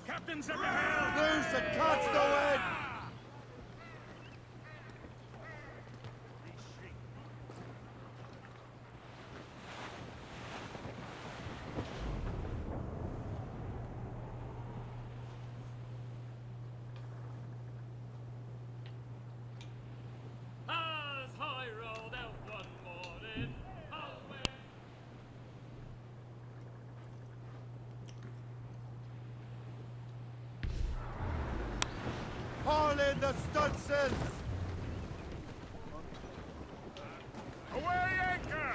Captain's at the helm! Loose and catch the wind! As I rolled out one morning, away. Haul in the stunsails! Away anchor!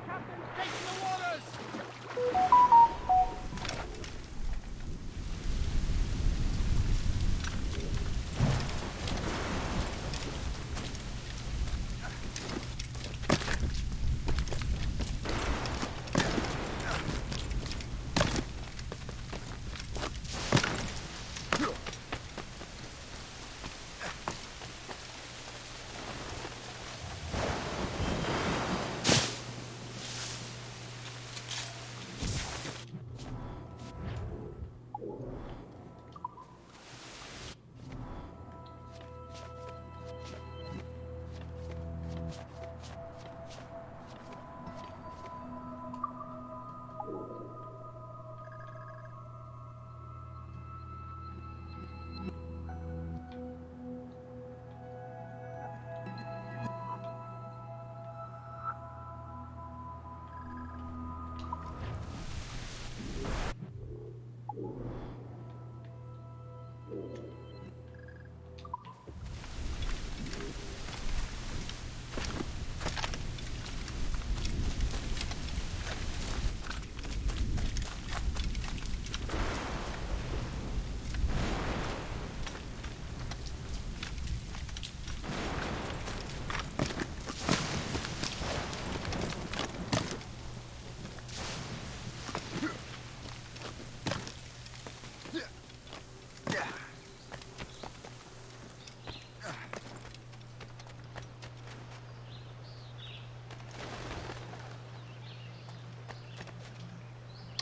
Captain's taking the waters!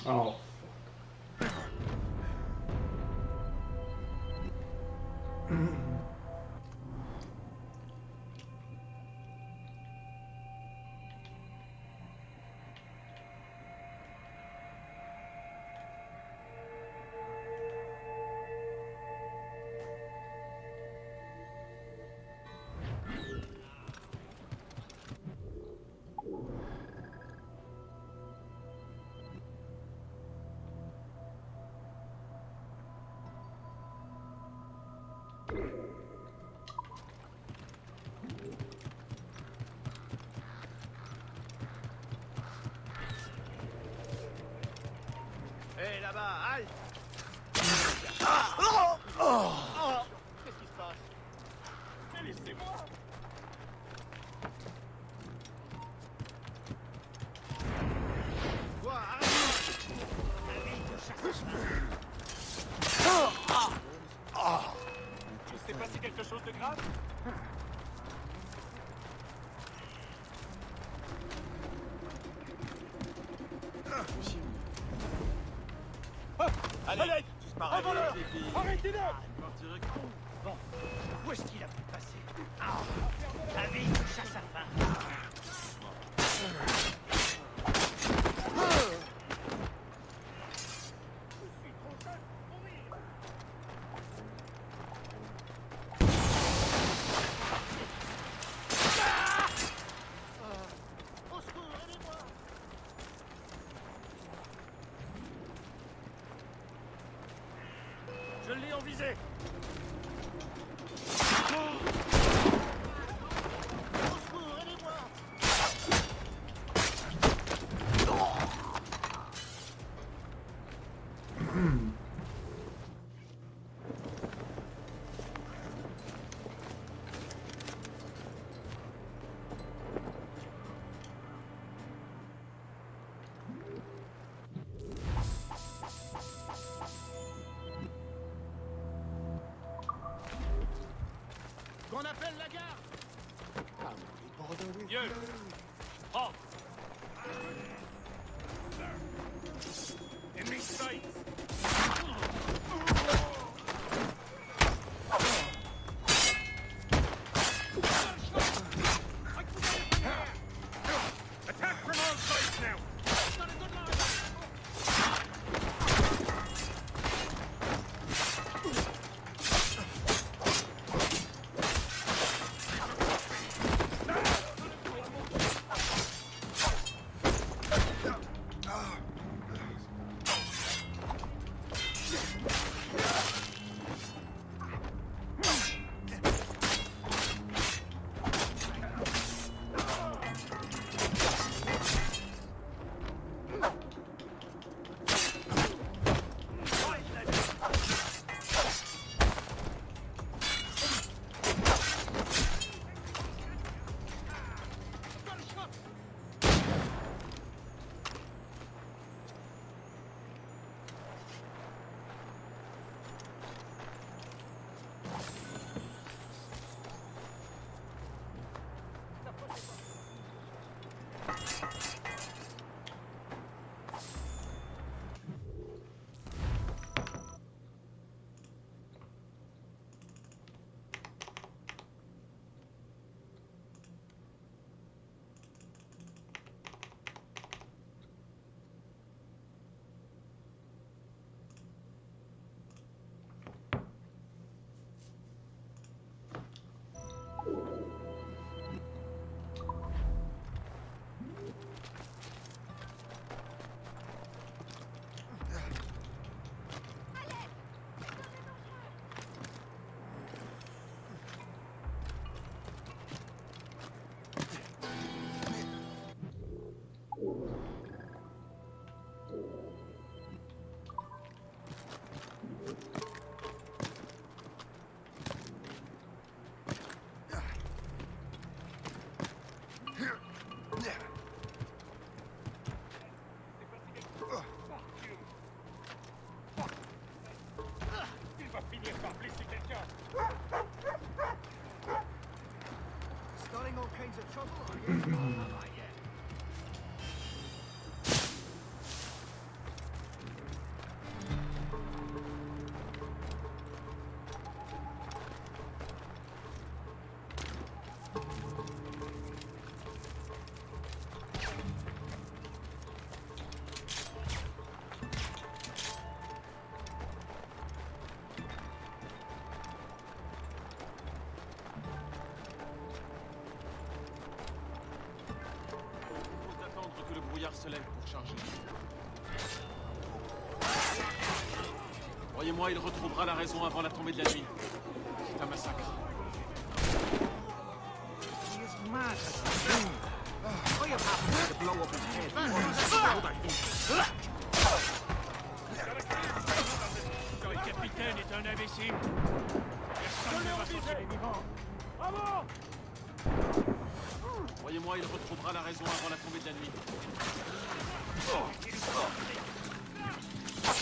Oh. Hé, là-bas, halte! Qu'est-ce qui se passe? Mais laissez-moi! Quoi? Arrête! Il s'est passé quelque chose de grave? Allez! Disparaît! Arrêtez-le! Bon, où est-ce qu'il a pu passer? Ah, la vie chasse à faim. Au secours, aidez-moi! visée. Qu'on appelle la gare. Vieux. Halt. Enemy sight. Attack from all sides now. Il va finir par blesser quelqu'un. Starting all kinds of trouble, are you? Que le brouillard se lève pour charger. Croyez-moi, il retrouvera la raison avant la tombée de la nuit. C'est un massacre. Le capitaine est un imbécile. Personne ne va sortir vivant. Bravo! Croyez-moi, il retrouvera la raison avant la tombée de la nuit.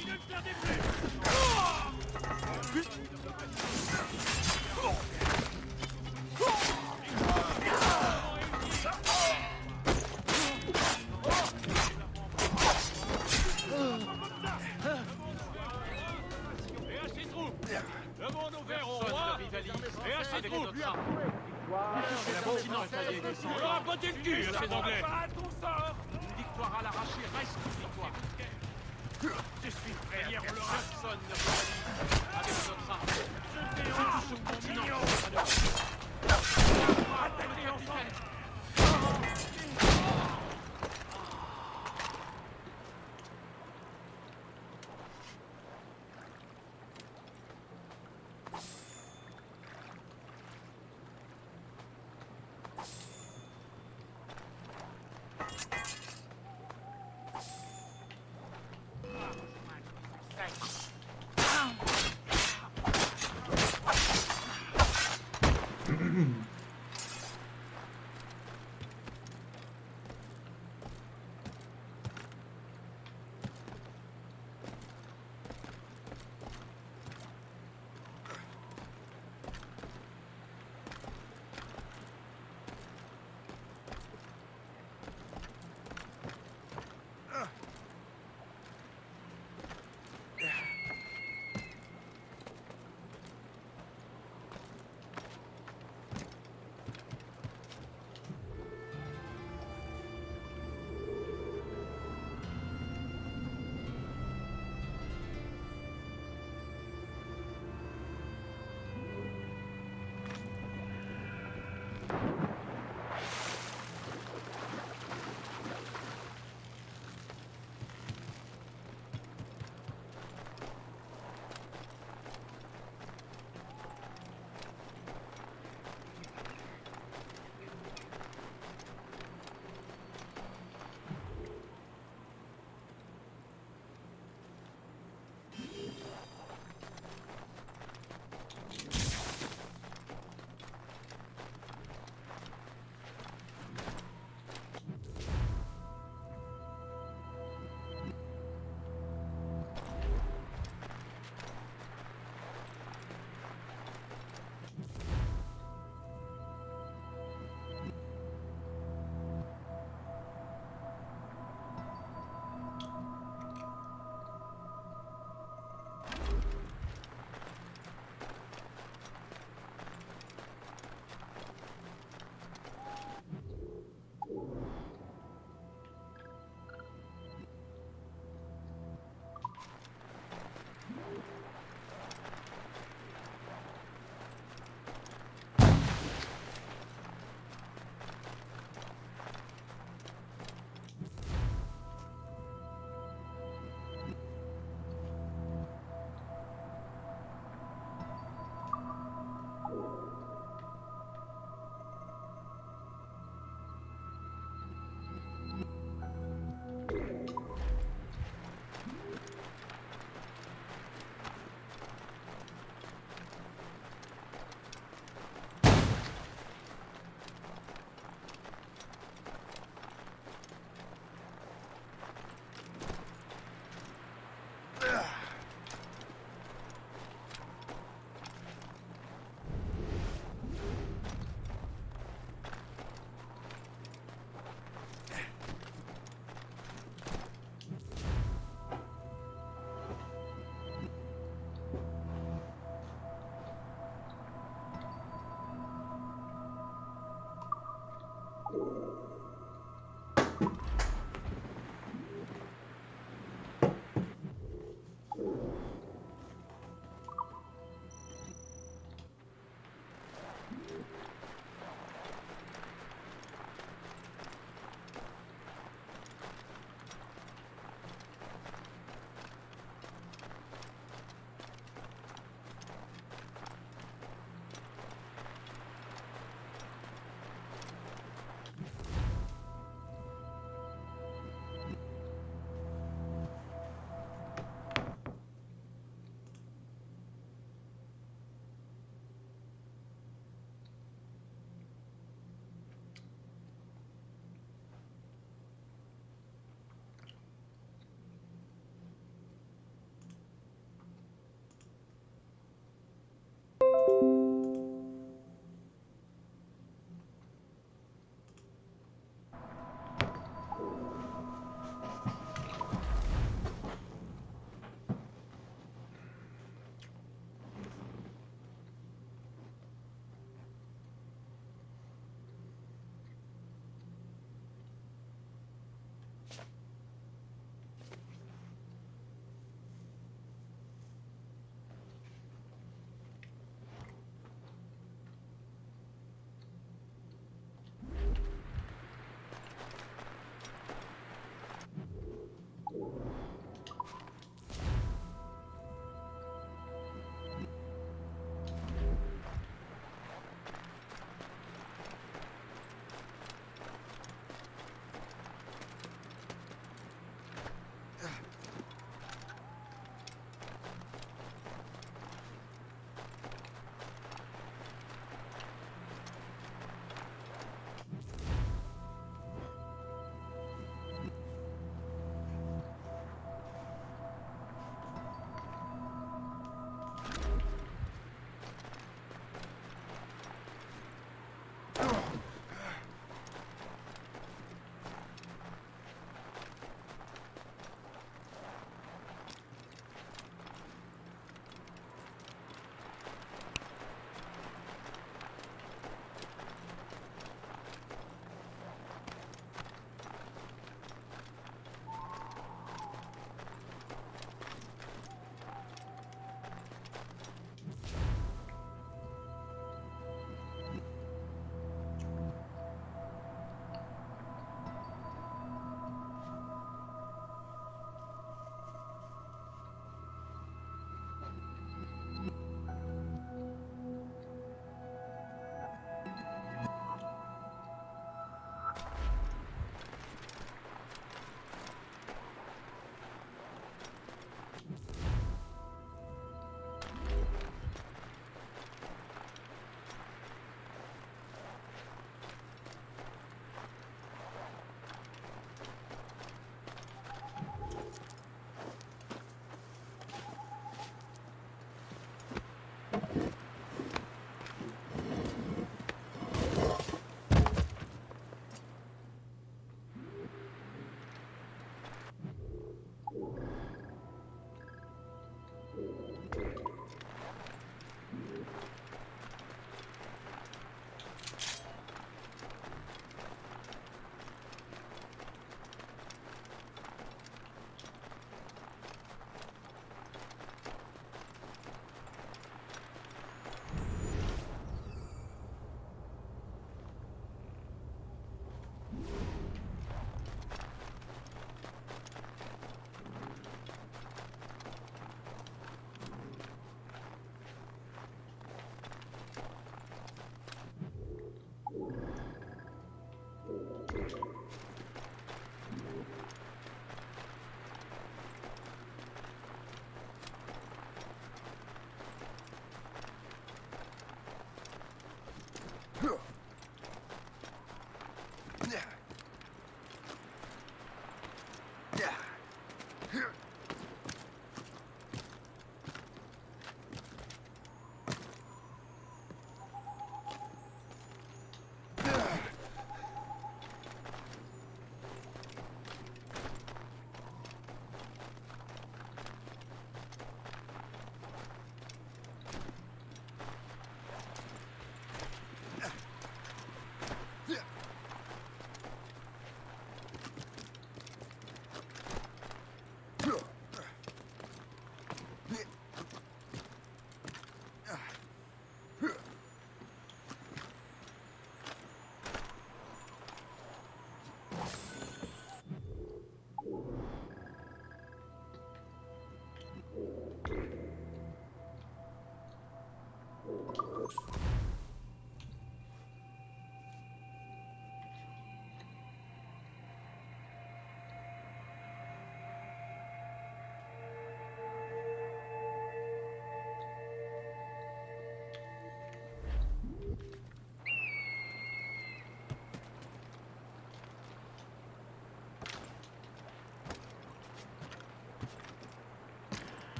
Il ne le perdez plus! Et à ses troupes! Levons nos verres au roi! Et à ses troupes! C'est la continent cahier du sang. On leur a botté le cul à ces Anglais! Une victoire à l'arraché reste une victoire. Je suis prêt à Hier, faire ça! personne ne rivalise avec notre arme. Je C'est dérange tout ce mon continent. mignon! Attaquez ensemble!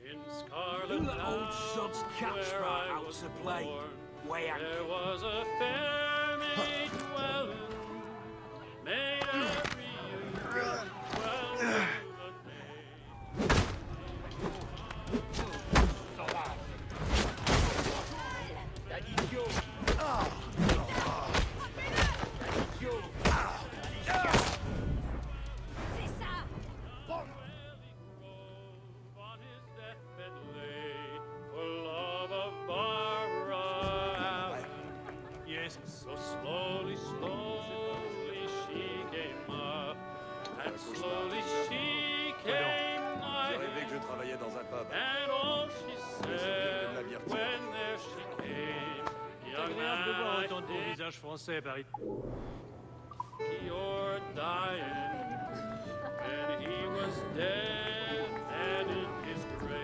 In Scarlet You old sod's Town, caps where right I out was to play. born, Way out. there was a fair maid dwelling, made every year well to the day. On his deathbed lay, for love of Barbara Allen. Yes. So slowly, slowly she came up, and slowly she came J'ai rêvé nigh, que je travaillais dans un pub. and all she said when there she came, young Agréable de voir man, autant de beaux I think visages français, Paris. you're dying. When he was dead and in his grave.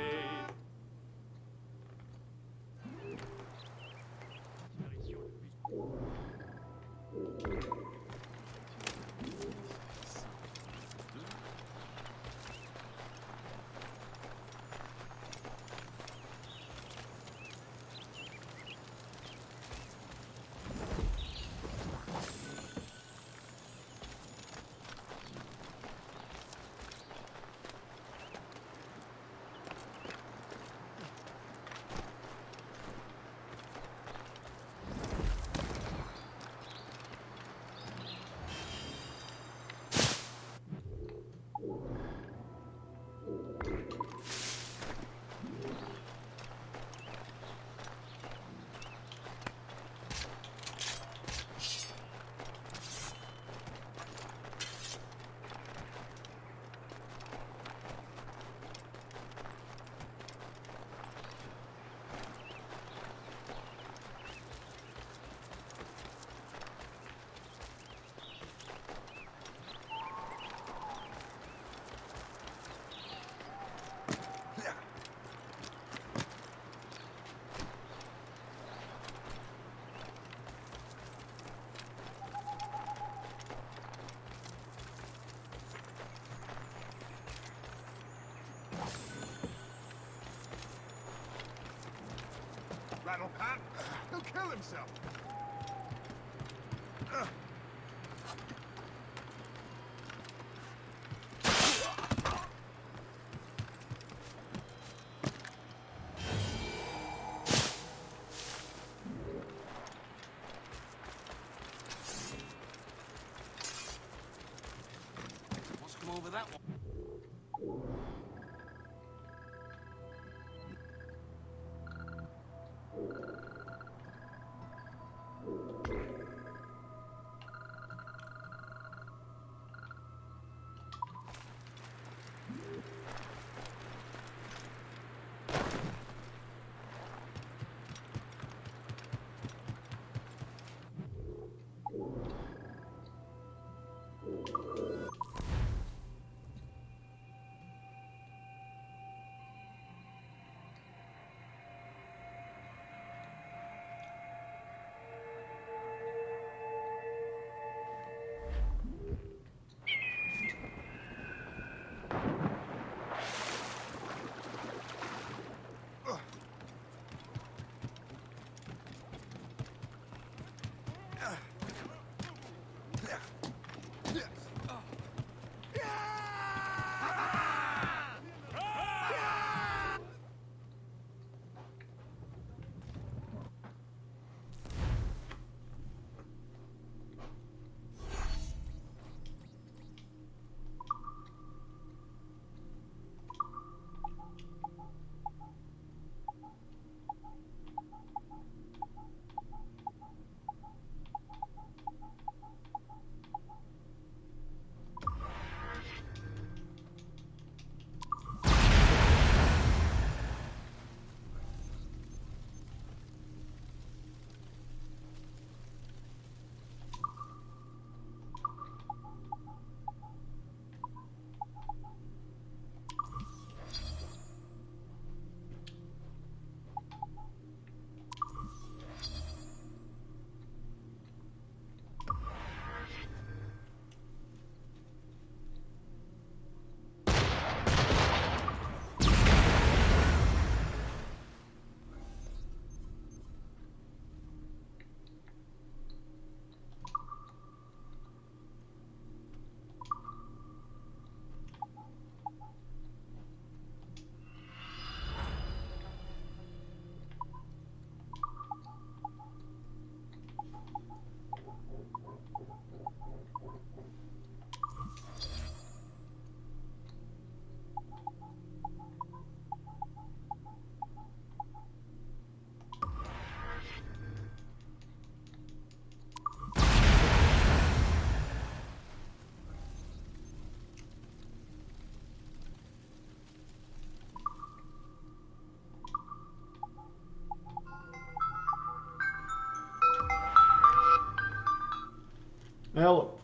Rattle Pat, he'll kill himself. What's come over that one? Hello.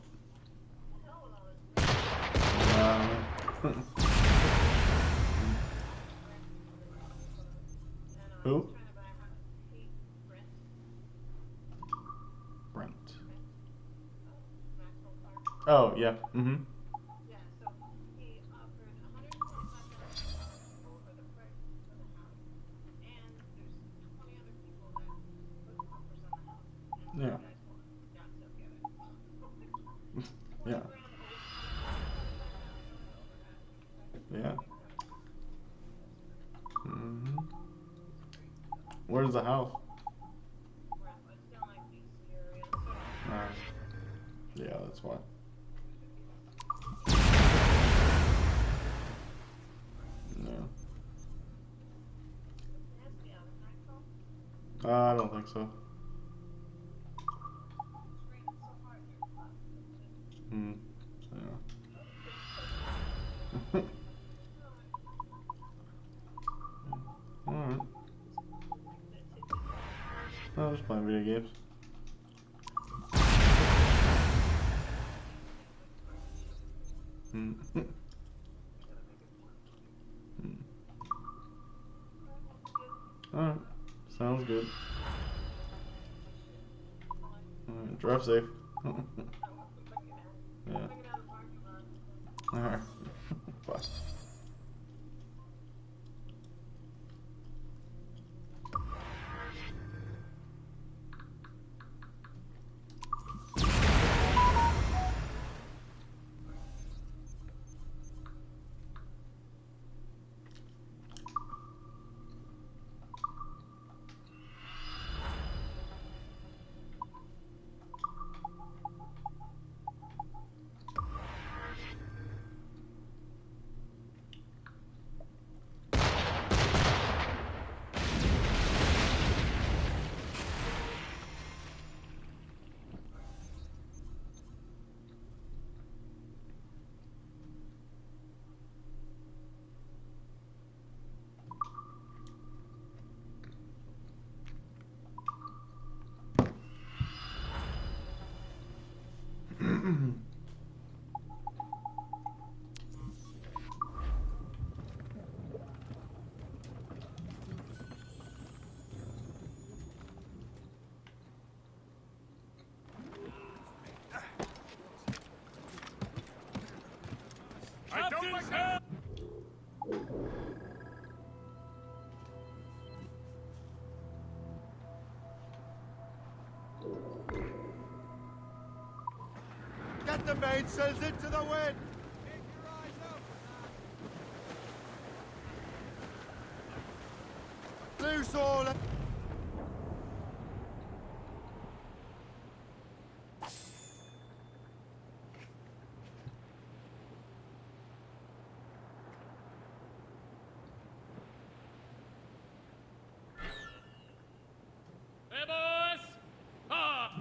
Who? Brent. Oh, yeah. Mm-hmm. Yeah. Yeah. Yeah. Mm-hmm. Where's the house? Yeah, that's why. No. I don't think so. Hmm. Yeah. Alright. I was just playing video games. Hmm. Alright. Sounds good. Alright, drive safe. Yeah. Alright. Bye. Captain's help! Get the mainsails into the wind! Loose all! Hey, boys! Ah!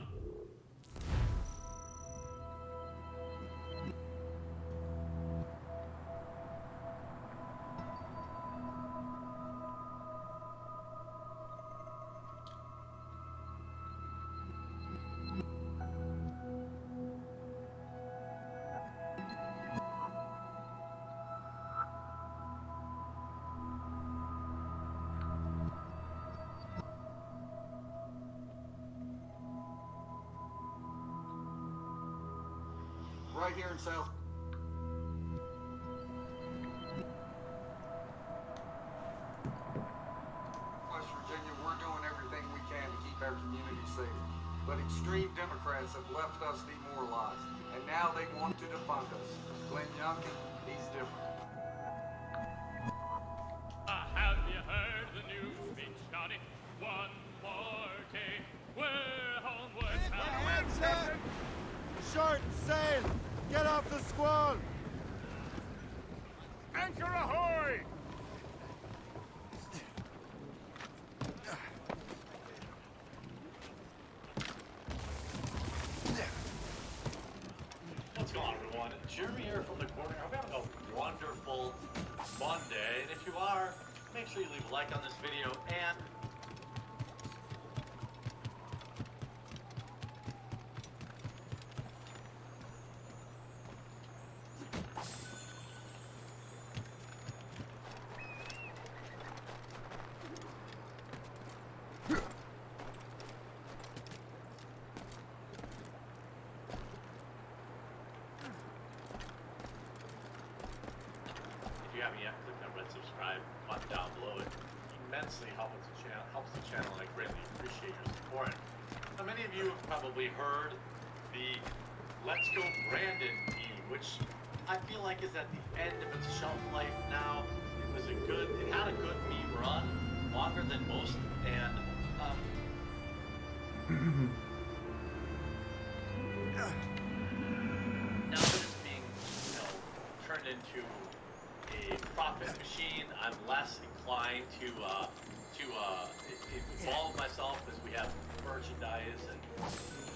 Right here in South. West Virginia, we're doing everything we can to keep our community safe. But extreme Democrats have left us demoralized, and now they want to defund us. Glenn Youngkin, he's different. Have you heard the news, Big Johnny? One more day, we're homeward bound. Short sail! Get off the squall! Anchor ahoy! What's going on, everyone? Jeremy here from the corner. Hope you're having a wonderful Monday. And if you are, make sure you leave a like on this video and haven't yet, click that red subscribe button down below. It immensely helps the channel, and I greatly appreciate your support. Now, many of you have probably heard the Let's Go Brandon meme, which I feel like is at the end of its shelf life now. It had a good meme run, longer than most, and now that it's being, turned into a profit machine, I'm less inclined to involve myself, as we have merchandise and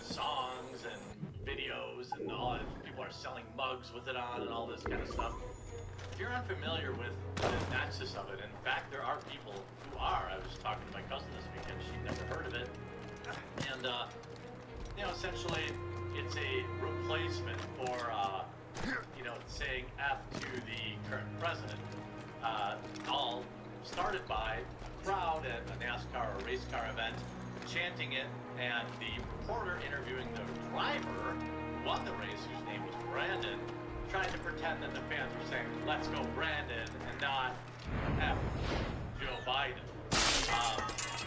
songs and videos and all. People are selling mugs with it on and all this kind of stuff. If you're unfamiliar with the nexus of it, in fact, there are people who are. I was talking to my cousin this weekend; she'd never heard of it, and essentially, it's a replacement for saying F to the current president. All started by a crowd at a NASCAR or race car event, chanting it, and the reporter interviewing the driver who won the race, whose name was Brandon, trying to pretend that the fans were saying, "Let's go Brandon," and not F Joe Biden. It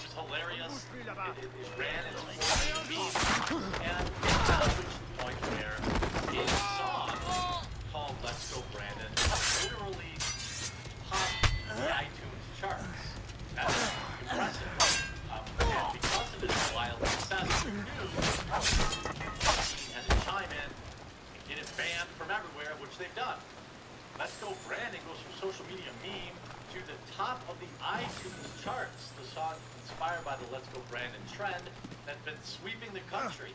was hilarious. It ran its course, and it got to the point where a song called "Let's Go Brandon" literally popped the iTunes charts. That's impressive. And because of its wild success, the news had to chime in and get it banned from everywhere, which they've done. Let's Go Brandon goes from social media meme to the top of the iTunes charts. The song inspired by the Let's Go Brandon trend that's been sweeping the country.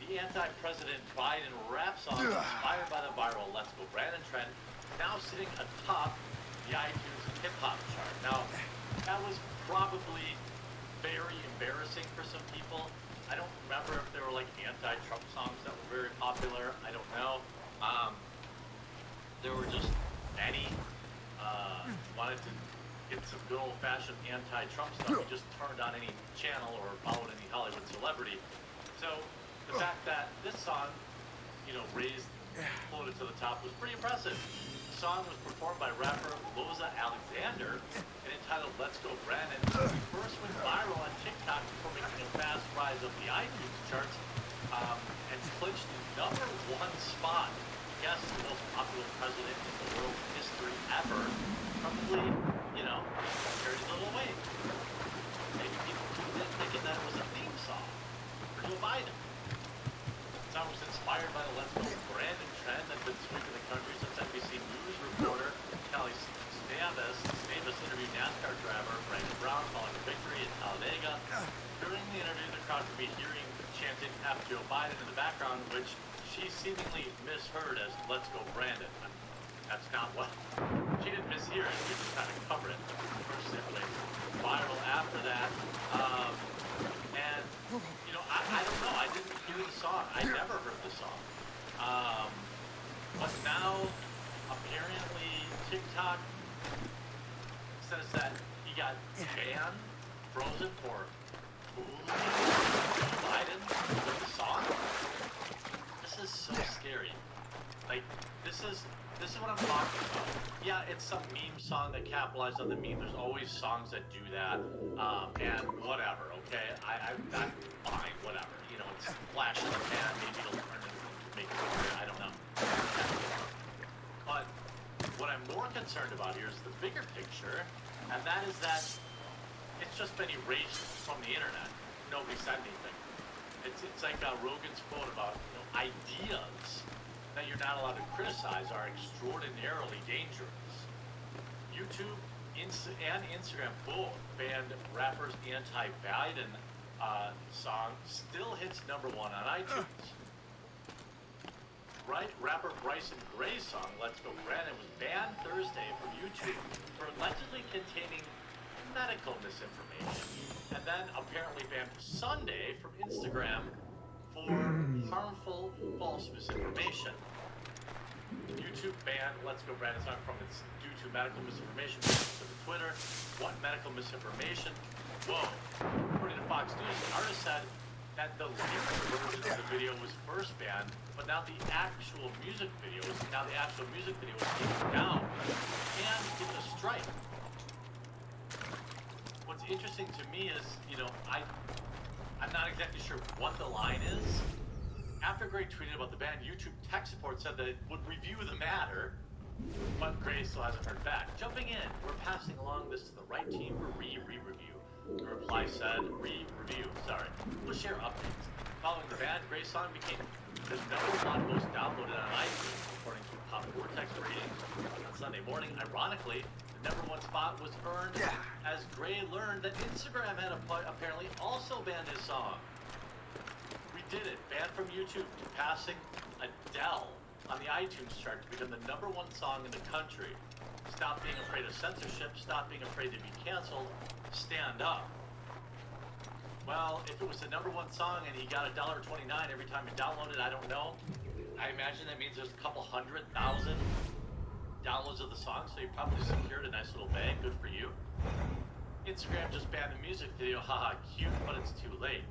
The anti-President Biden rap song inspired by the viral Let's Go Brandon trend now sitting atop the iTunes hip-hop chart. Now, that was probably very embarrassing for some people. I don't remember if there were like anti-Trump songs that were very popular. I don't know. There were just many. Wanted to get some good old-fashioned anti-Trump stuff. You just turned on any channel or followed any Hollywood celebrity. So the fact that this song, floated to the top was pretty impressive. The song was performed by rapper Loza Alexander and entitled "Let's Go Brandon." It first went viral on TikTok before making a fast rise up the iTunes charts and clinched the #1 spot. Guess the most popular president in the world's history ever. Probably, carries a little weight. Maybe people tuned in thinking that it was a theme song for Joe Biden. The song was inspired by the Let's Go Brandon trend that's been sweeping the country since NBC News reporter Kelly Stavis interviewed NASCAR driver Brandon Brown following a victory in Talladega. During the interview, the crowd could be hearing chanting F Joe Biden in the background, which she seemingly misheard as "Let's Go Brandon." That's not what she didn't mishear it. She just kind of covered it. First, it went viral after that, and I don't know. I didn't hear the song. I never heard the song. But now, apparently, TikTok says that he got banned, frozen for Biden with the song. This is so scary. Like, this is what I'm talking about. Yeah, it's some meme song that capitalized on the meme. There's always songs that do that, and whatever. Okay, I'm fine. Whatever. It's flash in the pan. Maybe it'll turn into make it better. I don't know. But what I'm more concerned about here is the bigger picture, and that is that it's just been erased from the internet. Nobody said anything. It's like Rogan's quote about ideas that you're not allowed to criticize are extraordinarily dangerous. YouTube and Instagram both banned rapper's anti-Biden song, still hits #1 on iTunes. Rapper Bryson Gray's song, "Let's Go Brandon," was banned Thursday from YouTube for allegedly containing medical misinformation, and then apparently banned Sunday from Instagram for harmful false misinformation. YouTube banned "Let's Go Brandon" song from its due to medical misinformation. To the Twitter, what medical misinformation? Whoa. According to Fox News, the artist said that the lyric version of the video was first banned, but now the actual music video was taken down. And in right. What's interesting to me is, you know, I'm not exactly sure what the line is. After Gray tweeted about the band, YouTube tech support said that it would review the matter, but Gray still hasn't heard back. Jumping in, we're passing along this to the right team for re-review. The reply said, re-review, sorry. We'll share updates. Following the band, Gray's song became the #1 most downloaded on iTunes, according to Pop Vortex ratings. On Sunday morning, ironically, the #1 spot was earned as Gray learned that Instagram had apparently also banned his song. We did it, banned from YouTube to passing Adele on the iTunes chart to become the #1 song in the country. Stop being afraid of censorship, stop being afraid to be canceled, stand up. Well, if it was the #1 song and he got $1.29 every time he downloaded, I don't know. I imagine that means there's a couple 100,000 downloads of the song, so you probably secured a nice little bag. Good for you. Instagram just banned the music video. Haha, cute, but it's too late.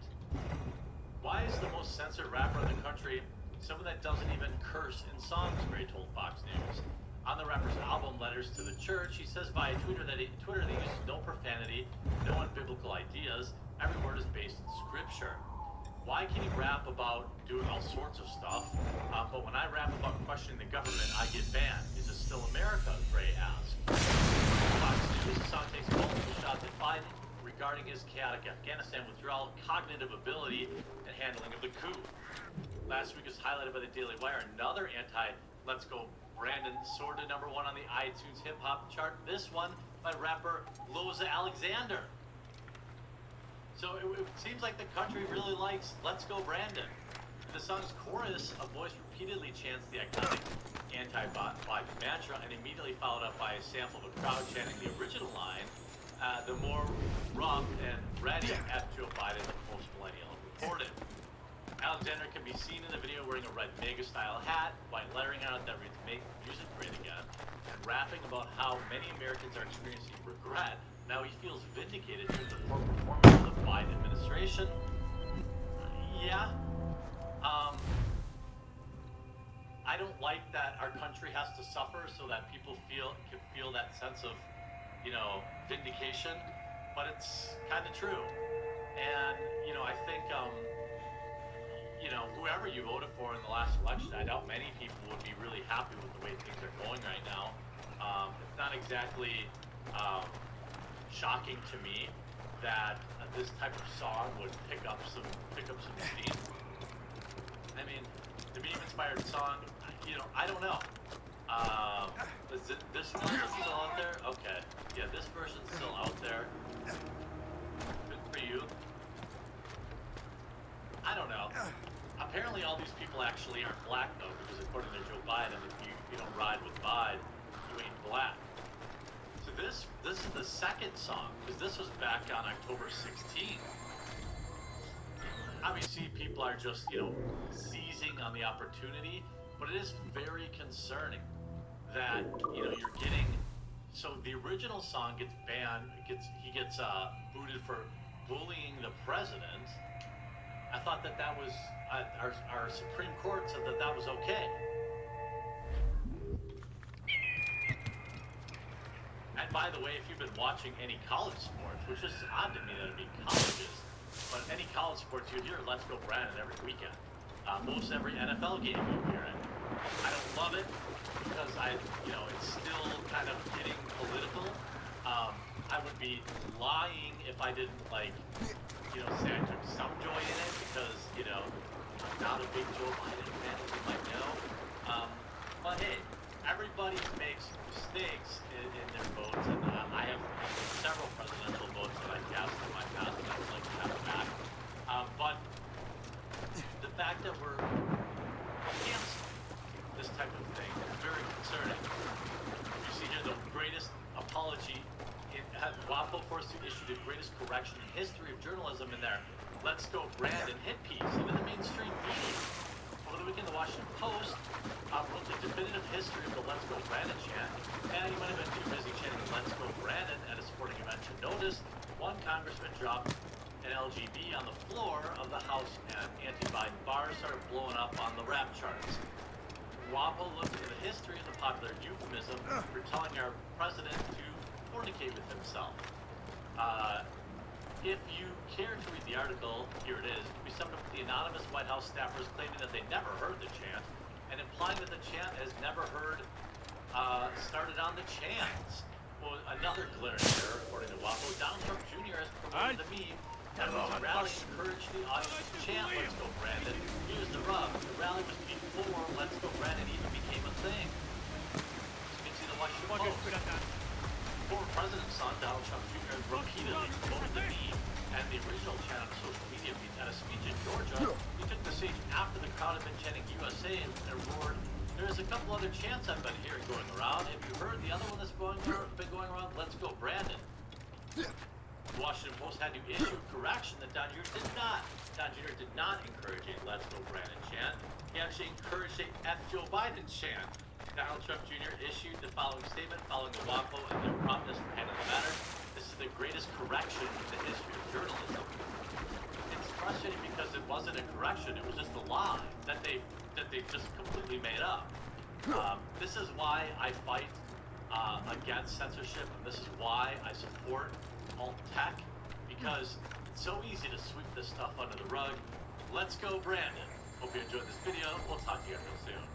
Why is the most censored rapper in the country someone that doesn't even curse in songs? Gray told Fox News. On the rapper's album Letters to the Church, he says via Twitter that he uses no profanity, no unbiblical ideas. Every word is based in scripture. Why can he rap about doing all sorts of stuff, but when I rap about questioning the government, I get banned? Is it still America? Gray asked. Fox News, the song takes multiple shots at Biden regarding his chaotic Afghanistan withdrawal, cognitive ability, and handling of the coup. Last week was highlighted by the Daily Wire. Another anti-Let's Go Brandon soared to #1 on the iTunes hip-hop chart. This one by rapper Loza Alexander. So it seems like the country really likes Let's Go Brandon. In the song's chorus, a voice repeatedly chants the iconic anti-Biden mantra and immediately followed up by a sample of a crowd chanting the original line, the more rough and ready at Joe Biden, the post-millennial reported. Alexander can be seen in the video wearing a red MAGA-style hat, white lettering on it that reads "Make Music Great Again," and rapping about how many Americans are experiencing regret. Now he feels vindicated due to the poor performance of the Biden administration. Yeah. I don't like that our country has to suffer so that people can feel that sense of, you know, vindication, but it's kind of true. And, you know, I think, you know, whoever you voted for in the last election, I doubt many people would be really happy with the way things are going right now. It's not exactly shocking to me that this type of song would pick up some steam. I mean, the meme-inspired song, you know, I don't know. Is this version still out there? Okay, yeah, this version's still out there. Good for you. I don't know. Apparently, all these people actually aren't black though, because according to Joe Biden, if you don't ride with Biden, you ain't black. So this is the second song, because this was back on October 16th. Obviously, people are just, you know, seizing on the opportunity, but it is very concerning that, you know, you're getting. So the original song gets banned. He gets booted for bullying the president. I thought that was our Supreme Court said that was okay. And by the way, if you've been watching any college sports, which is odd to me that it'd be colleges, but any college sports, you hear "Let's Go Brandon" every weekend. Most every NFL game you hear it. I don't love it because it's still kind of getting political. I would be lying if I didn't say I took some joy in it because, I'm not a big Joe Biden fan, as you might know. But hey, everybody makes mistakes in their votes, and I have several presidential votes that I cast in my past, and I would like to have it back. But the fact that we're canceling this type of thing is very concerning. You see here the greatest apology. WAPO forced to issue the greatest correction in history of journalism in their "Let's Go Brandon" hit piece, even the mainstream media. Over the weekend, the Washington Post wrote the definitive history of the "Let's Go Brandon" chant, and you might have been too busy chanting "Let's Go Brandon" at a sporting event to notice one congressman dropped an LGB on the floor of the House, and anti-Biden bars started blowing up on the rap charts. WAPO looked into the history of the popular euphemism for telling our president to fornicate with himself. If you care to read the article, here it is. We summed up the anonymous White House staffers claiming that they never heard the chant, and implying that the chant has never started on the chants. Well, another glaring error, according to WAPO, Donald Trump Jr. has promoted the meme that was a rally encouraged the audience to chant Let's Go Brandon. Here's the rub. The rally was before Let's Go Brandon even became a thing. You can see the Washington Post. Former President's son, Donald Trump Jr., repeatedly quoted the meme and the original chant on a social media feed at a speech in Georgia. He took the stage after the crowd had been chanting USA and roared, "There's a couple other chants I've been hearing going around. Have you heard the other one that's been going around? Let's Go Brandon." The Washington Post had to issue correction that Don Jr. did not encourage a Let's Go Brandon chant. He actually encouraged a F Joe Biden chant. Donald Trump Jr. issued the following statement following the WAPO and their promptness for handling the matter. This is the greatest correction in the history of journalism. It's frustrating because it wasn't a correction, it was just a lie that they just completely made up. This is why I fight against censorship, and this is why I support alt tech, because it's so easy to sweep this stuff under the rug. Let's go, Brandon. Hope you enjoyed this video. We'll talk to you guys real soon.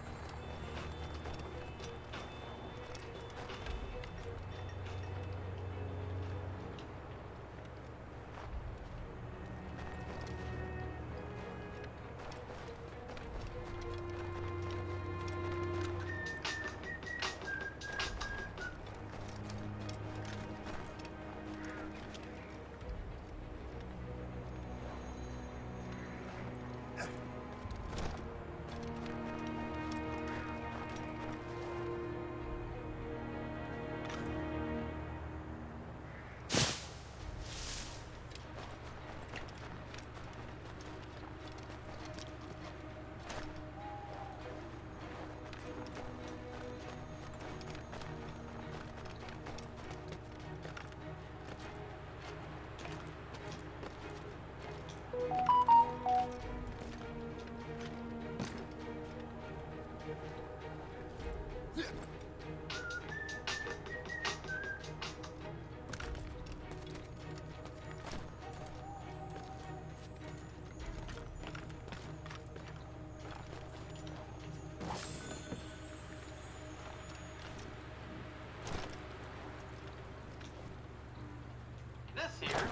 This here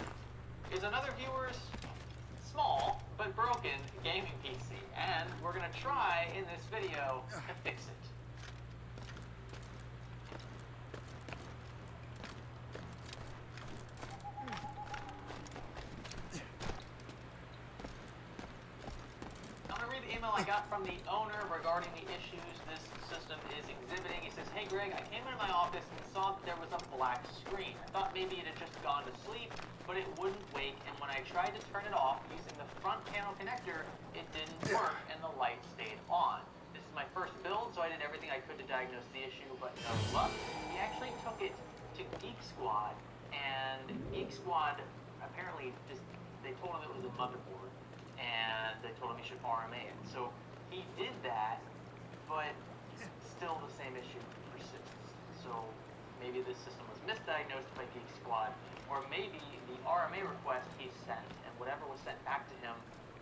is another viewer's small but broken gaming PC, and we're gonna try in this video to fix it. I'm gonna read the email I got from the owner regarding the issues this system is exhibiting. He says, "Hey Greg, I came into my office and saw that there was a black screen. I thought maybe it had just gone to sleep, but it wouldn't wake, and when I tried to turn it off using the front panel connector, it didn't work and the light stayed on. This is my first build, so I did everything I could to diagnose the issue, but no luck. He actually took it to Geek Squad, and Geek Squad apparently they told him it was a motherboard, and they told him he should RMA it. So he did that, but still the same issue persists. So maybe this system was misdiagnosed by Geek Squad, or maybe the RMA request he sent and whatever was sent back to him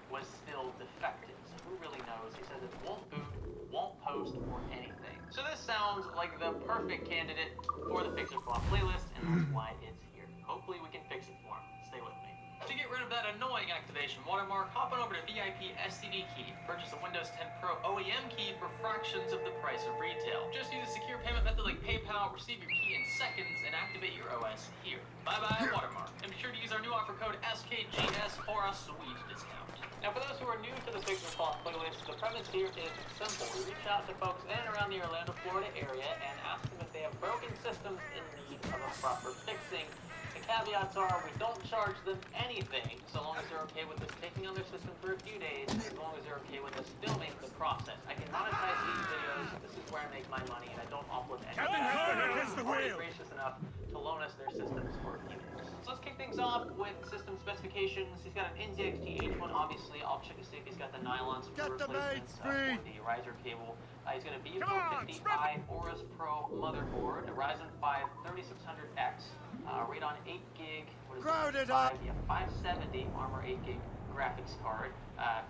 was still defective. So who really knows? He says it won't boot, won't post, or anything. So this sounds like the perfect candidate for the Fix It Flaw playlist, and that's why it's here. Hopefully we can fix it for him. Stay with me. To get rid of that annoying activation watermark, hop on over to VIP STD Key. Purchase a Windows 10 Pro OEM key for fractions of the price of retail. Just use a secure payment method like PayPal, receive your key in seconds, and activate your OS here. Bye-bye watermark. And be sure to use our new offer code SKGS for a sweet discount. Now for those who are new to the Fix It Flaw playlist, the premise here is simple. We reach out to folks in and around the Orlando, Florida area and ask them if they have broken systems in need of a proper fixing. The caveats are we don't charge them anything so long as they're okay with us taking on their system for a few days, as long as they're okay with us filming the process. I can monetize these videos, this is where I make my money, and I don't uplift anything. They're already gracious enough to loan us their systems for a few days. So let's kick things off with system specifications. He's got an NZXT H1, obviously. I'll check to see if he's got the nylon screw replacements for the riser cable. He's got a BU450i Aorus Pro motherboard, a Ryzen 5 3600X, Radeon 8 gig, what is Crowded it? up. 570 Armor 8 gig graphics card,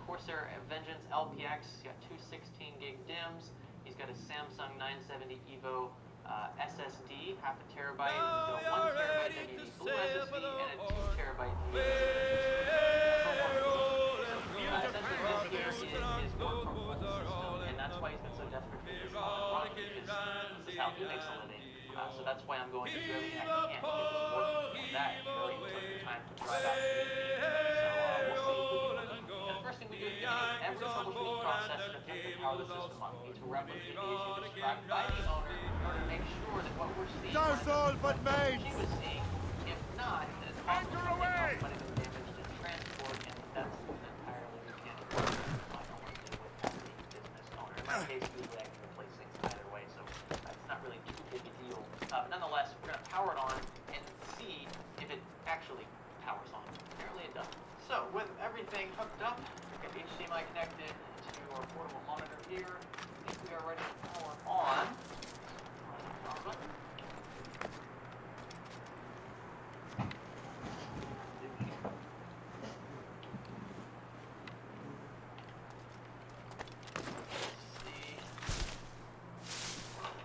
Corsair Vengeance LPX, he's got two 16 gig DIMMs, he's got a Samsung 970 EVO SSD, half a terabyte, he's got 1 terabyte WD Blue SSD, and a 2 terabyte WD SSD here is his work from home system, and that's why he's been so desperate for this product, because this is how he makes a living. So that's why I'm going to do everything I can to get this working, and that really took the time to drive out. So we'll see. And the first thing we do is every troubleshooting process to attempt to power the system on. We need to replicate the issue described by the owner in order to make sure that what we're seeing No soul but mates. she was seeing. If not, then it's possible that might have been damaged in transport, and that's entirely we can't do. I don't want to deal with as a business owner. In my case, we would actually replace things either way, so it's not really too big a deal. Nonetheless, we're going to power it on and see if it actually powers on. Apparently it does. So, with everything hooked up, get the HDMI connected to our portable monitor here, I think we are ready to power on. Power button.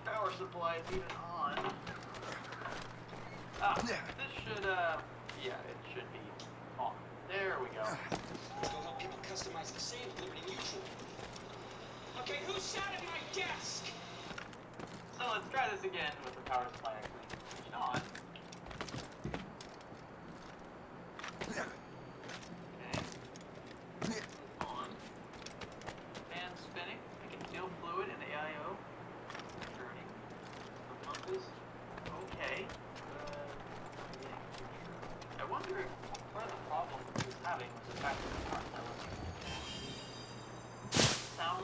Power supply is even on. This should, yeah, it should be on. There we go. We'll help people customize the same Liberty Mutual. Okay, who sat at my desk? So let's try this again with the power supply actually switched on. Okay. On. Fan spinning. I can feel fluid in the AIO. Turning. The pump is okay. I wonder if part of the problem he was having was the fact that the current level sounds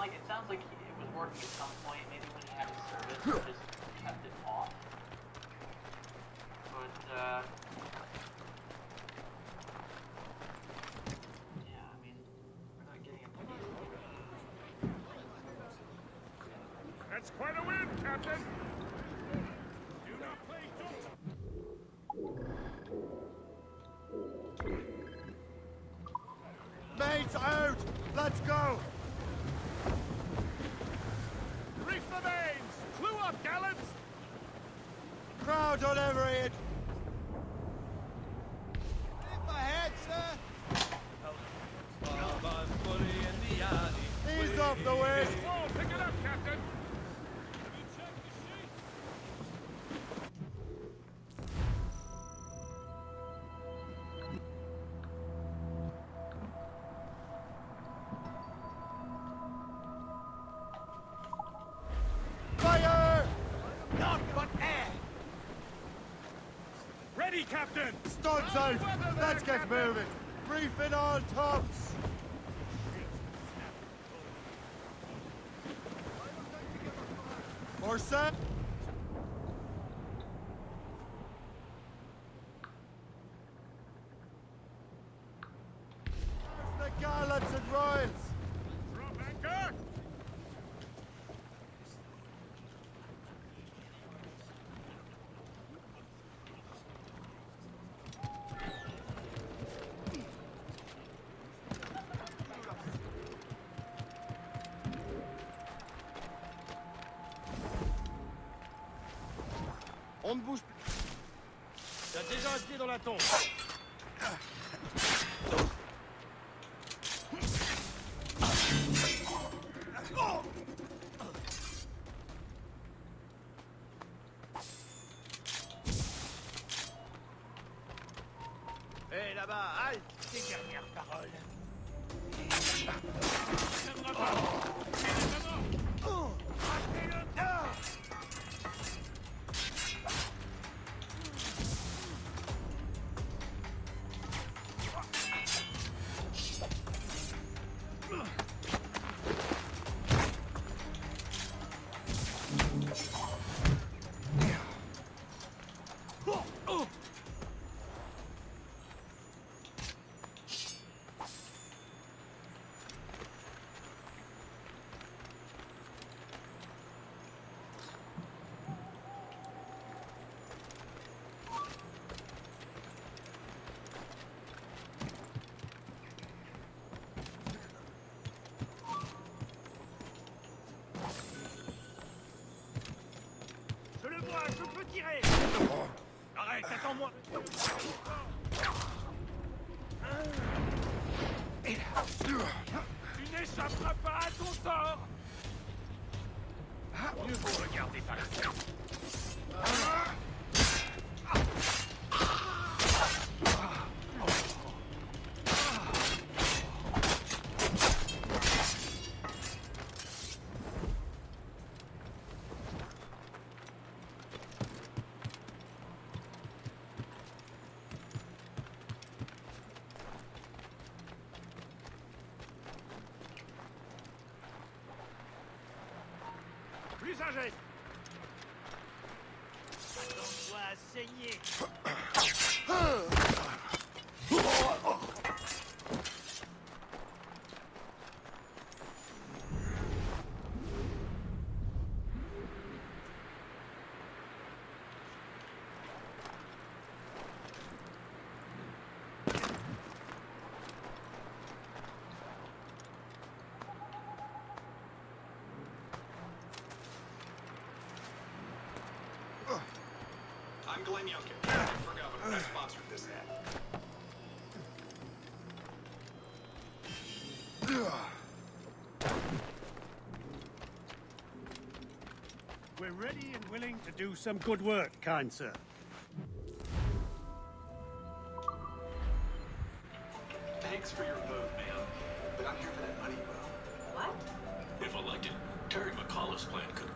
like it was working at some point, maybe when he had his service, he just kept it off. But yeah, I mean, we're not getting it. That's quite a win, Captain! Do not play doctor! Mates out. Let's go. Reef the mains! Clue up, gallants! Crowd on every inch. Hit my head, sir. Ease off the wind. Whoa, pick it up, Captain! Have you checked the sheets? Fire! None but air! Ready, Captain! Studs out. Let's get moving. Briefing all tops. Or set. The gallants and royals. Drop anchor! On ne bouge plus. T'as déjà un pied dans la tombe! Hé, là-bas, halte. Tes dernières paroles. tirer. Arrête, attends-moi. Tu n'échapperas pas à ton sort. Mieux vaut regarder par là. Plus un geste. Attends-toi à saigner. I'm Glenn Youngkin, for governor. I sponsored this ad. We're ready and willing to do some good work, kind sir. Thanks for your vote, ma'am. But I'm here for that money, bro. What? If elected, Terry McAuliffe's plan could...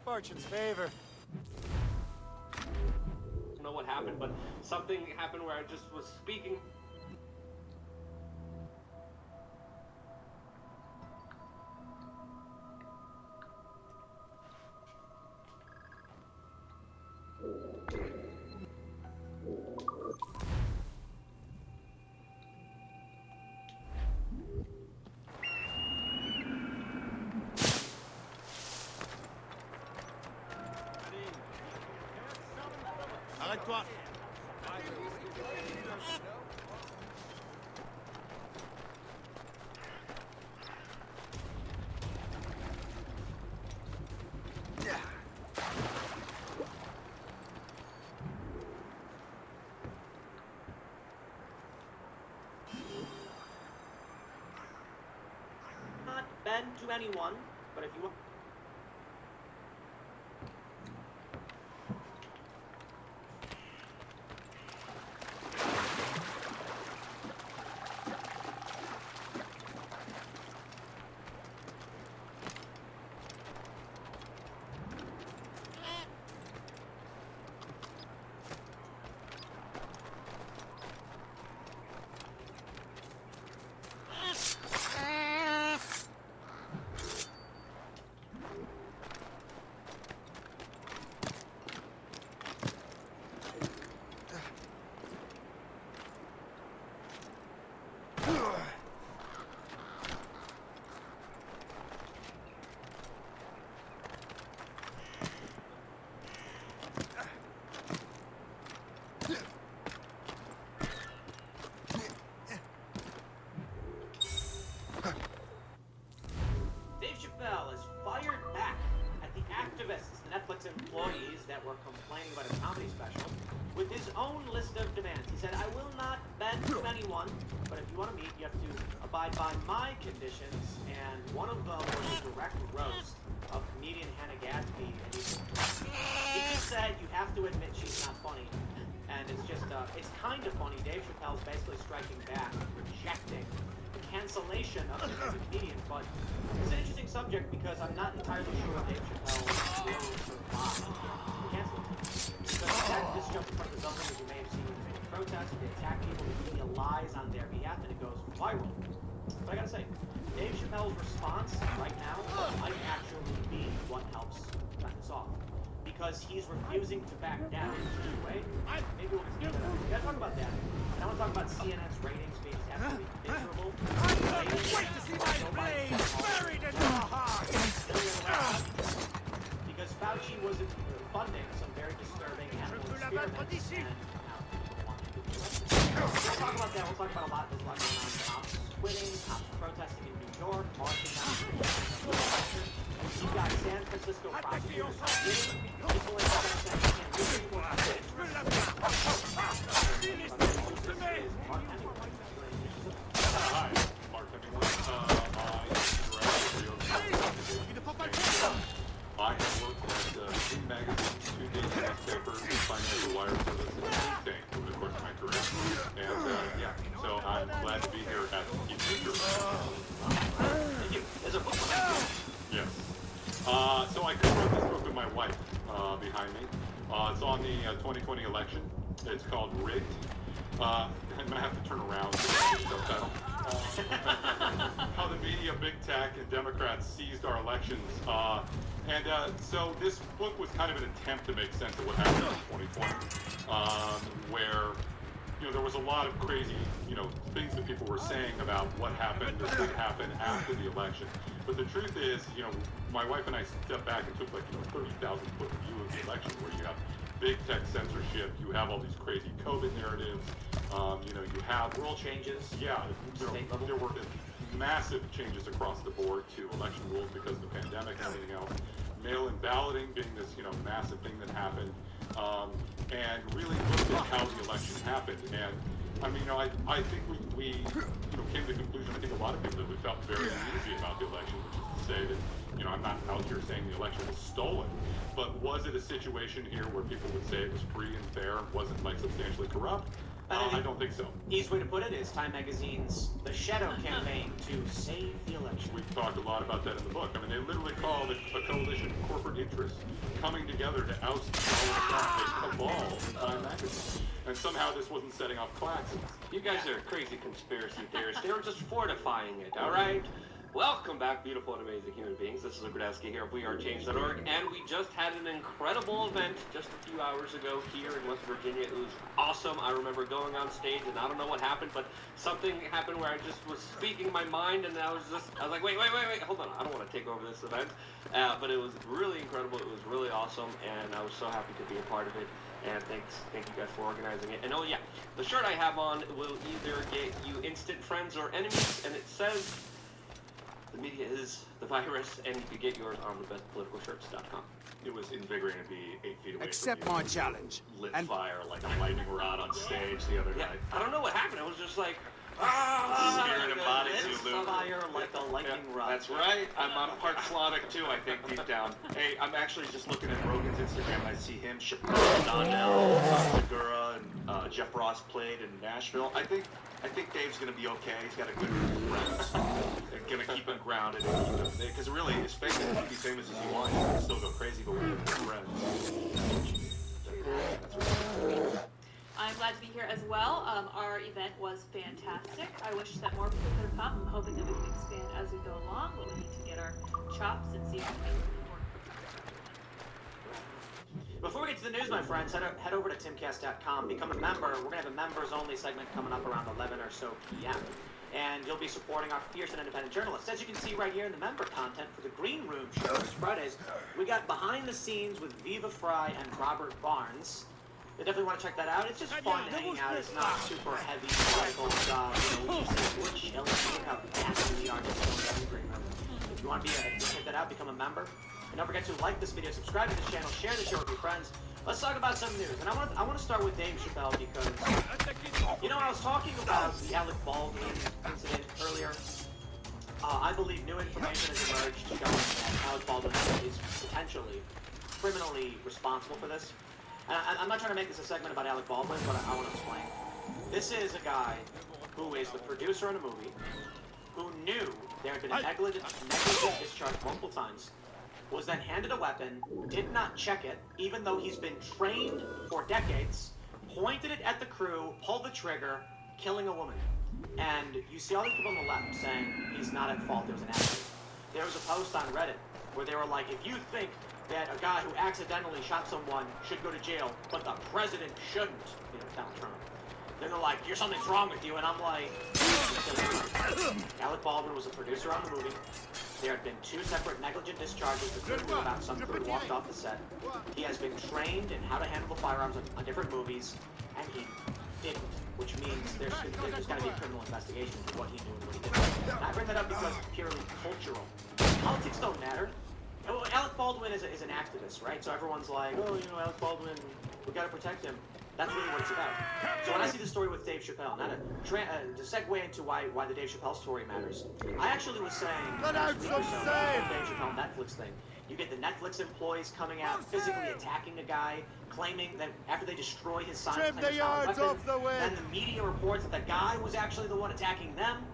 Fortune's favor. I don't know what happened, but something happened where I just was speaking. Arrête-toi. bend to anyone, but if you want... employees that were complaining about a comedy special with his own list of demands. He said, I will not bend to anyone, but if you want to meet, you have to abide by my conditions, and one of them was a direct roast of comedian Hannah Gadsby, and he just said, you have to admit she's not funny, and it's just, it's kind of funny. Dave Chappelle's basically striking back, rejecting the cancellation of him as a comedian, but it's an interesting subject because I'm not entirely sure Dave Chappelle will survive the cancel. Because this jumps in front of the government, as you may have seen in the protests, they attack people, the media lies on their behalf, and it goes viral. But I gotta say, Dave Chappelle's response right now might actually be what helps cut this off. Because he's refusing to back down anyway. Maybe we'll just get that. We gotta talk about that. And I want to talk about CNN's ratings being absolutely miserable. Wait to see my blade buried in your heart! Because Fauci was funding some very disturbing animal experiments, and now people want to do the election. We'll talk about that. We'll talk about a lot. There's a lot going on. Cops quitting, cops protesting in New York, marching down the street. You've got San Francisco prosecutors quitting. People in San Francisco Hi, Mark Hemingway. I have worked at King Magazine, 2 days newspapers, Financial Wire Service, and Think over the course of my career. And yeah, so I'm glad to be here at the Future. Thank you. There's a book behind you. Yes. So I co-wrote this book with my wife behind me. It's on the 2020 election. It's called Rigged. I'm gonna have to turn around to the subtitle. How the media, big tech, and Democrats seized our elections. So this book was kind of an attempt to make sense of what happened in 2020, where there was a lot of crazy, things that people were saying about what happened or did happen after the election. But the truth is, my wife and I stepped back and took 30,000 foot view of the election, where you have big tech censorship, you have all these crazy COVID narratives, you have rule changes. Yeah, there were massive changes across the board to election rules because of the pandemic and everything else. Mail-in balloting being this, massive thing that happened, and really looked at how the election happened. And I mean, I think we came to the conclusion. I think a lot of people that we felt very uneasy about the election, which is to say that I'm not out here saying the election was stolen, but was it a situation here where people would say it was free and fair and wasn't substantially corrupt? I don't think so. Easiest way to put it is Time Magazine's The Shadow Campaign to save the election. We've talked a lot about that in the book. I mean, they literally called it a coalition of corporate interests coming together to oust Donald Trump, a cabal in Time Magazine. And somehow this wasn't setting off claxons. You guys are crazy conspiracy theorists. They were just fortifying it, all right? Welcome back, beautiful and amazing human beings. This is Gradowski here of WeAreChange.org, and we just had an incredible event just a few hours ago here in West Virginia. It was awesome. I remember going on stage, and I don't know what happened, but something happened where I just was speaking my mind, and I was like, wait, hold on. I don't want to take over this event. But it was really incredible. It was really awesome, and I was so happy to be a part of it. And thank you guys for organizing it. And oh yeah, the shirt I have on will either get you instant friends or enemies, and it says the media is the virus, and you can get yours on thebestpoliticalshirts.com. It was invigorating to be 8 feet away Accept from you. my challenge. Lit fire like a lightning rod on stage the other night. I don't know what happened. I was just like, Spirit embodies you, Luke. Fire like a lightning rod. That's right. I'm part Slavic too, I think, deep down. Hey, I'm actually just looking at Rogan's Instagram and I see him, Chappelle, Donnell, Segura, and Jeff Ross played in Nashville. I think Dave's gonna be okay. He's got a good group of friends. They're gonna keep him grounded and keep him, because really, as famous, he can be famous as he wants. He can still go crazy, but we're good friends. I'm glad to be here as well. Our event was fantastic. I wish that more people could have come. I'm hoping that we can expand as we go along, but we need to get our chops and see if we can work. Before we get to the news, my friends, head over to timcast.com, become a member. We're going to have a members-only segment coming up around 11 or so p.m. And you'll be supporting our fierce and independent journalists. As you can see right here in the member content for the Green Room show this Fridays, we got behind the scenes with Viva Fry and Robert Barnes. You definitely want to check that out. It's just fun hanging out. It's not super heavy political stuff. You know, we're chilling. Look how fast we are just going down the Green Room. If you want to check that out, become a member. And don't forget to like this video, subscribe to this channel, share the show with your friends. Let's talk about some news. And I want to start with Dave Chappelle because, you know, I was talking about the Alec Baldwin incident earlier. I believe new information has emerged showing that Alec Baldwin is potentially criminally responsible for this. And I'm not trying to make this a segment about Alec Baldwin, but I want to explain. This is a guy who is the producer on a movie, who knew there had been a negligent discharge multiple times, was then handed a weapon, did not check it, even though he's been trained for decades, pointed it at the crew, pulled the trigger, killing a woman. And you see all these people on the left saying he's not at fault, there was an accident. There was a post on Reddit where they were like, if you think that a guy who accidentally shot someone should go to jail, but the president shouldn't, you know, Donald Trump. Then they're like, something's wrong with you, and I'm like, Alec Baldwin was a producer on the movie. There had been 2 separate negligent discharges that could have about some crew walked off the set. He has been trained in how to handle the firearms on different movies, and he didn't, which means there's got to be a criminal investigation into what he knew and what he didn't. And I bring that up because it's purely cultural. Politics don't matter. Alec Baldwin is an activist, right? So everyone's like, oh, you know, Alec Baldwin, we gotta protect him. That's really what it's about. So when I see the story with Dave Chappelle, now to segue into why the Dave Chappelle story matters, I actually was saying, the Dave Chappelle Netflix thing, you get the Netflix employees coming out, physically attacking a guy, claiming that after they destroy his sign, then the media reports that the guy was actually the one attacking them.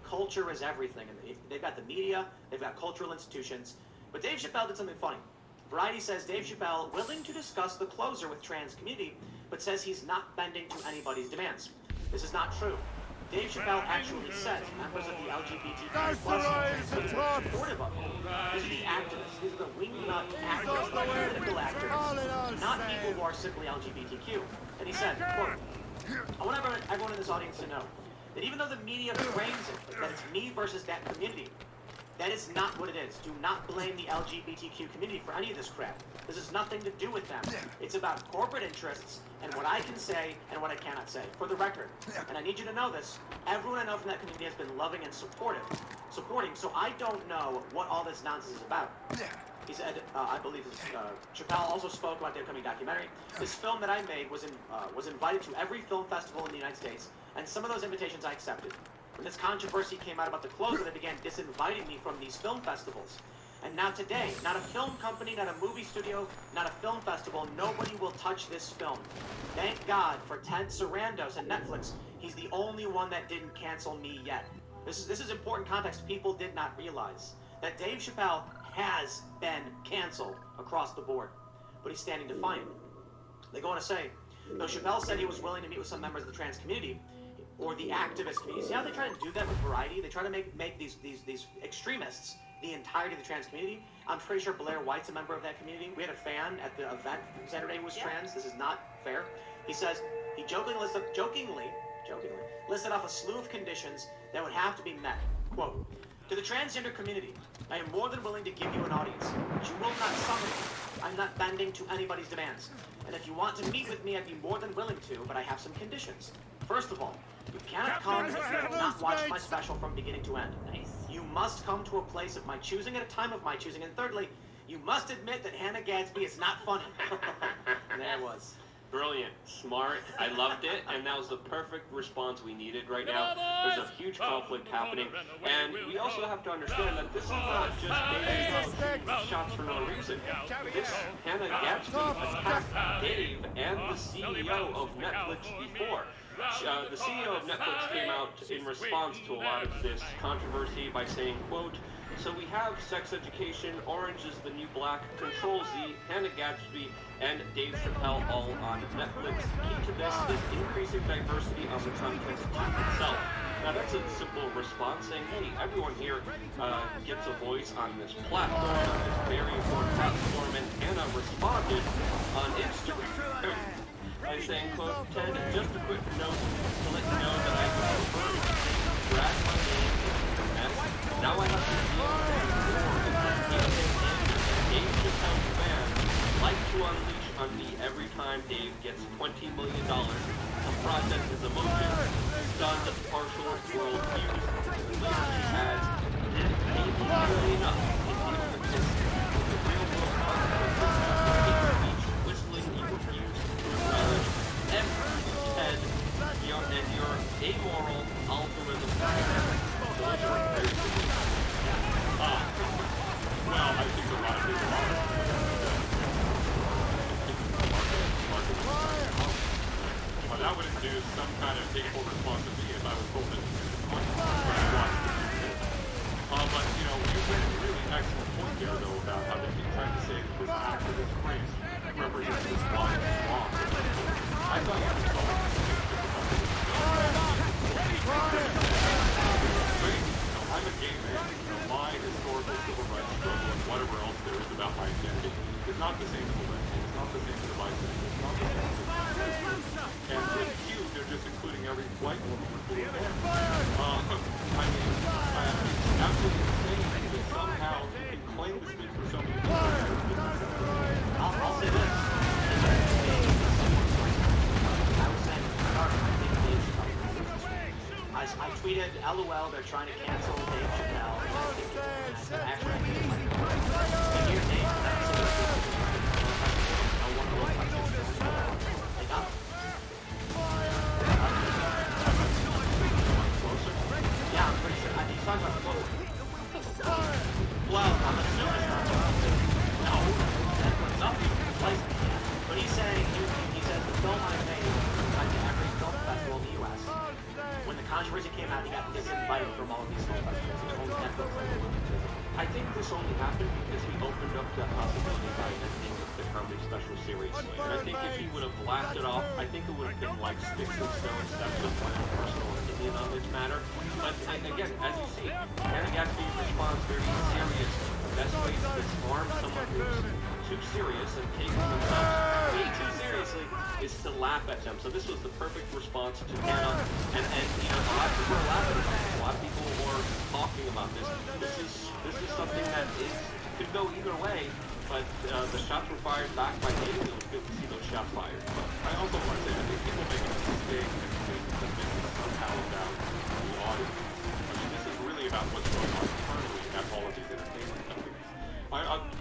Culture is everything. And they've got the media, they've got cultural institutions. But Dave Chappelle did something funny. Variety says Dave Chappelle willing to discuss the closer with trans community, but says he's not bending to anybody's demands. This is not true. Dave Chappelle actually says members of the LGBTQ+ supportive of him. These are the activists. These are the wingnut activists, the political activists, not people who are simply LGBTQ. And he said, quote, I want everyone in this audience to know that even though the media frames it, that it's me versus that community, that is not what it is. Do not blame the LGBTQ community for any of this crap. This has nothing to do with them. It's about corporate interests and what I can say and what I cannot say. For the record, and I need you to know this, everyone I know from that community has been loving and supporting, so I don't know what all this nonsense is about. He said, I believe Chappelle also spoke about the upcoming documentary. This film that I made was invited to every film festival in the United States, and some of those invitations I accepted. When this controversy came out about the closure, they began disinviting me from these film festivals. And now today, not a film company, not a movie studio, not a film festival, nobody will touch this film. Thank God for Ted Sarandos and Netflix. He's the only one that didn't cancel me yet. This is important context people did not realize. That Dave Chappelle has been canceled across the board. But he's standing defiant. They go on to say, though Chappelle said he was willing to meet with some members of the trans community, or the activist community. See how they try to do that with Variety? They try to make these extremists the entirety of the trans community. I'm pretty sure Blair White's a member of that community. We had a fan at the event Saturday who was trans. This is not fair. He says he jokingly listed off a slew of conditions that would have to be met. Quote, to the transgender community, I am more than willing to give you an audience, but you will not summon me. I'm not bending to anybody's demands. And if you want to meet with me, I'd be more than willing to, but I have some conditions. First of all, you cannot come and not watch my special from beginning to end. Nice. You must come to a place of my choosing at a time of my choosing. And thirdly, you must admit that Hannah Gadsby is not funny. And there it was. Brilliant, smart, I loved it, and that was the perfect response we needed right now. There's a huge conflict happening, and we also have to understand that this is not just Dave shooting shots for no reason. This Hannah Gadsby attacked Dave and the CEO of Netflix before. The CEO of Netflix came out in response to a lot of this controversy by saying, quote, "So we have Sex Education, Orange is the New Black, Control Z, Hannah Gadsby, and Dave Chappelle all on Netflix. Key to this is increasing diversity on the content itself." Now that's a simple response saying, hey, everyone here gets a voice on this platform, on this very important platform, and Hannah responded on Instagram by saying, quote, "Ted, just a quick note to let you know that I prefer to drag my name in the internet. Now I have to deal with more of the Dave Chappelle's fans like to unleash on me every time Dave gets $20 million to process his emotions, stunned, partial world views." Later she adds, "Didn't pay me nearly enough to deal with this, with the real world consequences of hate speech, whistling evil views, to acknowledge every Ted, and your amoral algorithm." So those are very good. Well, I think a lot of people are. Well, that would induce some kind of hateful response to me if I was told that but, you know, you made a really excellent point there, though, about how they keep trying to say that this activist phrase represents this line of wrong. I thought you were going I'm a gay man. You know, my historical civil rights struggle and whatever else there is about my identity is not the same as the lesbian. It's not the same as the bisexual. It's not the same as the lesbian. And with you, they're just including every white woman including them. I mean, it's absolutely insane that somehow you can claim to speak for so many people. I'll say this. I was saying at the start, I think Dave Chappelle. I tweeted, LOL, they're trying to cancel Dave Chappelle. And I think it's actually, I think it's like, hear Dave, that's one of those participants. They got it. Yeah, I'm pretty sure. He's talking about the well, I'm assuming no, nothing replaced it yet. But he's saying, he says the film I made went to every film festival in the U.S. When the controversy came out, he got disinvited from all of these film festivals. He only Netflix. I think this only happened because he opened up the possibility by ending the comedy special seriously. And I think if he would have laughed it off, I think it would have been like sticks and stones. That's just my personal opinion on this matter. But again, as you see, Hannah Gadsby's response very serious. The best way to disarm someone who's too serious and taking themselves way too seriously is to laugh at them. So this was the perfect response to Hannah. And you know, a lot of people are laughing about this. A lot of people were talking about this. This is something that could go either way. But the shots were fired back by Dave. It was good to see those shots fired. But I also want to say, I think people make a mistake and think somehow about the audience. I mean, this is really about what's going on internally at all of these entertainment companies.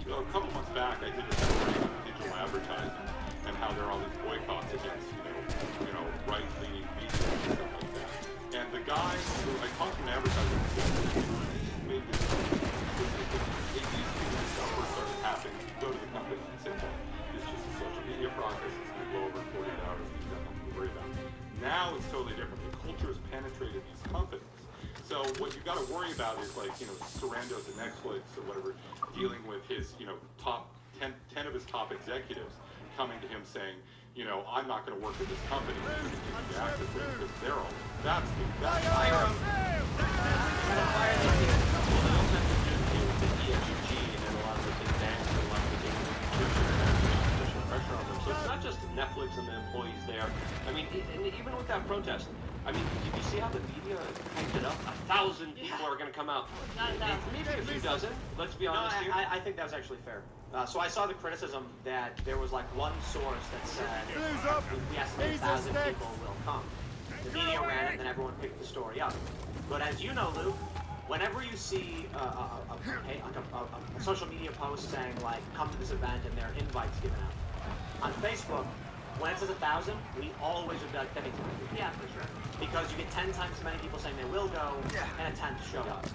A couple months back, I did a story on digital advertising and how there are all these boycotts against, you know, right-leaning media and stuff like that. And the guy who I talked to an advertiser made this it used to be when stuff first started happening, you go to the company and say, well, it's just a social media process, it's going to go over in 48 hours, you've got nothing to worry about. Now it's totally different. The culture has penetrated these companies. So what you've got to worry about is like, you know, Sarandos and Netflix or whatever, dealing with his, you know, top 10 of his top executives coming to him saying, you know, I'm not going to work with this company because they're all, that's fire them. So it's not just Netflix and the employees there. I mean, even with that protest, I mean, did you see how the media hyped it up? 1,000 people are going to come out. Maybe a few dozen. Let's be honest here. I think that was actually fair. So I saw the criticism that there was like one source that said, we estimate 1,000 people will come. The media ran it, and then everyone picked the story up. But as you know, Luke, whenever you see a social media post saying like, come to this event, and there are invites given out, on Facebook, when it says 1,000, we always would be like, that means Yeah, for sure. because you get 10 times as many people saying they will go, and a 10th show up.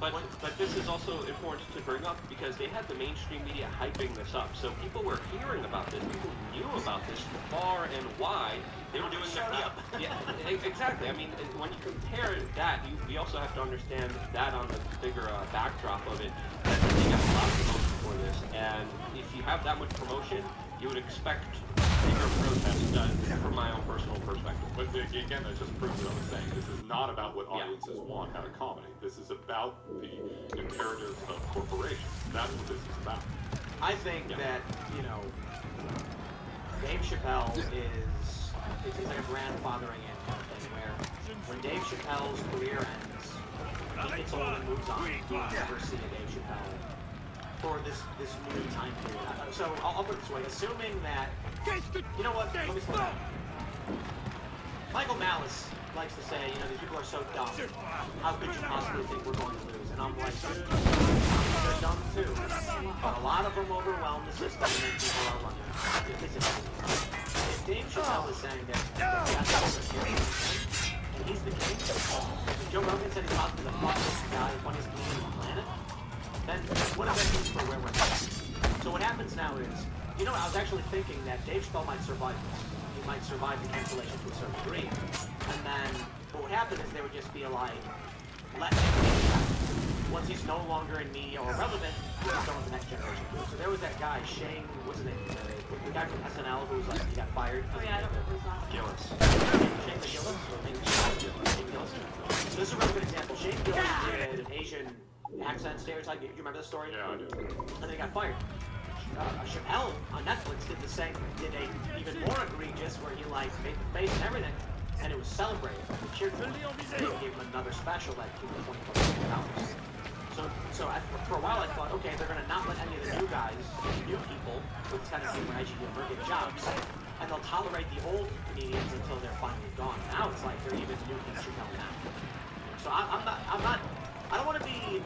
But this is also important to bring up because they had the mainstream media hyping this up. So people were hearing about this. People knew about this far and wide. They were doing Shut that. up. Yeah, exactly. I mean, when you compare that, we also have to understand that on the bigger backdrop of it. That they got a lot of promotion for this, and if you have that much promotion, you would expect bigger protests from my own personal perspective. But again, that just proves what I was saying. This is not about what audiences want out of comedy. This is about the imperatives of corporations. That's what this is about. I think that, you know, Dave Chappelle it's like a grandfathering in kind of thing where when Dave Chappelle's career ends, he gets old and moves on. You'll never see a Dave Chappelle for this new time period. So I'll put it this way, assuming that, you know what, let me slow down. Michael Malice likes to say, you know, these people are so dumb. How could you possibly think we're going to lose? And I'm like, dude, they're dumb too. But a lot of them overwhelm the system and then people are running. If Dave Chappelle is saying that that's the king, and he's the king, Joe Rogan said he's possibly the funniest guy, the funniest comedian on the planet, then what does that mean for where we're at? So what happens now is, you know, I was actually thinking that Dave Chappelle might survive this. He might survive the cancellation to a certain degree. And then what would happen is they would just be like, let him be. Once he's no longer in media or relevant, we'll just go with the next generation. So there was that guy, Shane, what's his name? The guy from SNL who was like, he got fired. Oh yeah, I don't remember his last name. Gillis. Shane Gillis? Shane Gillis. So this is a really good example. Shane Gillis did an Asian accent stereotype. Do you remember the story? Yeah, I do. And then he got fired. Chappelle on Netflix did the same, did a even more egregious where he like made the face and everything, and it was celebrated. The cheered for him. They gave him another special that came to $24,000. So for a while I thought, okay, they're gonna not let any of the new guys, new people, with kind of humor, edgy humor, get jobs, and they'll tolerate the old comedians until they're finally gone. Now it's like they're even nuking Chappelle now. So I don't want to be.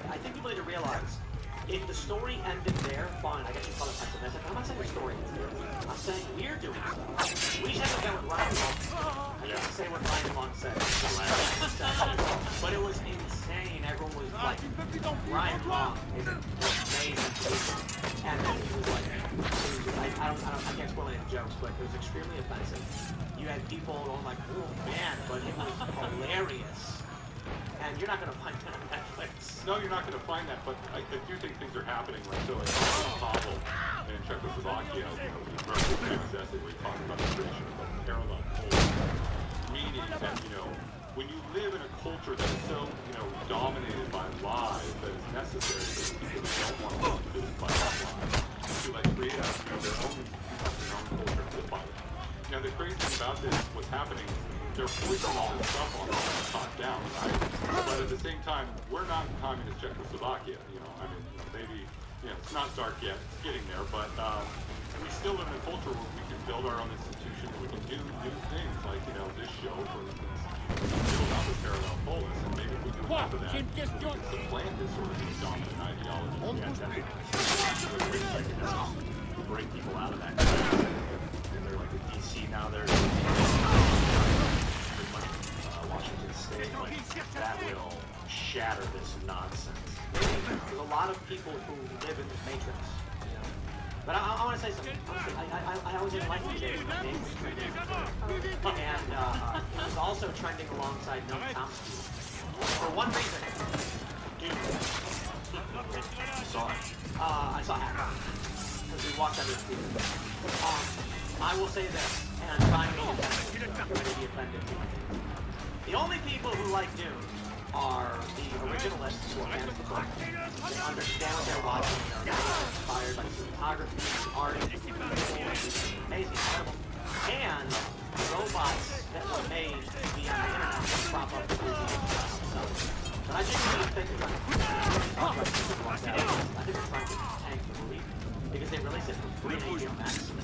I think people need to realize. If the story ended there, fine, I guess you call it pessimistic. I'm not saying the story ends there. I'm saying we're doing stuff. We should have done what Ryan Long said. I can't say what Ryan Long said. But it was insane. Everyone was like, Ryan Long is an amazing person. And then he was like, I can't spoil any of the jokes, but it was extremely offensive. You had people going like, oh man, but it was hilarious. And you're not going to find that on Netflix. No, you're not going to find that, but I do think things are happening. Like, so like Pavel in Czechoslovakia, you know, remember the famous essay where he talked about the creation of a parallel culture. Meaning that, you know, when you live in a culture that is so, you know, dominated by lies that it's necessary for the people that don't want to listen to this by lies to, like, create a, you know, their own culture to live by them. Now, the crazy thing about this, what's happening, they're forcing all this stuff on us top down, right? But at the same time, we're not communist Czechoslovakia, you know. I mean, you know, maybe, you know, it's not dark yet, it's getting there, but we still live in a culture where we can build our own institutions, we can do new things, like, you know, this show, for instance, build up a parallel polis, and maybe we can have that, we can supplant this sort of dominant ideology. Break people out of that. And they're like the DC now, they're Washington State, like, that will shatter this nonsense. There's a lot of people who live in this matrix, you know. But I want to say something. I always didn't like the day when my name was trending. And it was also trending alongside Noam Chomsky. For one reason, dude. Saw it. I saw it. Because we walked out of the theater. I will say this, and I'm trying to be offended. The only people who like Dune are the originalists who are fans of the book. They understand what they're watching. They're inspired by the cinematography, the art, amazing, incredible. And the robots that were made to be on the internet to prop up the movie themselves. But I genuinely think they're trying to tank the movie because they released it for free on HBO Max.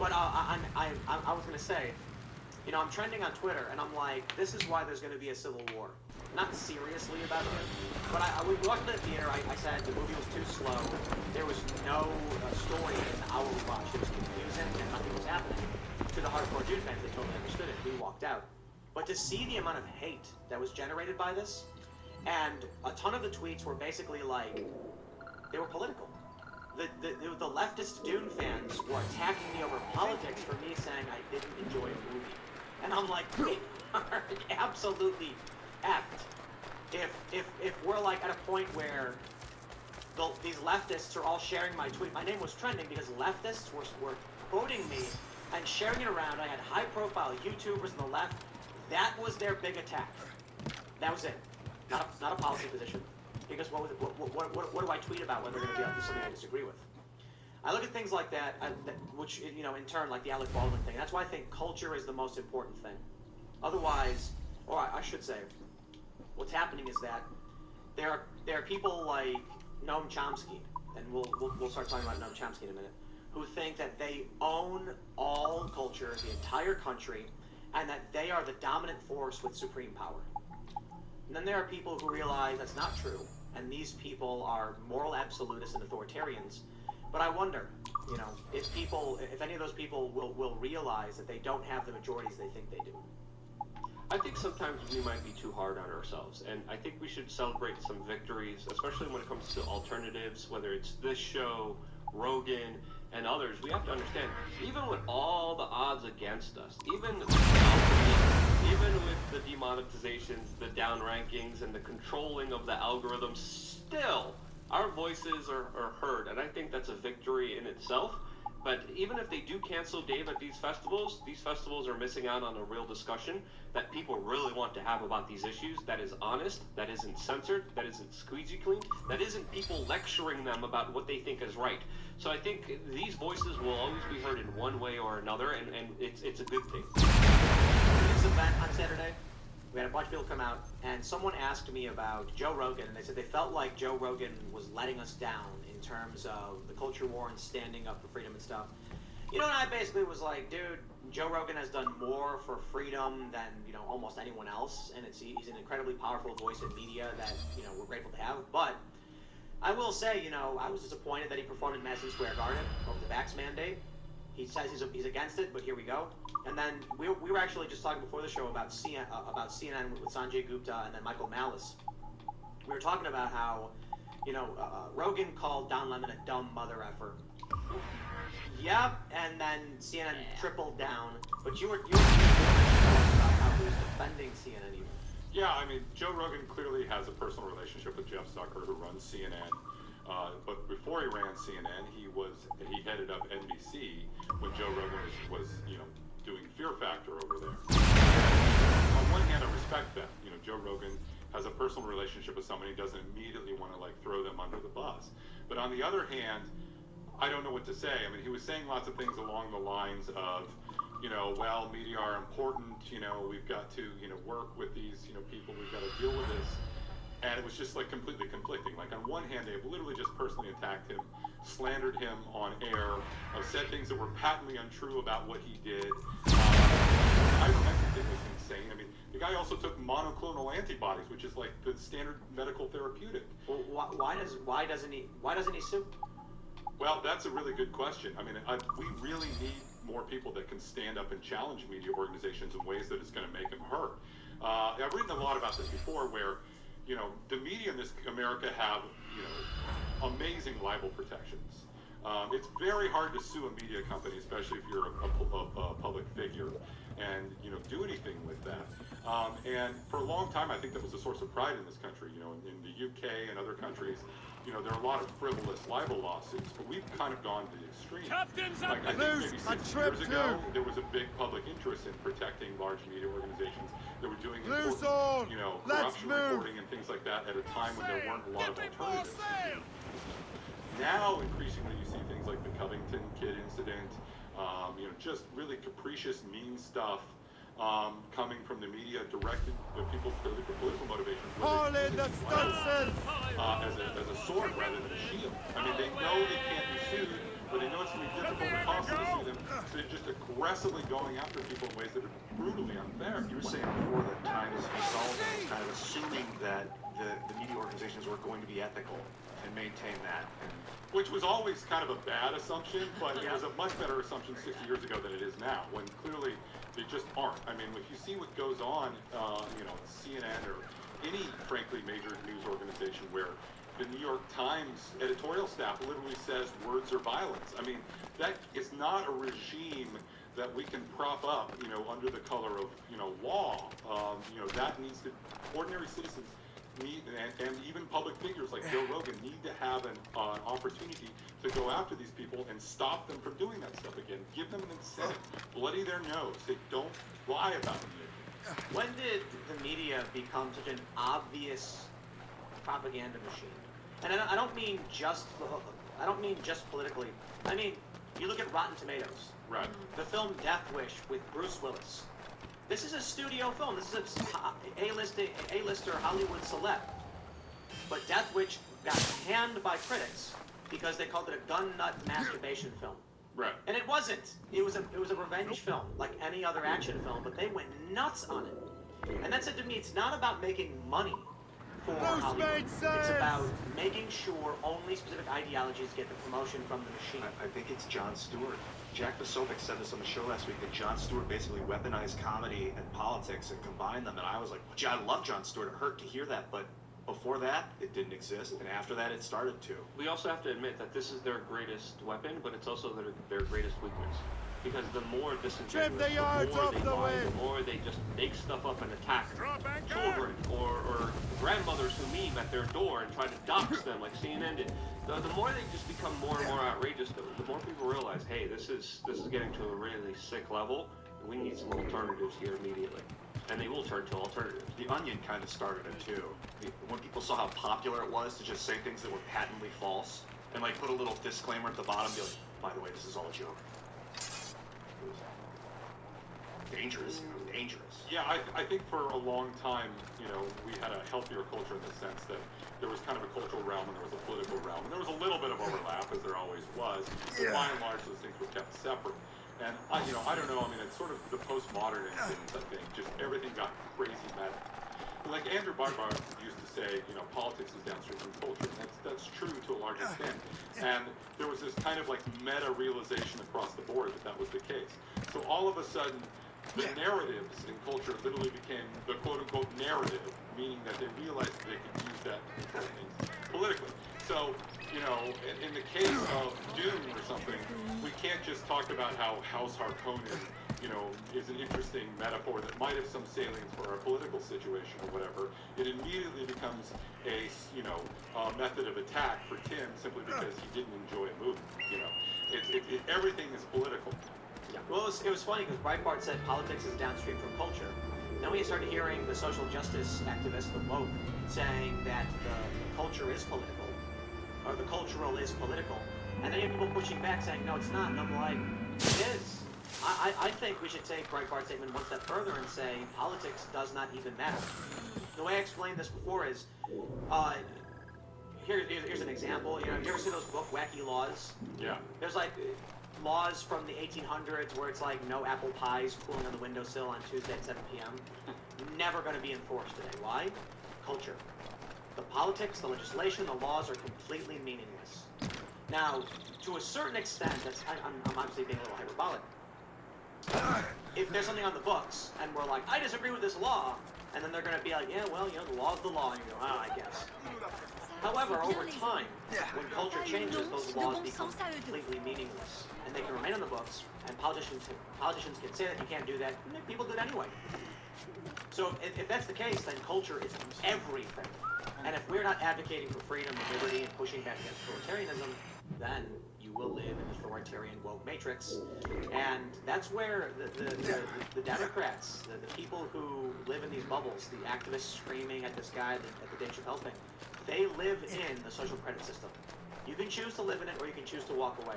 But I was gonna say, you know, I'm trending on Twitter, and I'm like, this is why there's going to be a civil war. not seriously about him, but we walked into the theater, I said the movie was too slow, there was no story in the hour we watched, it was confusing and nothing was happening. To the hardcore Dune fans, they totally understood it, we walked out. But to see the amount of hate that was generated by this, and a ton of the tweets were basically like, they were political. The leftist Dune fans were attacking me over politics for me saying I didn't enjoy a movie. And I'm like, we are absolutely effed. If we're like at a point where these leftists are all sharing my tweet. My name was trending because leftists were quoting me and sharing it around. I had high-profile YouTubers on the left. That was their big attack. That was it. Not a policy position. Because what do I tweet about when they're going to be something I disagree with? I look at things like that, which, you know, in turn, like the Alec Baldwin thing. That's why I think culture is the most important thing. Otherwise, or I should say, what's happening is that there are people like Noam Chomsky, and we'll start talking about Noam Chomsky in a minute, who think that they own all culture, the entire country, and that they are the dominant force with supreme power. And then there are people who realize that's not true, and these people are moral absolutists and authoritarians. But I wonder, you know, if any of those people will realize that they don't have the majorities they think they do. I think sometimes we might be too hard on ourselves, and I think we should celebrate some victories, especially when it comes to alternatives, whether it's this show, Rogan, and others. We have to understand, even with all the odds against us, even with the demonetizations, the downrankings, and the controlling of the algorithms, still, our voices are heard, and I think that's a victory in itself. But even if they do cancel Dave at these festivals are missing out on a real discussion that people really want to have about these issues, that is honest, that isn't censored, that isn't squeegee clean, that isn't people lecturing them about what they think is right. So I think these voices will always be heard in one way or another, and it's a good thing. This event on Saturday, we had a bunch of people come out, and someone asked me about Joe Rogan, and they said they felt like Joe Rogan was letting us down in terms of the culture war and standing up for freedom and stuff. You know, and I basically was like, dude, Joe Rogan has done more for freedom than, you know, almost anyone else, and he's an incredibly powerful voice in media that, you know, we're grateful to have. But I will say, you know, I was disappointed that he performed in Madison Square Garden over the vax mandate. He says he's against it, but here we go. And then we were actually just talking before the show about CNN with Sanjay Gupta and then Michael Malice. We were talking about how, you know, Rogan called Don Lemon a dumb mother effer. Yep, and then CNN tripled down. But you were talking about how he was defending CNN even. Yeah, I mean, Joe Rogan clearly has a personal relationship with Jeff Zucker, who runs CNN. But before he ran CNN, he headed up NBC when Joe Rogan was you know, doing Fear Factor over there. On one hand, I respect that. You know, Joe Rogan has a personal relationship with somebody, doesn't immediately want to like throw them under the bus. But on the other hand, I don't know what to say. I mean, he was saying lots of things along the lines of, you know, well, media are important. You know, we've got to, you know, work with these, you know, people. We've got to deal with this. And it was just like completely conflicting. Like on one hand, they literally just personally attacked him, slandered him on air, said things that were patently untrue about what he did. I think it was insane. I mean, the guy also took monoclonal antibodies, which is like the standard medical therapeutic. Well, why doesn't he sue? Well, that's a really good question. I mean, we really need more people that can stand up and challenge media organizations in ways that is going to make them hurt. I've written a lot about this before, where, you know, the media in this America have, you know, amazing libel protections. It's very hard to sue a media company, especially if you're a public figure, and, you know, do anything with that. And for a long time, I think that was a source of pride in this country. You know, in the UK and other countries, you know, there are a lot of frivolous libel lawsuits, but we've kind of gone to the extreme. Like, I think maybe 6 years ago, there was a big public interest in protecting large media organizations that were doing important, you know, corruption reporting and things like that at a time when there weren't a lot of alternatives. Now, increasingly, you see things like the Covington kid incident, you know, just really capricious, mean stuff coming from the media, directed to people clearly for political motivations. As a sword rather than a shield. I mean, they know they can't be sued but I know it's going to be difficult and costly to see them. So they're just aggressively going after people in ways that are brutally unfair. You were saying before that Times Consulting was kind of assuming that the media organizations were going to be ethical and maintain that. Which was always kind of a bad assumption, but it was a much better assumption 60 years ago than it is now, when clearly they just aren't. I mean, if you see what goes on, CNN or any, frankly, major news organization where the New York Times editorial staff literally says words are violence. I mean, that is not a regime that we can prop up, under the color of, law. That needs to, ordinary citizens need, and even public figures like Joe Rogan need to have an opportunity to go after these people and stop them from doing that stuff again. Give them an incentive. Bloody their nose. Say, don't lie about it. When did the media become such an obvious propaganda machine? And I don't mean just politically. I mean, you look at Rotten Tomatoes. Right. The film Death Wish with Bruce Willis. This is a studio film. This is a A-lister Hollywood celeb. But Death Wish got panned by critics because they called it a gun nut masturbation film. Right. And it wasn't. It was a revenge film, like any other action film, but they went nuts on it. And that said to me, it's not about making money for Hollywood. It's about making sure only specific ideologies get the promotion from the machine. I think it's Jon Stewart. Jack Posobiec said this on the show last week, that Jon Stewart basically weaponized comedy and politics and combined them, and I was like, gee, I love Jon Stewart. It hurt to hear that, but before that, it didn't exist, and after that, it started to. We also have to admit that this is their greatest weapon, but it's also their greatest weakness. Because the more disingenuous, the more they lie, the more they just make stuff up and attack children or grandmothers who meme at their door and try to dox them like CNN did. The more they just become more and more outrageous, the more people realize, hey, this is getting to a really sick level, and we need some alternatives here immediately. And they will turn to alternatives. The Onion kind of started it too. When people saw how popular it was to just say things that were patently false, and like put a little disclaimer at the bottom, be like, by the way, this is all a joke. It was dangerous. Yeah, I think for a long time, we had a healthier culture in the sense that there was kind of a cultural realm and there was a political realm. And there was a little bit of overlap, as there always was, but by and large, those things were kept separate. And, I don't know, I mean, it's sort of the postmodern influence, I think. Just everything got crazy meta. Like Andrew Barbar used to say, politics is downstream from culture. And that's true to a large extent. And there was this kind of like meta realization across the board that was the case. So all of a sudden, the narratives in culture literally became the quote-unquote narrative, meaning that they realized that they could use that to control things politically. So, in the case of Dune or something, we can't just talk about how House Harkonnen, is an interesting metaphor that might have some salience for our political situation or whatever. It immediately becomes a method of attack for Tim simply because he didn't enjoy a movie. Everything is political. Yeah. Well, it was funny because Breitbart said politics is downstream from culture. Then we started hearing the social justice activists, the woke, saying that the culture is political, or the cultural is political. And then you have people pushing back saying, no, it's not. And I'm like, it is. I think we should take Breitbart's statement one step further and say politics does not even matter. The way I explained this before is, here's an example. You ever see those book Wacky Laws? Yeah. There's like laws from the 1800s where it's like no apple pies cooling on the windowsill on Tuesday at 7 p.m. Never going to be enforced today. Why? Culture. The politics, the legislation, the laws are completely meaningless. Now, to a certain extent, I'm obviously being a little hyperbolic. If there's something on the books, and we're like, I disagree with this law, and then they're going to be like, yeah, well, the law's the law, and you go, I guess. However, over time, when culture changes, those laws become completely meaningless, and they can remain on the books, and politicians can say that you can't do that, and people do it anyway. So if that's the case, then culture is everything. And if we're not advocating for freedom and liberty and pushing back against authoritarianism, then you will live in the authoritarian woke matrix. And that's where the Democrats, the people who live in these bubbles, the activists screaming at this guy at the Dave Chappelle thing, they live in the social credit system. You can choose to live in it or you can choose to walk away.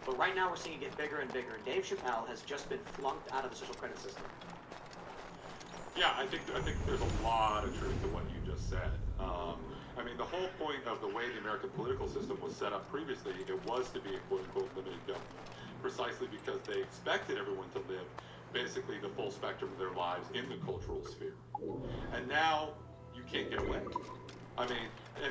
But right now we're seeing it get bigger and bigger. Dave Chappelle has just been flunked out of the social credit system. Yeah, I think there's a lot of truth to what you just said. I mean, the whole point of the way the American political system was set up previously, it was to be a quote-unquote limited government, precisely because they expected everyone to live basically the full spectrum of their lives in the cultural sphere. And now you can't get away. I mean,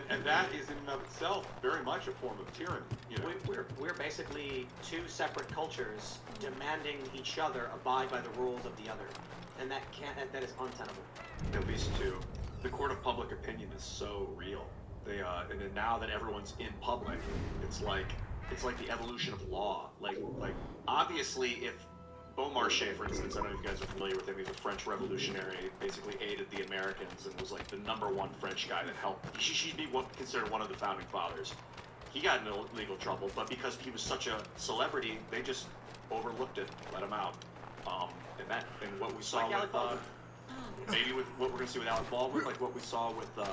and that is in and of itself very much a form of tyranny. You know? We're basically two separate cultures demanding each other abide by the rules of the other, and that is untenable. At least two. The court of public opinion is so real. They and then now that everyone's in public, it's like the evolution of law. Like obviously, if Beaumarchais, for instance, I don't know if you guys are familiar with him. He's a French revolutionary, basically aided the Americans and was like the #1 French guy that helped. He should be considered one of the founding fathers. He got into legal trouble, but because he was such a celebrity, they just overlooked it, let him out. And what we saw with maybe with what we're gonna see with Alec Baldwin, like what we saw with the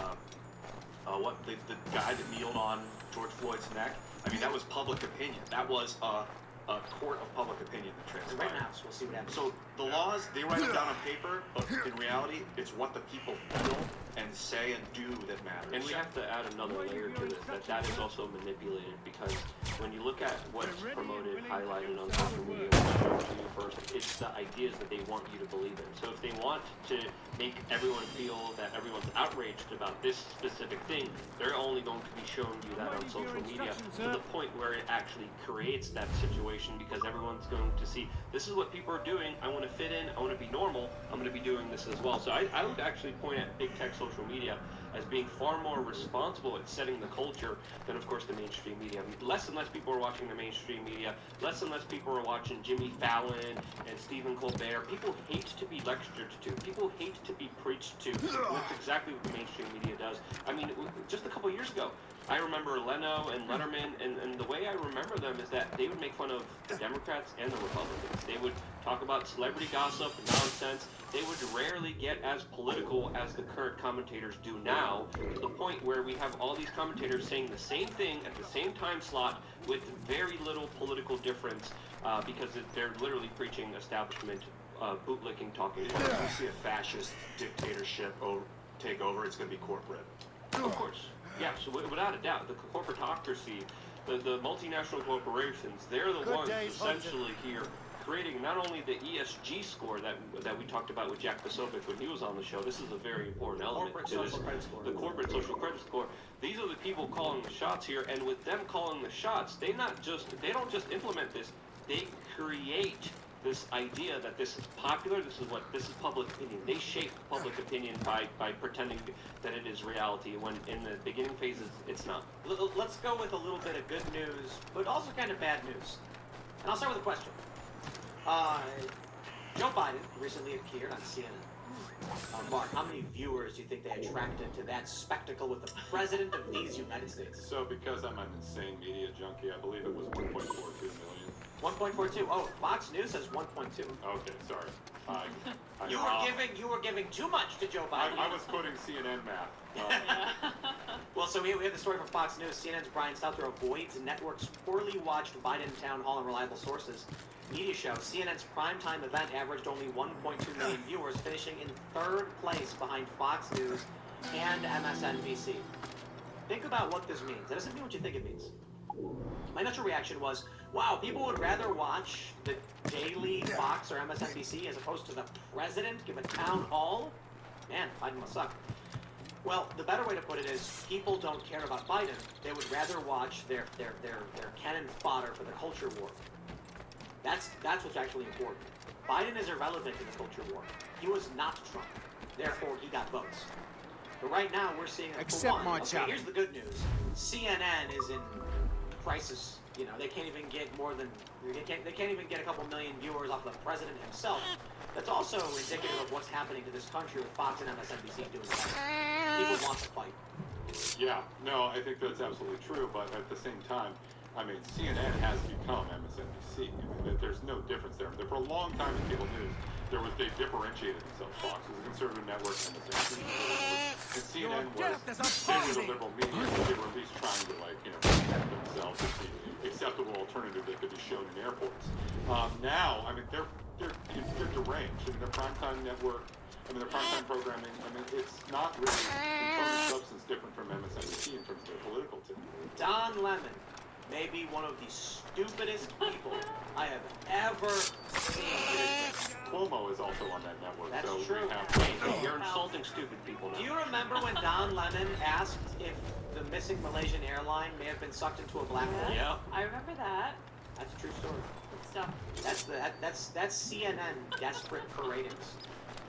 guy that kneeled on George Floyd's neck. I mean, that was public opinion. That was a court of public opinion that transpired. Right now, so we'll see what happens. So the laws, they write them down on paper, but in reality, it's what the people feel and say and do that matters. And we have to add another layer to this, that is also manipulated, because when you look at what's promoted, highlighted on social media, what's shown to you first, it's the ideas that they want you to believe in. So if they want to make everyone feel that everyone's outraged about this specific thing, they're only going to be showing you that on social media to the point where it actually creates that situation, because everyone's going to see, this is what people are doing, I want to fit in, I want to be normal, I'm going to be doing this as well. So I would actually point at big tech social media as being far more responsible at setting the culture than, of course, the mainstream media. I mean, less and less people are watching the mainstream media, less and less people are watching Jimmy Fallon and Stephen Colbert. People hate to be lectured to. People hate to be preached to. That's exactly what the mainstream media does. I mean, just a couple years ago, I remember Leno and Letterman, and the way I remember them is that they would make fun of the Democrats and the Republicans. They would talk about celebrity gossip, nonsense. They would rarely get as political as the current commentators do now, to the point where we have all these commentators saying the same thing at the same time slot with very little political difference, because they're literally preaching establishment, bootlicking, talking points. If we see a fascist dictatorship take over, it's going to be corporate. Of course. Yeah, so without a doubt, the corporatocracy, the multinational corporations, they're the ones essentially here creating not only the ESG score that we talked about with Jack Posobiec when he was on the show. This is a very important element to this. The corporate social credit score. These are the people calling the shots here, and with them calling the shots, they don't just implement this, they create this idea that this is popular, this is public opinion. They shape public opinion by pretending that it is reality, when in the beginning phases, it's not. Let's go with a little bit of good news, but also kind of bad news. And I'll start with a question. Joe Biden recently appeared on CNN. Mark, how many viewers do you think they attracted to that spectacle with the President of these United States? So because I'm an insane media junkie, I believe it was 1.42 million. 1.42. Oh, Fox News says 1.2. Okay, sorry. You were giving too much to Joe Biden. I was quoting CNN math. Well, so we have the story from Fox News. CNN's Brian Stelter avoids network's poorly watched Biden town hall and reliable sources media show. CNN's primetime event averaged only 1.2 million viewers, finishing in third place behind Fox News and MSNBC. Think about what this means. That doesn't mean what you think it means. My initial reaction was, wow, people would rather watch the daily Fox or MSNBC as opposed to the president give a town hall? Man, Biden must suck. Well, the better way to put it is, people don't care about Biden. They would rather watch their cannon fodder for the culture war. That's what's actually important. Biden is irrelevant in the culture war. He was not Trump. Therefore, he got votes. But right now, we're seeing a here's the good news. CNN is in crisis. You know, they can't even get they can't even get a couple million viewers off the president himself. That's also indicative of what's happening to this country with Fox and MSNBC doing that. People want to fight. Yeah, no, I think that's absolutely true, but at the same time, I mean, CNN has become MSNBC. I mean, there's no difference there. For a long time in cable news, they differentiated themselves. Fox was a conservative network, MSNBC and CNN was the liberal media. They were at least trying to, protect themselves as the acceptable alternative that could be shown in airports. Now, I mean, they're deranged. I mean, their primetime network, I mean, their primetime programming, I mean, it's not really in terms of substance different from MSNBC in terms of their political tip. Don Lemon may be one of the stupidest people I have ever seen. Cuomo is also on that network. That's so true. You're insulting stupid people now. Do you remember when Don Lemon asked if the missing Malaysian airline may have been sucked into a black hole? Yeah. I remember that. That's a true story. Good stuff. That's CNN desperate for ratings.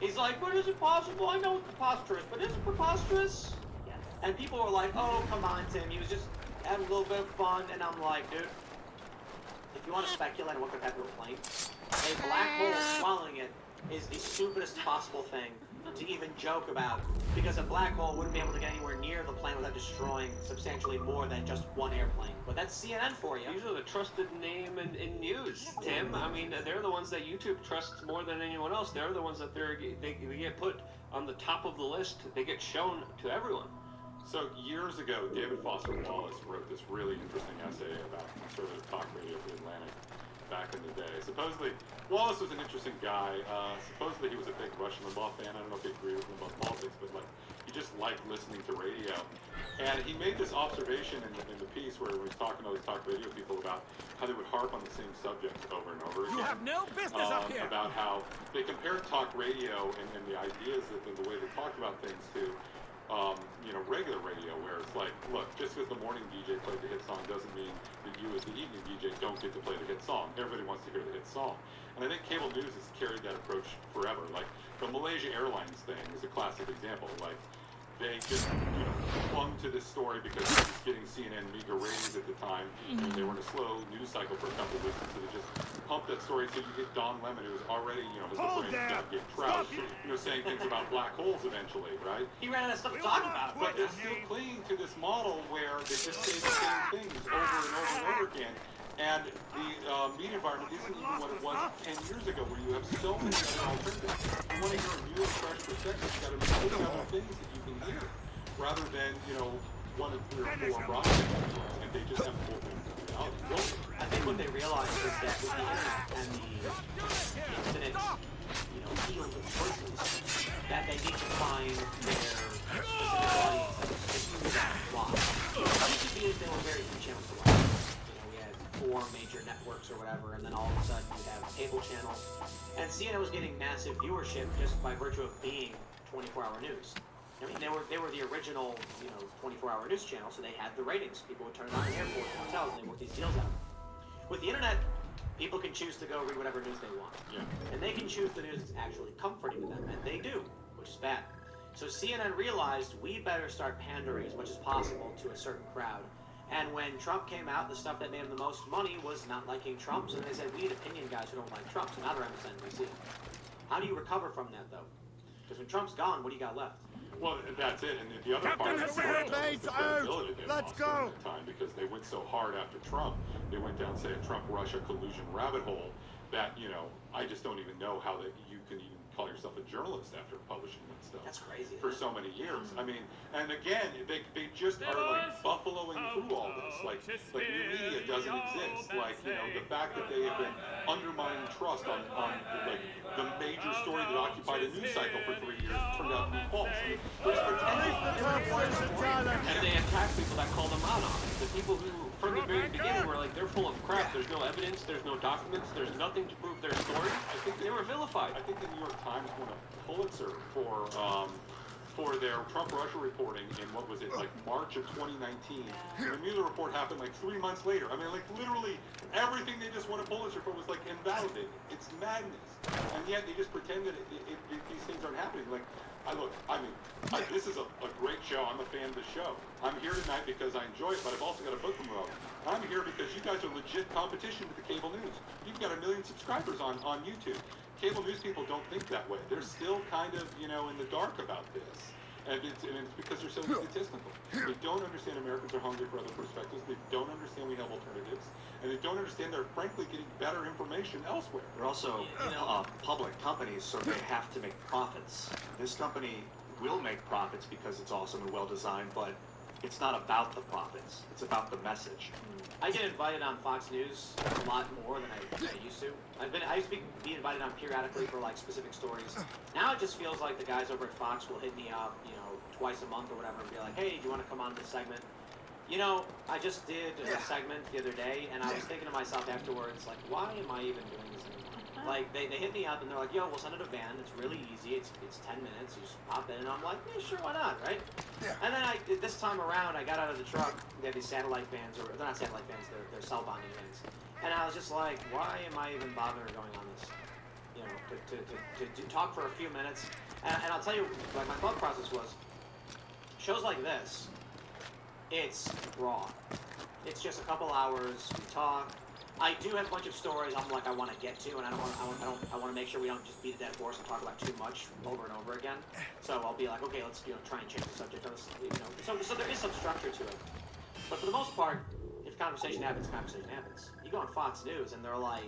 He's like, but is it possible? I know it's preposterous, but is it preposterous? Yes. And people were like, oh, come on, Tim. He was just having a little bit of fun. And I'm like, dude, if you want to speculate on what could happen to a plane, a black hole swallowing it is the stupidest possible thing to even joke about, because a black hole wouldn't be able to get anywhere near the plane without destroying substantially more than just one airplane. But that's CNN for you. These are the trusted name in news, Tim. I mean, they're the ones that YouTube trusts more than anyone else. They're the ones that they get put on the top of the list. They get shown to everyone. So years ago, David Foster Wallace wrote this really interesting essay about conservative talk radio for the Atlantic back in the day. Supposedly, Wallace was an interesting guy. Supposedly he was a big Rush Limbaugh fan. I don't know if he agreed with Limbaugh politics, but like he just liked listening to radio. And he made this observation in the piece where he was talking to other talk radio people about how they would harp on the same subjects over and over again. You have no business up here. About how they compared talk radio and the ideas and the way they talked about things to regular radio, where it's like, look, just because the morning DJ played the hit song doesn't mean that you as the evening DJ don't get to play the hit song. Everybody wants to hear the hit song. And I think cable news has carried that approach forever. Like, the Malaysia Airlines thing is a classic example. Like, they just, clung to this story because it was getting CNN meager ratings at the time, and they were in a slow news cycle for a couple of weeks, and so they just pumped that story. So you get Don Lemon, who's already, his brain is going to get trout, saying things about black holes eventually, right? He ran out of stuff to talk about. But they're still clinging to this model where they just say the same things over and over and over again. And the media environment isn't even what it was 10 years ago, where you have so many other alternatives. You want to hear a new and fresh perspective, you've got to make other things that you can hear, rather than, one of three or four broadcasts, and they just have full reality. I think what they realized is that with the internet and the infinite, field of choices, that they need to find their specific audience that will continue that watch. It used to be that there were very few channels to watch. We had 4 major networks or whatever, and then all of a sudden you have cable channels. And CNN was getting massive viewership just by virtue of being 24-hour news. I mean, they were the original, 24-hour news channel, so they had the ratings. People would turn it on in airports and hotels, and they worked these deals out. With the internet, people can choose to go read whatever news they want. Yeah. And they can choose the news that's actually comforting to them, and they do, which is bad. So CNN realized we better start pandering as much as possible to a certain crowd. And when Trump came out, the stuff that made him the most money was not liking Trump. So they said, we need opinion guys who don't like Trump, so now they're MSNBC. How do you recover from that, though? Because when Trump's gone, what do you got left? Well, that's it. And the other part of the credibility they lost during that time, because they went so hard after Trump. They went down, say, a Trump-Russia collusion rabbit hole that, I just don't even know how that you can even call yourself a journalist after publishing that stuff. That's crazy. For so many years. I mean, and again, they just are like buffaloing through all this. Like new media doesn't exist. Like, the fact that they have been undermining trust on like the major story that occupied a news cycle for 3 years turned out to be false. I mean, and they attack people that call them out on it. The people who, from the very beginning, were like, they're full of crap. There's no evidence. There's no documents. There's nothing to prove their story. I think they were vilified. I think the New York Times won a Pulitzer for their Trump-Russia reporting in, what was it, like March of 2019. And the Mueller report happened like 3 months later. I mean, like literally everything they just won a Pulitzer for was like invalidated. It's madness. And yet they just pretend that these things aren't happening. Like, this is a great show. I'm a fan of the show. I'm here tonight because I enjoy it, but I've also got a book from Rome. I'm here because you guys are legit competition with the cable news. You've got 1 million subscribers on YouTube. Cable news people don't think that way. They're still kind of, in the dark about this. And it's because they're so egotistical. They don't understand Americans are hungry for other perspectives. They don't understand we have alternatives. And they don't understand they're frankly getting better information elsewhere. They're also public companies, so they have to make profits. This company will make profits because it's awesome and well designed, but It's not about the profits. It's about the message. I get invited on Fox News a lot more than I used to. I used to be invited on periodically for like specific stories. Now it just feels like the guys over at Fox will hit me up, you know, twice a month or whatever, and be like, hey, do you want to come on this segment? You know, I just did a segment the other day, and I was thinking to myself afterwards, like, why am I even doing this anymore? Like, they hit me up, and they're like, yo, we'll send it a van. It's really easy. It's 10 minutes. You just pop in, and I'm like, yeah, sure, why not, right? Yeah. And then this time around, I got out of the truck. They have these satellite vans, or they're not satellite vans, they're cell bonding vans. And I was just like, why am I even bothering going on this? You know, to talk for a few minutes. And I'll tell you, like, my thought process was, shows like this, it's raw. It's just a couple hours, we talk. I do have a bunch of stories I want to get to, and I want to make sure we don't just beat a dead horse and talk about too much over and over again. So I'll be like, okay, let's try and change the subject. So there is some structure to it. But for the most part, if conversation happens, conversation happens. You go on Fox News, and they're like,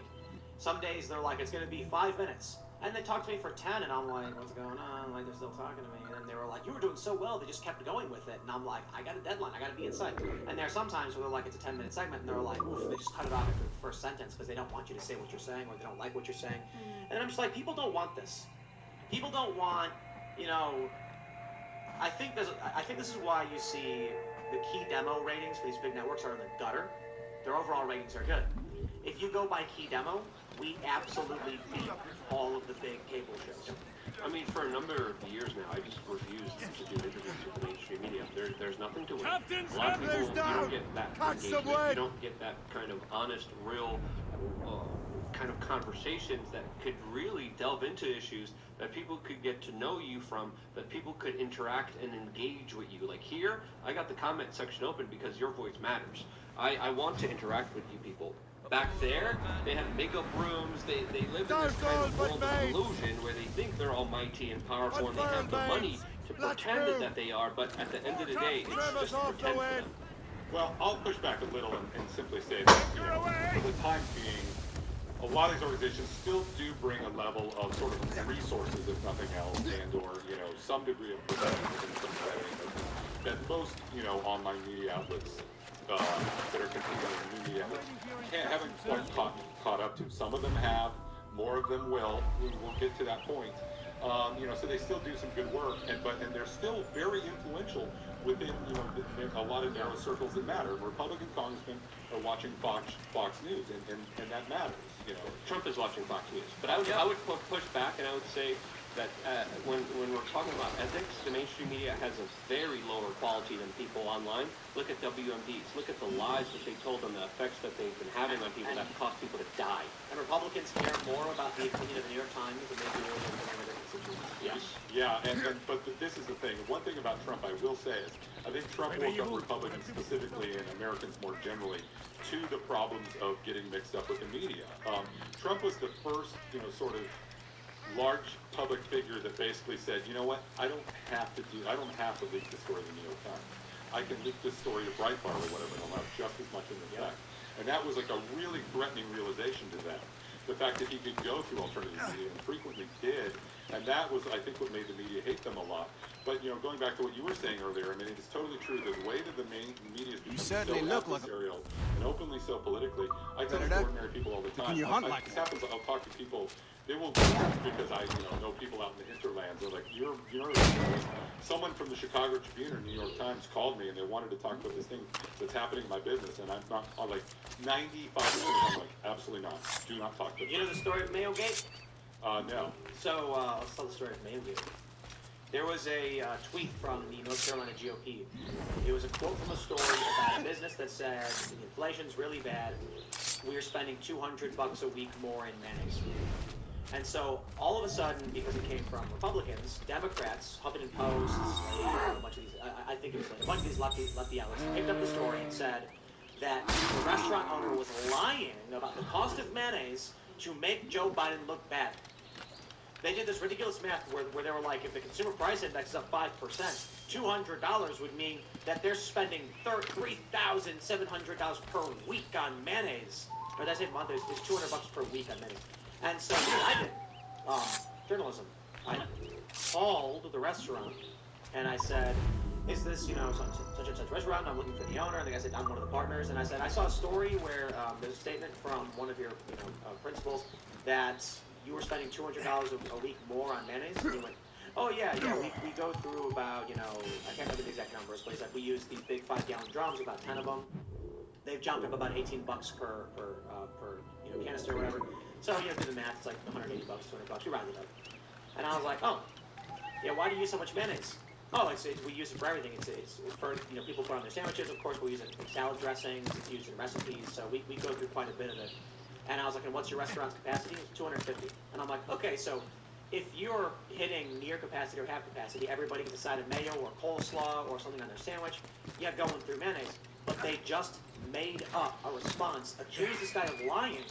some days they're like, it's going to be 5 minutes. And they talk to me for 10, and I'm like, what's going on? Like, they're still talking to me. And then they were like, you were doing so well, they just kept going with it. And I'm like, I got a deadline, I got to be inside. And there are some times where they're like, it's a 10-minute segment, and they're like, oof, they just cut it off after the first sentence because they don't want you to say what you're saying, or they don't like what you're saying. And I'm just like, people don't want this. People don't want, you know, I think this is why you see the key demo ratings for these big networks are in the gutter. Their overall ratings are good. If you go by key demo, we absolutely beat all of the big cable shows. I mean, for a number of years now, I just refuse to do interviews with the mainstream media. There's nothing to it. A lot of people, you don't get that engagement. You don't get that kind of honest, real kind of conversations that could really delve into issues that people could get to know you from, that people could interact and engage with you. Like here, I got the comment section open because your voice matters. I want to interact with you people. Back there, they have makeup rooms, they live in this kind of world of illusion where they think they're almighty and powerful and they have the money to pretend that they are, but at the end of the day, it's just pretend for them. Well, I'll push back a little and simply say that, you know, for the time being, a lot of these organizations still do bring a level of sort of resources, if nothing else, and or, you know, some degree of professionalism, some setting that most, you know, online media outlets that are competing in new media haven't quite caught up to. Some of them have, more of them will. We'll get to that point. You know, so they still do some good work, and they're still very influential within, you know, a lot of narrow circles that matter. Republican congressmen are watching Fox News, and that matters. You know, Trump is watching Fox News, but I would push back, and I would say that when we're talking about ethics, the mainstream media has a very lower quality than people online. Look at WMDs. Look at the lies that they told and the effects that they've been having on people that cause people to die. And Republicans care more about the opinion of the New York Times than they do of any other constituency. Yes. Yeah, but this is the thing. One thing about Trump I will say is I think Trump woke up Republicans specifically and Americans more generally to the problems of getting mixed up with the media. Trump was the first, you know, sort of large public figure that basically said, you know what, I don't have to leak the story of the New York Times. I can leak this story to Breitbart or whatever, and I'll have just as much in effect. And that was like a really threatening realization to them. The fact that he could go through alternative media and frequently did, and that was, I think, what made the media hate them a lot. But, you know, going back to what you were saying earlier, I mean, it's totally true that the way that the main media is becoming so adversarial and openly so politically, I tell ordinary people all the time. This happens, I'll talk to people. They will because I, you know people out in the hinterlands. They're like, you're someone from the Chicago Tribune or New York Times called me and they wanted to talk about this thing that's happening in my business, and I'm like 95%. I'm like, absolutely not. Do not talk to me. You know the story of Mayogate? No. So let's tell the story of Mayogate. There was a tweet from the North Carolina GOP. It was a quote from a story about a business that said, inflation's really bad. We're spending $200 a week more in mayonnaise. And so, all of a sudden, because it came from Republicans, Democrats, Huffington Post, a bunch of these, I think it was like a bunch of these lefty outlets, picked up the story and said that the restaurant owner was lying about the cost of mayonnaise to make Joe Biden look bad. They did this ridiculous math where they were like, if the consumer price index is up 5%, $200 would mean that they're spending $3,700 per week on mayonnaise. Or did I say month? There's $200 per week on mayonnaise. And so I did journalism. I called the restaurant and I said, is this, you know, such and such restaurant? I'm looking for the owner. And the guy said, I'm one of the partners. And I said, I saw a story where there's a statement from one of your, you know, principals that you were spending $200 a week more on mayonnaise. And he went, oh yeah, we go through about, you know, I can't remember the exact numbers, but he's like, we use these big 5-gallon drums, about 10 of them. They've jumped up about $18 per you know, canister or whatever. So, you know, do the math, it's like $180, $200, we round it up. And I was like, oh, yeah, why do you use so much mayonnaise? Oh, we use it for everything. It's for, you know, people put on their sandwiches. Of course, we use it in salad dressings. It's used in recipes. So we go through quite a bit of it. And I was like, and what's your restaurant's capacity? It's 250. And I'm like, okay, so if you're hitting near capacity or half capacity, everybody gets a side of mayo or coleslaw or something on their sandwich. Yeah, going through mayonnaise. But they just made up a response, accused this guy of lying.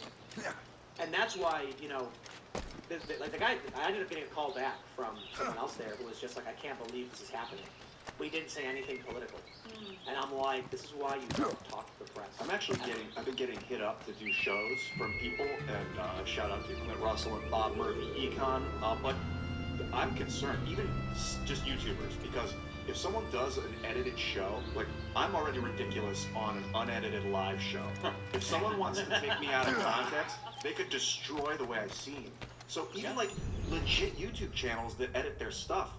And that's why, you know, like the guy, I ended up getting a call back from someone else there who was just like, I can't believe this is happening. We didn't say anything political. And I'm like, this is why you don't talk to the press. I've been getting hit up to do shows from people, and shout out to Clint Russell and Bob Murphy, Econ, but I'm concerned, even just YouTubers, because if someone does an edited show, like, I'm already ridiculous on an unedited live show. If someone wants to take me out of context, they could destroy the way I seem. So even like legit YouTube channels that edit their stuff,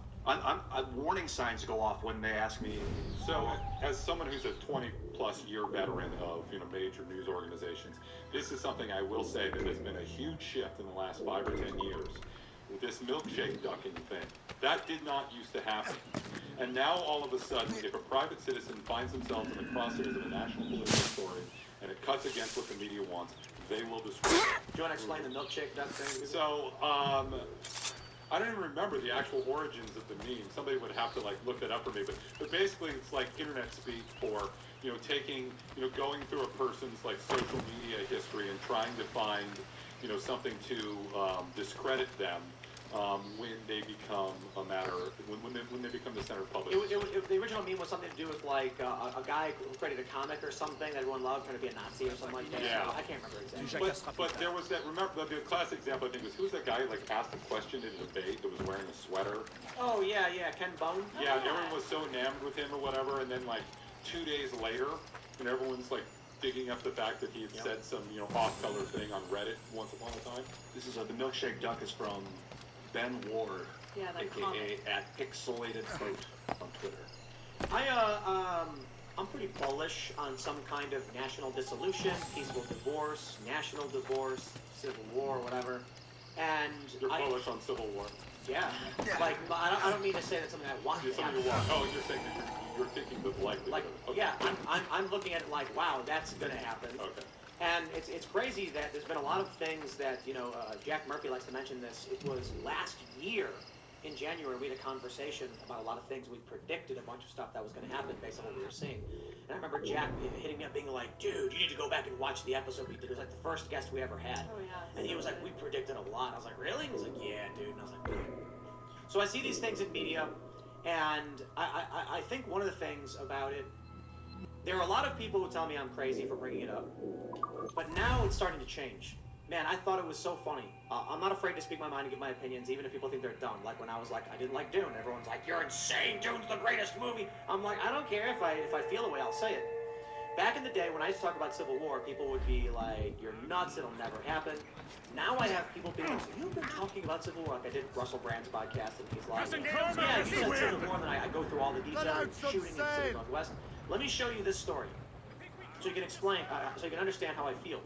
warning signs go off when they ask me. So, as someone who's a 20-plus year veteran of, you know, major news organizations, this is something I will say that has been a huge shift in the last 5 or 10 years. With this milkshake ducking thing, that did not used to happen. And now all of a sudden, if a private citizen finds themselves in the crosshairs of a national political story, and it cuts against what the media wants, they will destroy it. Do you want to explain the milkshake duck thing? So, I don't even remember the actual origins of the meme. Somebody would have to, like, look that up for me. But basically, it's like internet speak for, you know, taking, you know, going through a person's, like, social media history and trying to find, you know, something to discredit them when they become a matter, when they become the center of public. The original meme was something to do with, like, a guy who created a comic or something that everyone loved, trying to be a Nazi or something like that. Yeah. So I can't remember exactly. But there was that, remember, the classic example, I think, was, who was that guy who, like, asked a question in a debate that was wearing a sweater? Oh, yeah, Ken Bone? Yeah, everyone was so enamored with him or whatever, and then, like, 2 days later, and everyone's, like, digging up the fact that he had said some, you know, off-color thing on Reddit once upon a time. This is the milkshake duck is from Ben Ward, aka @pixelatedfoot on Twitter. I'm pretty bullish on some kind of national dissolution, peaceful divorce, national divorce, civil war, whatever. And you're bullish on civil war. Yeah. Like, I don't mean to say that's something I want to happen. Oh, you're saying that you're thinking the likelihood. Like, okay. Yeah, I'm looking at it like, wow, that's gonna happen. Okay. And it's crazy that there's been a lot of things that, you know, Jack Murphy likes to mention this. It was last year in January we had a conversation about a lot of things. We predicted a bunch of stuff that was going to happen based on what we were seeing. And I remember Jack hitting me up being like, dude, you need to go back and watch the episode we did. It was like the first guest we ever had. Oh, yeah. And he was like, we predicted a lot. I was like, really? He was like, yeah, dude. And I was like, good. So I see these things in media, and I think one of the things about it, there are a lot of people who tell me I'm crazy for bringing it up, but now it's starting to change. Man, I thought it was so funny. I'm not afraid to speak my mind and give my opinions, even if people think they're dumb. Like when I was like, I didn't like Dune. Everyone's like, you're insane. Dune's the greatest movie. I'm like, I don't care if I feel a way, I'll say it. Back in the day, when I used to talk about Civil War, people would be like, you're nuts, it'll never happen. Now I have people being like, you've been talking about Civil War. Like I did Russell Brand's podcast, and he's like, yeah, he said Civil War, and then I go through all the details, shooting in the Pacific Northwest. Let me show you this story, so you can explain, so you can understand how I feel.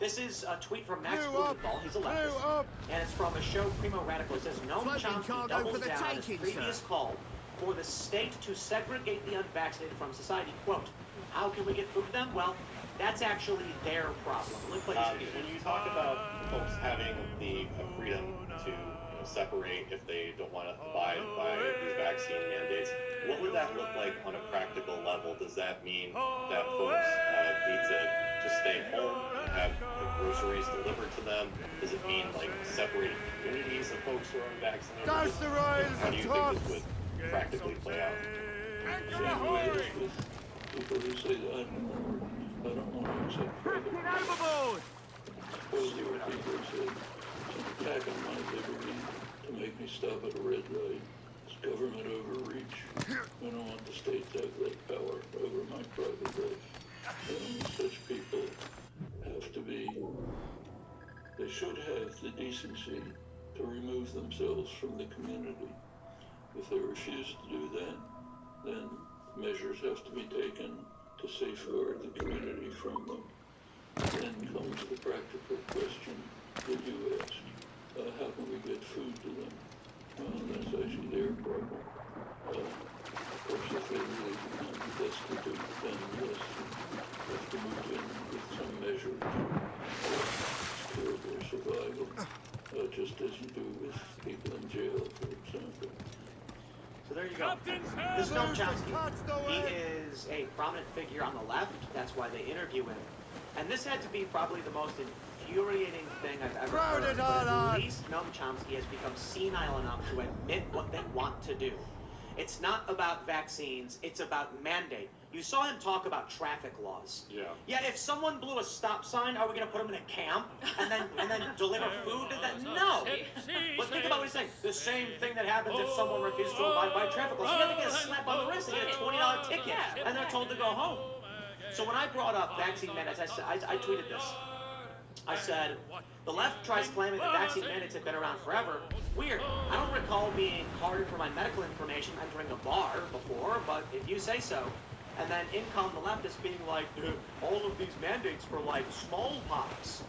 This is a tweet from Max Blumenthal, he's a leftist, and it's from a show, Primo Radical. It says, Noam Chomsky doubles down on his previous call for the state to segregate the unvaccinated from society. Quote, how can we get through to them? Well, that's actually their problem. Let me play this when you talk about folks having the freedom to separate if they don't want to abide by these vaccine mandates, what would that look like on a practical level? Does that mean that folks need to just stay home and have the groceries delivered to them? Does it mean like separated communities of folks who are unvaccinated? How do you think this would practically play out? People who say that I don't want to accept further. People said, it's attacking my liberty to make me stop at a red light. It's government overreach. I don't want the state to have that power over my private life. And such people have to be, they should have the decency to remove themselves from the community. If they refuse to do that, then measures have to be taken to safeguard the community from them. Then comes the practical question that you asked. How can we get food to them? Well, that's actually their problem. Of course, if they really become destitute, then yes, we have to move in with some measure to secure their survival, just as you do with people in jail, for example. So there you go. This is Noam Chomsky. He is a prominent figure on the left. That's why they interview him. And this had to be probably the most infuriating thing I've ever heard. But at least Noam Chomsky has become senile enough to admit what they want to do. It's not about vaccines, it's about mandate. You saw him talk about traffic laws. Yeah, if someone blew a stop sign, are we going to put them in a camp and then deliver food to them? No. But think about what he's saying. The same thing that happens if someone refuses to abide by traffic laws. Yeah, they get a slap on the wrist, they get a $20 ticket, and they're told to go home. So when I brought up vaccine mandates, I tweeted this. I said, the left tries claiming that vaccine mandates have been around forever. Weird. I don't recall being carded for my medical information entering a bar before, but if you say so. And then in come the leftists being like, all of these mandates for like smallpox.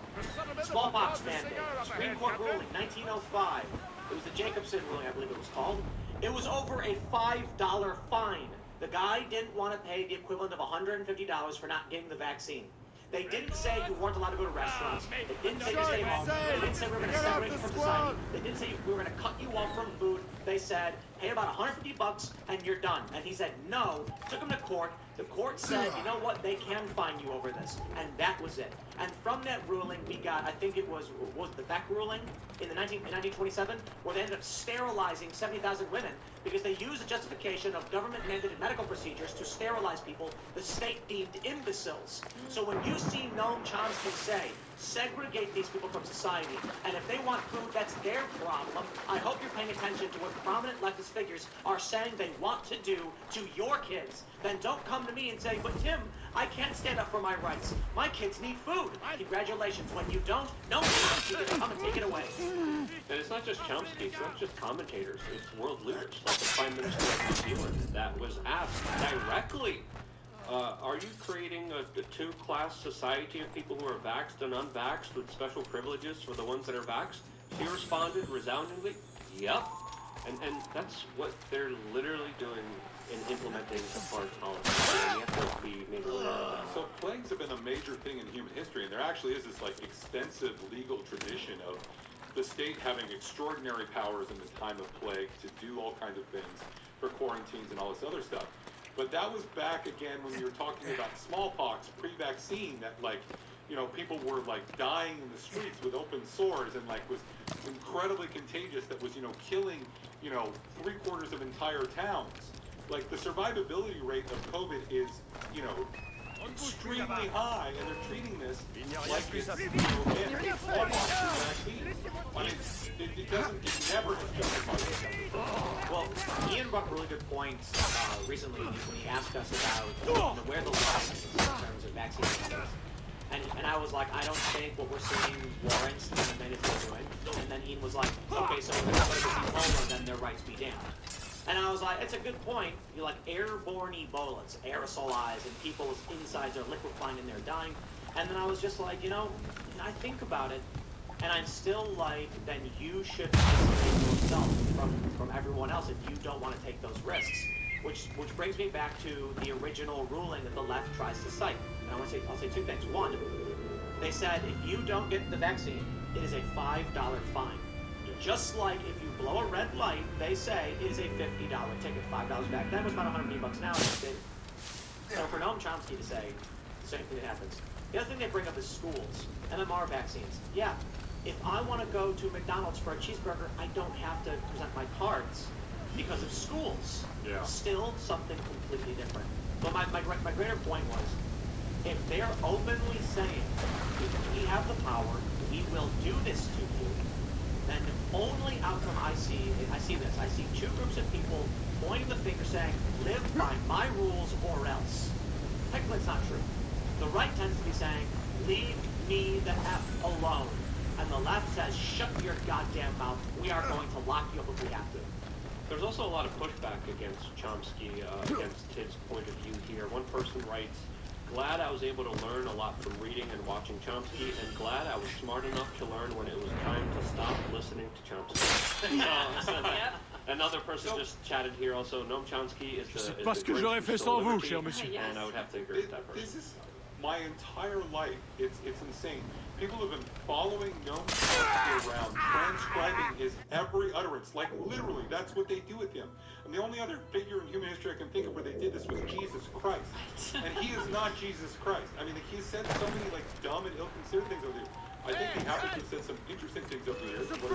Smallpox mandate. Supreme Court ruling, 1905. It was the Jacobson ruling, I believe it was called. It was over a $5 fine. The guy didn't want to pay the equivalent of $150 for not getting the vaccine. They didn't say you weren't allowed to go to restaurants. They didn't say to stay home. They didn't say we were going to separate you from society. They didn't say we were going to cut you off from food. They said, pay about $150 and you're done. And he said no, took him to court. The court said, you know what, they can fine you over this. And that was it. And from that ruling, we got, I think it was the Beck ruling in 1927, where they ended up sterilizing 70,000 women because they used the justification of government-mandated medical procedures to sterilize people the state deemed imbeciles. So when you see Noam Chomsky say, segregate these people from society, and if they want food, that's their problem, I hope you're paying attention to what prominent leftist figures are saying they want to do to your kids. Then don't come to me and say, but Tim, I can't stand up for my rights. My kids need food. Congratulations. When you don't, no Chomsky can come and take it away. And it's not just Chomsky, it's not just commentators, it's world leaders, like the Prime Minister of New Zealand that was asked directly, are you creating a two-class society of people who are vaxxed and unvaxxed with special privileges for the ones that are vaxxed? She responded resoundingly, yep. And that's what they're literally doing in implementing foreign policy. And you have to be made aware of that. So plagues have been a major thing in human history, and there actually is this like extensive legal tradition of the state having extraordinary powers in the time of plague to do all kinds of things for quarantines and all this other stuff. But that was back again when we were talking about smallpox pre-vaccine, that like, you know, people were like dying in the streets with open sores and like was incredibly contagious, that was, you know, killing, you know, 3/4 of entire towns. Like the survivability rate of COVID is, you know, extremely high, and they're treating this like it's, you know, smallpox vaccine. I mean, it never has justified it. Well, Ian brought up a really good point recently when he asked us about where the line is in terms of vaccine mandates. And I was like, I don't think what we're seeing warrants the mandates they're doing. And then Ian was like, okay, so if everybody gets Ebola, then their rights be damned. And I was like, it's a good point. You're like airborne Ebola, it's aerosolized, and people's insides are liquefying and they're dying. And then I was just like, you know, I think about it, and I'm still like, then you should isolate yourself from everyone else if you don't want to take those risks. Which brings me back to the original ruling that the left tries to cite. And I'll say two things. One, they said if you don't get the vaccine, it is a $5 fine. Just like if you blow a red light, they say it is a $50 ticket, $5 back. That was about $100 now. So for Noam Chomsky to say the same thing that happens. The other thing they bring up is schools, MMR vaccines. Yeah, if I want to go to McDonald's for a cheeseburger, I don't have to present my cards because of schools. Yeah. Still something completely different. But my greater point was, if they're openly saying, if we have the power, we will do this to you, then the only outcome I see this. I see two groups of people pointing the finger saying, live by my rules or else. Technically, it's not true. The right tends to be saying, leave me the F alone. And the left says, shut your goddamn mouth. We are going to lock you up if we have to. There's also a lot of pushback against Chomsky, against his point of view here. One person writes, glad I was able to learn a lot from reading and watching Chomsky, and glad I was smart enough to learn when it was time to stop listening to Chomsky. Another person just chatted here also, Noam Chomsky is the Parce que j'aurais fait sans vous, cher monsieur. And I would have to agree with that person. This is my entire life. It's insane. People have been following Noam Chomsky around, transcribing his every utterance. Like, literally, that's what they do with him. And the only other figure in human history I can think of where they did this was Jesus Christ. And he is not Jesus Christ. I mean, he said so many, like, dumb and ill-considered things over there. I think he happened to have said some interesting things over the years. What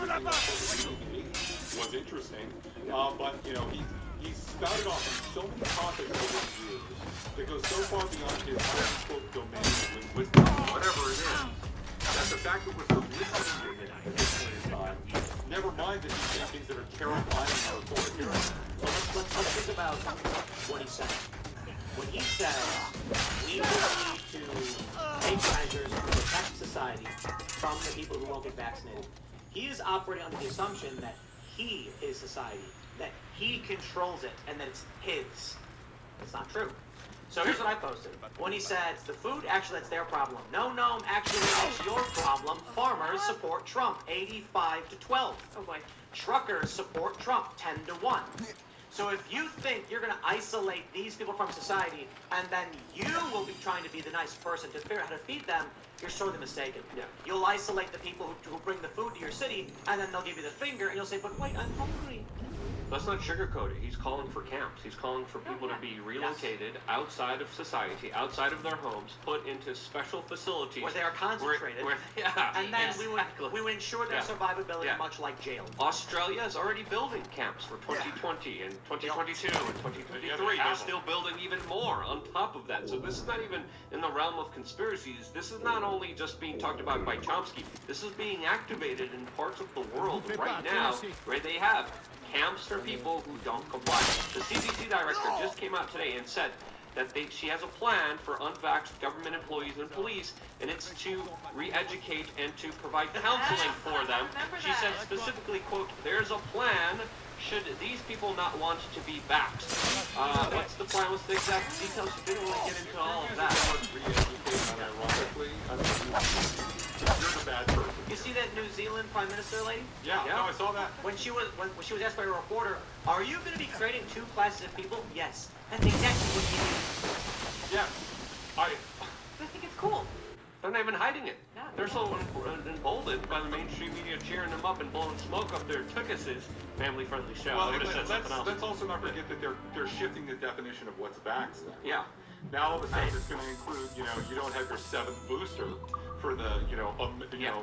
he was interesting. But, you know, he spouted off on so many topics over the years that goes so far beyond his quote-unquote domain of linguistics, whatever it is, that the fact that we're still listening to him at this point in time, never mind that he's saying things that are terrifying or authoritarian. So let's think about what he said. When he says we need to take measures to protect society from the people who won't get vaccinated, he is operating under the assumption that he is society, that he controls it, and that it's his. That's not true. So here's what I posted. When he said, the food, actually, that's their problem. No, actually, that's your problem. Farmers support Trump, 85-12. Oh boy. Truckers support Trump, 10-1. So if you think you're going to isolate these people from society, and then you will be trying to be the nice person to figure out how to feed them, you're sorely mistaken. Yeah. You'll isolate the people who bring the food to your city, and then they'll give you the finger, and you'll say, but wait, I'm hungry. Let's not sugarcoat it. He's calling for camps. He's calling for people to be relocated outside of society, outside of their homes, put into special facilities. Where they are concentrated. And then we would ensure their survivability, much like jail. Australia is already building camps for 2020 and 2022 and 2023. They're still building even more on top of that. So this is not even in the realm of conspiracies. This is not only just being talked about by Chomsky. This is being activated in parts of the world right now where they have camps for people who don't comply. The CDC director just came out today and said that she has a plan for unvaxxed government employees and police, and it's to re-educate and to provide counseling for them. She said specifically, quote, there's a plan should these people not want to be vaxxed. What's the plan? What's the exact details? She didn't really get into all of that. You're the bad person. You see that New Zealand Prime Minister lady? Yeah, no, I saw that. When she was asked by a reporter, are you going to be creating two classes of people? Yes. That's exactly what you do. Yeah. I think it's cool. They're not even hiding it. Yeah. They're so emboldened by the mainstream media cheering them up and blowing smoke up their tuchuses. Family-friendly show. Well, let's also not forget that they're shifting the definition of what's vax. Yeah. Now all of a sudden it's going to include, you don't have your 7th booster for the,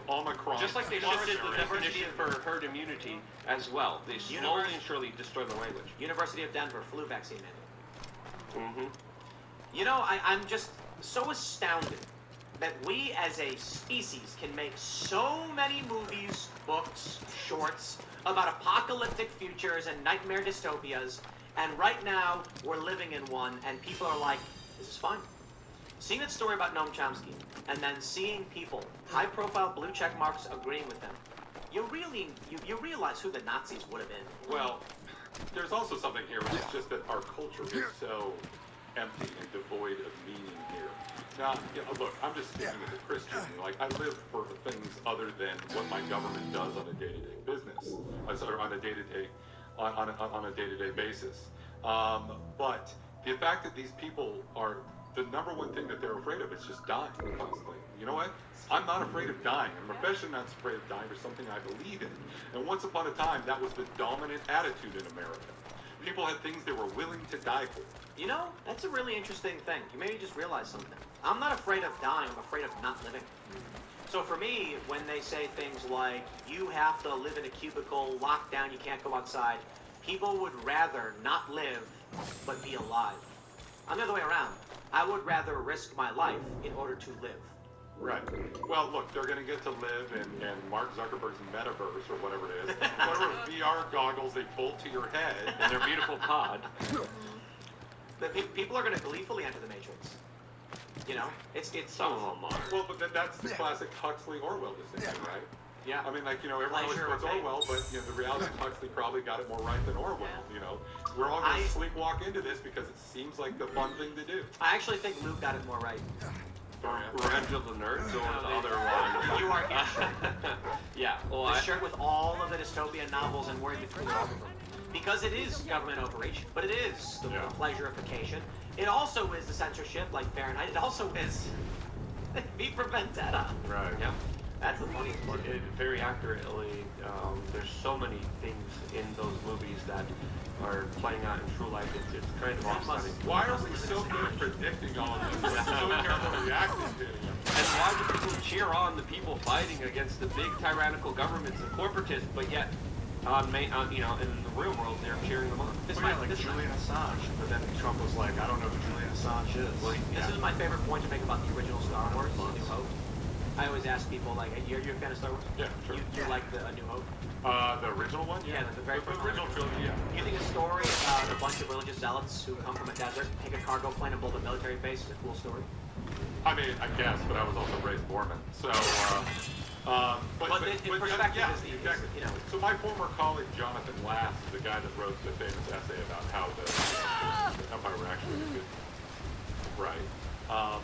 Omicron. Just like they shifted the definition for herd immunity as well. They slowly and surely destroy the language. University of Denver flu vaccine mandate. I'm just so astounded that we as a species can make so many movies, books, shorts about apocalyptic futures and nightmare dystopias, and right now we're living in one, and people are like, this is fine. Seeing that story about Noam Chomsky, and then seeing people, high-profile blue check marks, agreeing with them, you realize who the Nazis would have been. Well, there's also something here, which is just that our culture is so empty and devoid of meaning here. Now, look, I'm just speaking as a Christian. Like, I live for things other than what my government does on a day-to-day business, or on a day-to-day, on a day-to-day basis. But the fact that these people are, the number one thing that they're afraid of is just dying constantly. You know what? I'm not afraid of dying. I'm especially not afraid of dying for something I believe in. And once upon a time, that was the dominant attitude in America. People had things they were willing to die for. That's a really interesting thing. You maybe just realized something. I'm not afraid of dying, I'm afraid of not living. So for me, when they say things like, you have to live in a cubicle, locked down, you can't go outside, people would rather not live, but be alive. I'm the other way around. I would rather risk my life in order to live. Right. Well, look, they're going to get to live in Mark Zuckerberg's metaverse or whatever it is. Whatever VR goggles they bolt to your head. And their beautiful pod. People are going to gleefully enter the Matrix. You know, it's some of them are. Well, but that's the classic Huxley Orwell distinction, right? Yeah. I mean, like, you know, everyone always quotes Orwell, but you know, the reality is Huxley probably got it more right than Orwell. You know, we're all going to sleepwalk into this because it seems like the fun thing to do. I actually think Luke got it more right. Revenge of the Nerds or the other one? You are shirt. Yeah. Well, the shirt with all of the dystopian novels and we're in between all of them. Because it is government overreach, but it is the pleasurification. It also is the censorship, like Fahrenheit. It also is V for Vendetta. Right. Yeah. That's the funny part. Very accurately, there's so many things in those movies that are playing out in true life. It's kind of awesome. Why are we so good at predicting all of this? We're so terrible reacting to it. And why do people cheer on the people fighting against the big tyrannical governments and corporatists, but yet, you know, in the real world, they're cheering them on? This might like Julian Assange, but then Trump was like, I don't know who Julian Assange is. This is my favorite point to make about the original Star Wars, A New Hope. I always ask people, like, you're a fan of Star Wars? Yeah, sure. You like the A New Hope? The original one? Yeah, the very first original trilogy, yeah. You think a story about a bunch of religious zealots who come from a desert, take a cargo plane and build a military base is a cool story? I mean, I guess, but I was also raised Mormon, so, but in perspective is the, exactly. You know. So my former colleague, Jonathan Lass, is the guy that wrote the famous essay about how the Empire were actually a good, right,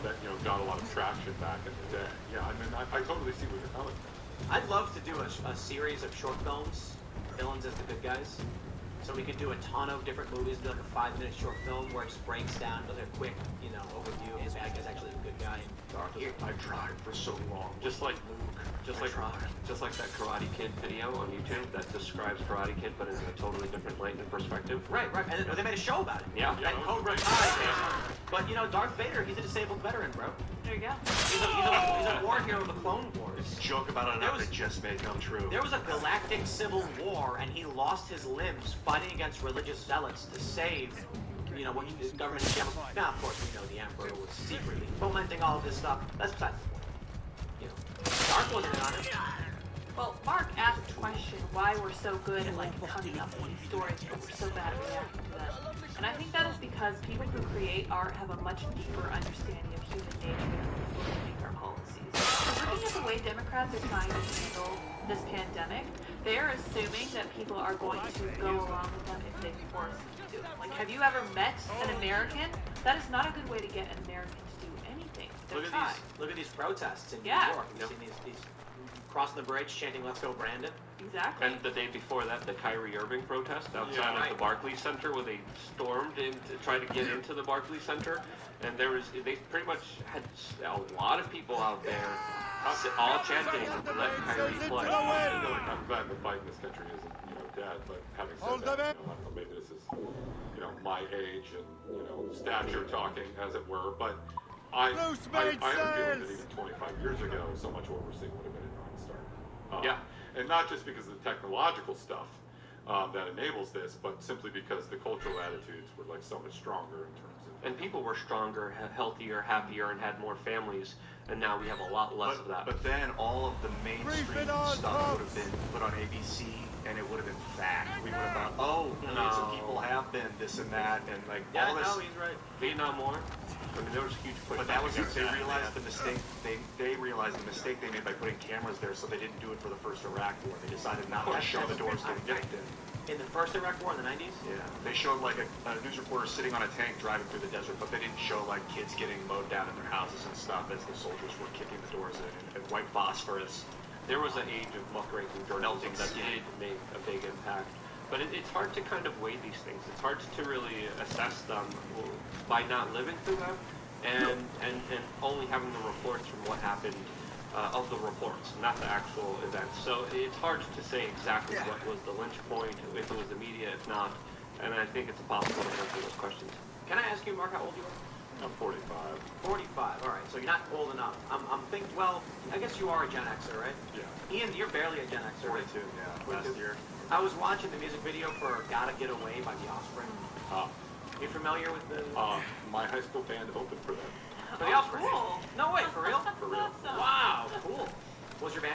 that, you know, got a lot of traction back in the day. Yeah, I mean, I totally see where you're coming from. I'd love to do a series of short films, villains as the good guys. So we could do a ton of different movies, do like a 5-minute short film where it just breaks down, does a quick, you know, overview of the bad guy's actually the good guy. I tried for so long. Just like Luke. Just like that Karate Kid video on YouTube that describes Karate Kid, but in a totally different light and perspective. Right. And they made a show about it. Yeah. And Cobra Kai. But you know, Darth Vader, he's a disabled veteran, bro. There you go. He's a war hero of the Clone Wars. Joke about it that just may come true. There was a galactic civil war, and he lost his limbs fighting against religious zealots to save, you know, what his government is. Now, of course, we know the Emperor was secretly fomenting all of this stuff. That's besides the point. You know, Darth wasn't in on it. Well, Mark asked the question why we're so good at like coming up with these stories, but we're so bad at reacting to them. And I think that is because people who create art have a much deeper understanding of human nature than people who make our policies. Looking at the way Democrats are trying to handle this pandemic, they are assuming that people are going to go along with them if they force them to do it. Like, have you ever met an American? That is not a good way to get an American to do anything. Look at these protests in New York. You've seen these crossing the bridge, chanting "Let's go, Brandon." Exactly. And the day before that, the Kyrie Irving protest outside of the Barclays Center, where they stormed in to try to get into the Barclays Center, and they pretty much had a lot of people out there all chanting, "Let Kyrie play." I'm glad the fight in this country isn't, you know, dead, but having said that, you know, I don't know, maybe this is, you know, my age and, you know, stature talking, as it were, but I have a feeling that even 25 years ago, so much of what we're seeing would have been a non-starter. And not just because of the technological stuff that enables this, but simply because the cultural attitudes were like so much stronger in terms of... And people were stronger, healthier, happier, and had more families, and now we have a lot less of that. But then all of the mainstream stuff would have been put on ABC, and it would have been fact. We would have thought, oh, millions of people have been this and that, and like all this... Yeah, no, he's right. Vietnam War. I mean, there was a huge push. But that was they realized the mistake. They realized the mistake they made by putting cameras there, so they didn't do it for the first Iraq War. They decided not to show the doors getting kicked in. In the first Iraq War in the 90s? Yeah. They showed like a news reporter sitting on a tank driving through the desert, but they didn't show like kids getting mowed down in their houses and stuff as the soldiers were kicking the doors in and white phosphorus. There was an age of muckraking journalism that did make a big impact. But it's hard to kind of weigh these things. It's hard to really assess them by not living through them and only having the reports from what happened of the reports, not the actual events. So it's hard to say exactly what was the lynch point, if it was the media, if not. And I think it's impossible to answer those questions. Can I ask you, Mark, how old you are? I'm 45. 45, all right. So you're not old enough. I'm thinking, well, I guess you are a Gen Xer, right? Yeah. Ian, you're barely a Gen Xer, right? 42, yeah, last year. I was watching the music video for Gotta Get Away by The Offspring. You familiar with the... My high school band opened for them. For The Offspring? Cool. No way, for real? For real. Wow.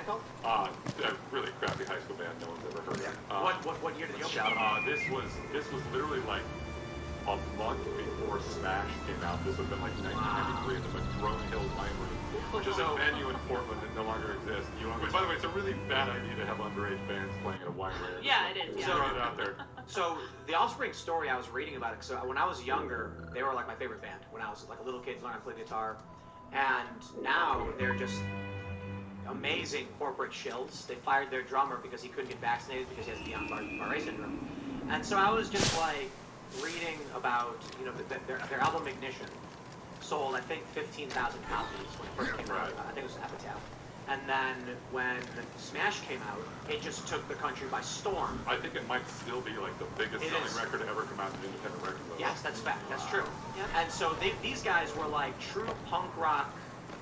band called? A really crappy high school band no one's ever heard of. What year did you open? This was literally like a month before Smash came out. This would have been like 1993 in the McGrone Hill Wine Room, which is a venue in Portland that no longer exists. Which, by the way, it's a really bad idea to have underage bands playing at a wine room. Yeah, it is. Yeah. Throw it out there. So the Offspring story, I was reading about it. So when I was younger, they were like my favorite band. When I was like a little kid learning to play guitar, and now they're just amazing corporate shills. They fired their drummer because he couldn't get vaccinated because he has Guillain-Barré syndrome. And so I was just like reading about, you know, their album Ignition sold, I think, 15,000 copies when it first came out. I think it was Epitaph. And then when Smash came out, it just took the country by storm. I think it might still be like the biggest selling record to ever come out of an independent record label. Yes, that's fact. That's true. Yep. And so these guys were like true punk rock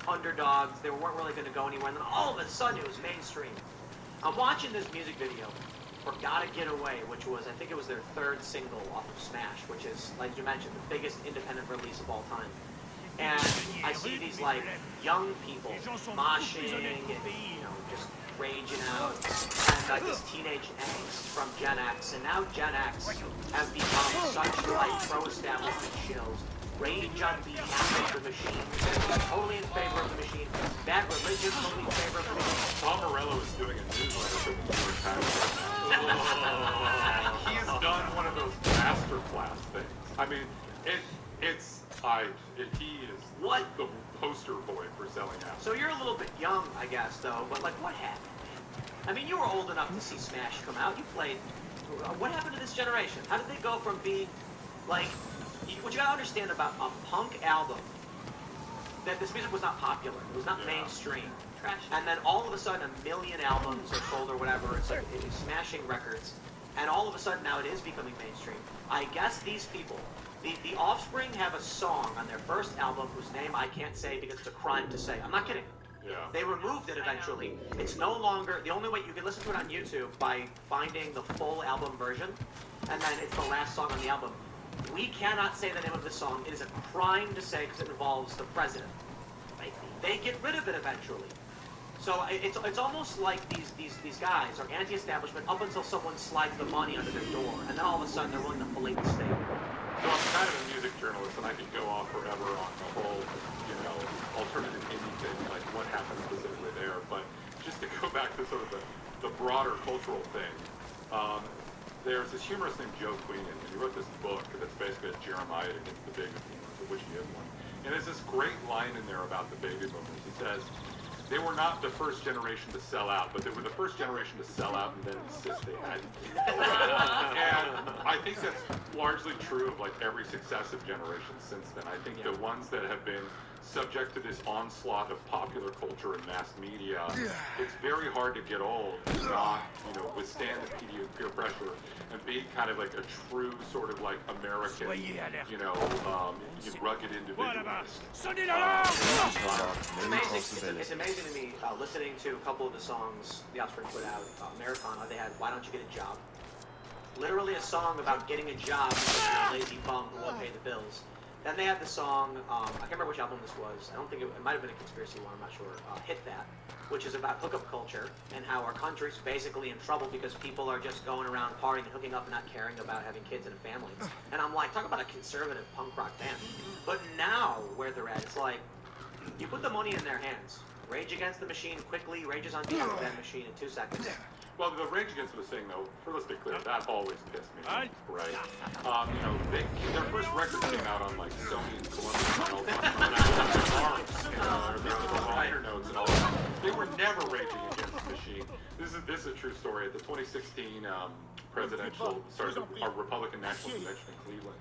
underdogs. They weren't really going to go anywhere. And then all of a sudden, it was mainstream. I'm watching this music video for Gotta Get Away, which was, I think it was their third single off of Smash, which is, like you mentioned, the biggest independent release of all time. And I see these, like, young people moshing and, you know, just raging out, and like this teenage angst from Gen X, and now Gen X have become such, like, pro-establishment shills. Rage on beat, the machine, totally in favor of the machine. Bad Religion, totally in favor of the machine. Tom Morello is doing a newsletter for the New York Times. He has done one of those masterclass things. I mean, he is the poster boy for selling out. So you're a little bit young, I guess, though, but like, what happened? I mean, you were old enough to see Smash come out. You played. What happened to this generation? How did they go from being, like, what you gotta understand about a punk album, that this music was not popular. It was not mainstream. Trash. And then all of a sudden, 1 million albums are sold or whatever. It's like it's smashing records. And all of a sudden, now it is becoming mainstream. I guess these people, the Offspring, have a song on their first album whose name I can't say because it's a crime to say. I'm not kidding. Yeah. They removed it eventually. It's no longer, the only way you can listen to it on YouTube by finding the full album version, and then it's the last song on the album. We cannot say the name of this song. It is a crime to say because it involves the president. They get rid of it eventually. So it's almost like these guys are anti-establishment up until someone slides the money under their door, and then all of a sudden they're willing to fillet the steak. So I'm kind of a music journalist, and I could go off forever on the whole, you know, alternative indie thing, like what happened specifically there. But just to go back to sort of the broader cultural thing, there's this humorist named Joe Queenan, and he wrote this book that's basically a Jeremiah against the baby boomers, of which he is one. And there's this great line in there about the baby boomers. He says, they were not the first generation to sell out, but they were the first generation to sell out and then insist they had to. And I think that's largely true of like every successive generation since then. I think the ones that have been subject to this onslaught of popular culture and mass media, it's very hard to get old and not, you know, withstand the peer pressure and be kind of like a true sort of like American, you know, rugged individualist. It's amazing to me listening to a couple of the songs the Offspring put out. Americana, they had "Why Don't You Get a Job?" Literally a song about getting a job because you're a lazy bum who won't pay the bills. Then they had the song, I can't remember which album this was. I don't think it might have been a conspiracy one, I'm not sure. Hit That, which is about hookup culture and how our country's basically in trouble because people are just going around partying and hooking up and not caring about having kids and a family. And I'm like, talk about a conservative punk rock band. But now, where they're at, it's like, you put the money in their hands. Rage Against the Machine quickly rages on behalf of that machine in 2 seconds. Well, the Rage Against the Machine, though, let's be clear, that always pissed me off, right? You know, their first record came out on, like, Sony and Columbia and ARMS, and the liner notes and all that. They were never raging against the machine. This is a true story. At the 2016 Republican National Convention in Cleveland,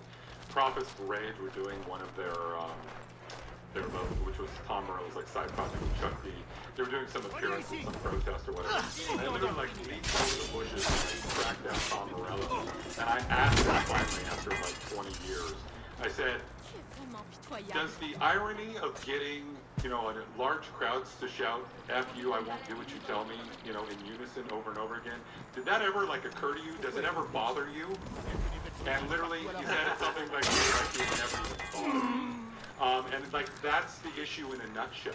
Prophets of Rage were doing one of their which was Tom Morello's like side project with Chuck D. They were doing some appearances, some protest or whatever. And they literally like leaped over the bushes and like, tracked down Tom Morello. And I asked him finally after like 20 years, I said, does the irony of getting, you know, large crowds to shout, F you, I won't do what you tell me, you know, in unison over and over again, did that ever like occur to you? Does it ever bother you? And literally he said something like he had never even thought of it. And like that's the issue in a nutshell.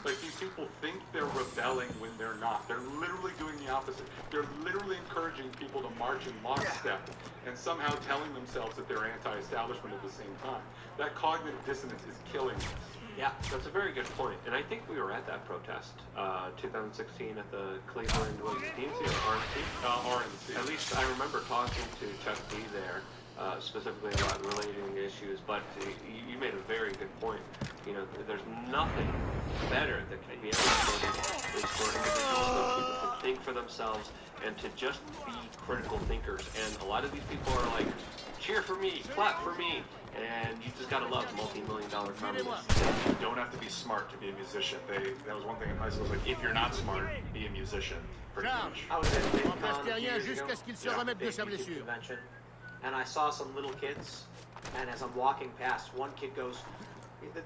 Like these people think they're rebelling when they're not. They're literally doing the opposite. They're literally encouraging people to march in lockstep and somehow telling themselves that they're anti-establishment at the same time. That cognitive dissonance is killing us. Yeah, that's a very good point. And I think we were at that protest, 2016 at the Cleveland DNC or RNC. At least I remember talking to Chuck D there, specifically about relating issues. But you made a very good point. You know, there's nothing better that can be ever is for individuals to think for themselves and to just be critical thinkers. And a lot of these people are like, cheer for me, clap for me. And you just gotta love multi-million-dollar communists. You don't have to be smart to be a musician. That was one thing in high school. Was like, if you're not smart, be a musician. Pretty much. I was at On reste rien jusqu'à ce qu'il se remette de sa blessure. convention, and I saw some little kids, and as I'm walking past, one kid goes,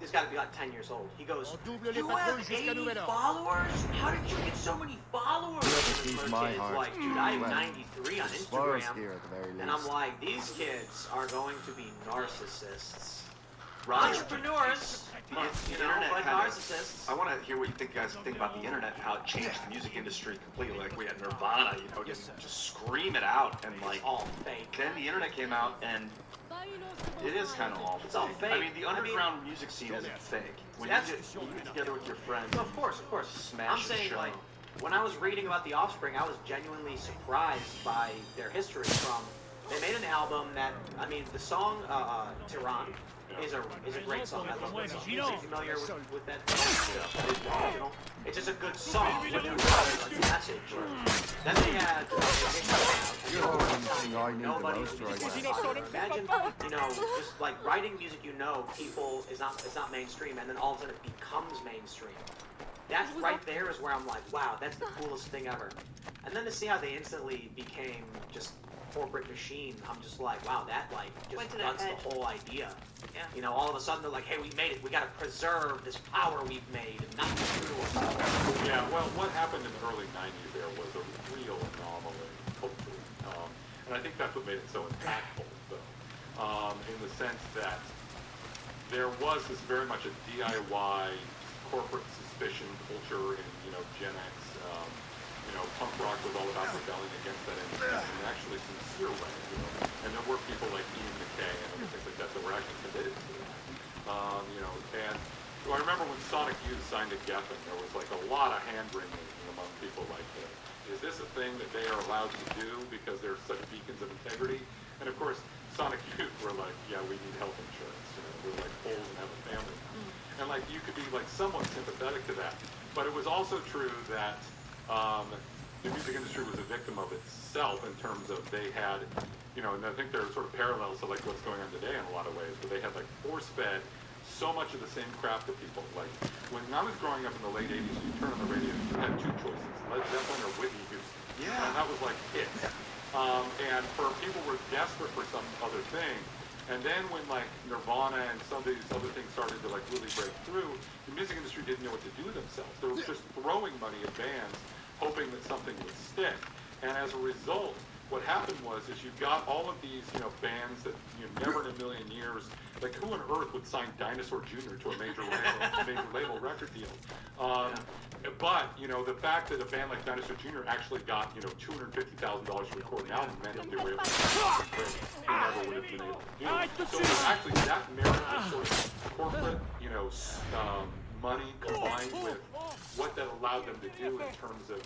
this got to be like 10 years old. He goes, you have 80 followers? How did you get so many followers? And this little kid's like, dude, I have 93 on Instagram. And I'm like, these kids are going to be narcissists. Entrepreneurs, The internet like narcissists. I want to hear what you guys think about the internet and how it changed the music industry completely. Like we had Nirvana, you know, just scream it out, and like all fake. Then the internet came out, and it is kind of awful. It's all fake. I mean, the underground music scene isn't fake. When you get together with your friends, of course, smash I'm saying show. like, when I was reading about the Offspring, I was genuinely surprised by their history. They made an album that, I mean, the song Tyrann is a great song. I love that song. Are you familiar with that song? It's the original. It's just a good song with a message. Then they had nobody. Imagine, you know, just like writing music, you know, people it's not mainstream, and then all of a sudden it becomes mainstream. That right there is where I'm like, wow, that's the coolest thing ever. And then to see how they instantly became just corporate machine, I'm just like, wow, that like just guts the whole idea. Yeah. You know, all of a sudden they're like, hey, we made it. We got to preserve this power we've made and not be true to ourselves. Yeah, well, what happened in the early 90s there was a real anomaly, hopefully. And I think that's what made it so impactful, though, in the sense that there was this very much a DIY corporate suspicion culture in, you know, Gen X. You know, punk rock was all about rebelling against that in an actually sincere way, you know. And there were people like Ian MacKaye and other things like that that were actually committed to it. You know, and I remember when Sonic Youth signed to Geffen, there was like a lot of hand-wringing among people like, is this a thing that they are allowed to do because they're such beacons of integrity? And of course, Sonic Youth were like, yeah, we need health insurance. You know, we're like old and have a family. And like, you could be like somewhat sympathetic to that. But it was also true that the music industry was a victim of itself in terms of they had, you know, and I think there are sort of parallels to like what's going on today in a lot of ways, where they had like force-fed so much of the same crap to people. Like when I was growing up in the late 80s, you turn on the radio, you had two choices, Led Zeppelin or Whitney Houston. Yeah. And that was like it. And for people were desperate for some other thing. And then when like Nirvana and some of these other things started to like really break through, the music industry didn't know what to do themselves. They were just throwing money at bands, hoping that something would stick. And as a result, what happened was you got all of these, you know, bands that, you know, never in a million years, like who on earth would sign Dinosaur Jr. to a major label record deal? But, you know, the fact that a band like Dinosaur Jr. actually got, you know, $250,000 to record an album meant that they were able to do it. They never would have been able to do it. So actually that merit was sort of corporate, you know, money combined with what that allowed them to do in terms of,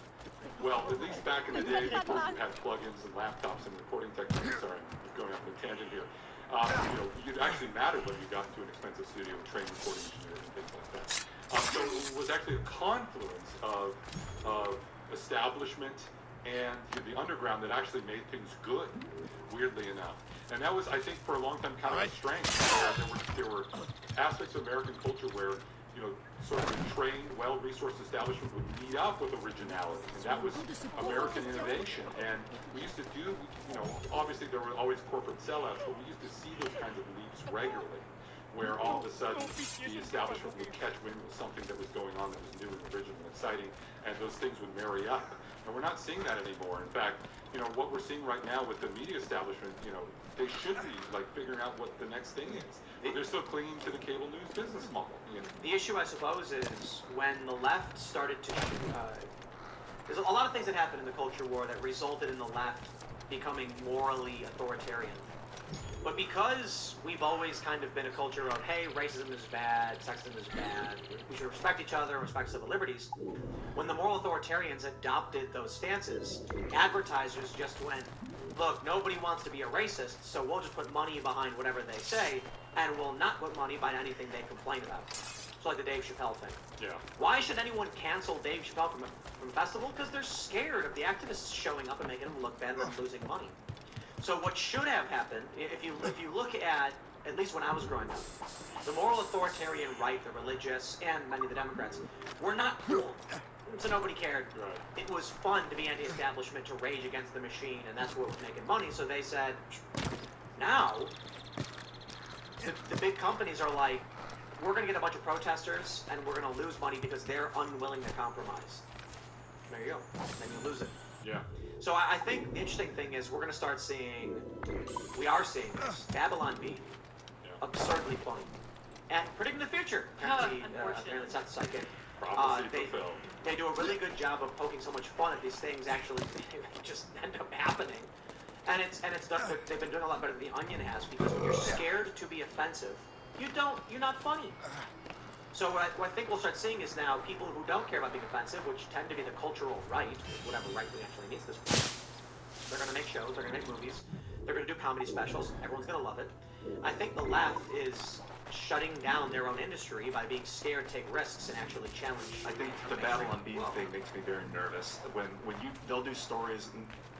well, at least back in the day before you had plugins and laptops and recording techniques, sorry, I'm going off on a tangent here, you know, it actually mattered when you got into an expensive studio and trained recording engineers and things like that. So it was actually a confluence of establishment and the underground that actually made things good, weirdly enough. And that was, I think, for a long time kind of a strength. There were aspects of American culture where, you know, sort of a trained, well-resourced establishment would meet up with originality. And that was American innovation. And we used to do, you know, obviously there were always corporate sellouts, but we used to see those kinds of leaps regularly, where all of a sudden the establishment would catch wind with something that was going on that was new and original and exciting, and those things would marry up. And we're not seeing that anymore. In fact, you know, what we're seeing right now with the media establishment, you know, they should be like figuring out what the next thing is. But they're still clinging to the cable news business model. You know? The issue, I suppose, is when the left started to. There's a lot of things that happened in the culture war that resulted in the left becoming morally authoritarian. But because we've always kind of been a culture of, hey, racism is bad, sexism is bad, we should respect each other, respect civil liberties, when the moral authoritarians adopted those stances, advertisers just went, look, nobody wants to be a racist, so we'll just put money behind whatever they say, and we'll not put money behind anything they complain about. It's like the Dave Chappelle thing. Yeah. Why should anyone cancel Dave Chappelle from a festival? Because they're scared of the activists showing up and making them look bad and losing money. So what should have happened, if you look at least when I was growing up, the moral authoritarian right, the religious, and many of the Democrats, were not cool. So nobody cared. Right. It was fun to be anti-establishment, to rage against the machine, and that's what was making money. So they said, now, the big companies are like, we're going to get a bunch of protesters, and we're going to lose money because they're unwilling to compromise. There you go. Then you lose it. Yeah. So I think the interesting thing is we're going to start seeing, we are seeing this, Babylon Bee, absurdly funny. And predicting the future, apparently Seth Psychic. Prophecy fulfilled. They do a really good job of poking so much fun at these things actually just end up happening. And it's done, they've been doing a lot better than The Onion has, because when you're scared to be offensive, you're not funny. So what I think we'll start seeing is now people who don't care about being offensive, which tend to be the cultural right, whatever right we actually means this point, they're going to make shows, they're going to make movies, they're going to do comedy specials, everyone's going to love it. I think the left is shutting down their own industry by being scared to take risks and actually challenge. I think the Babylon Bee thing makes me very nervous. When they'll do stories,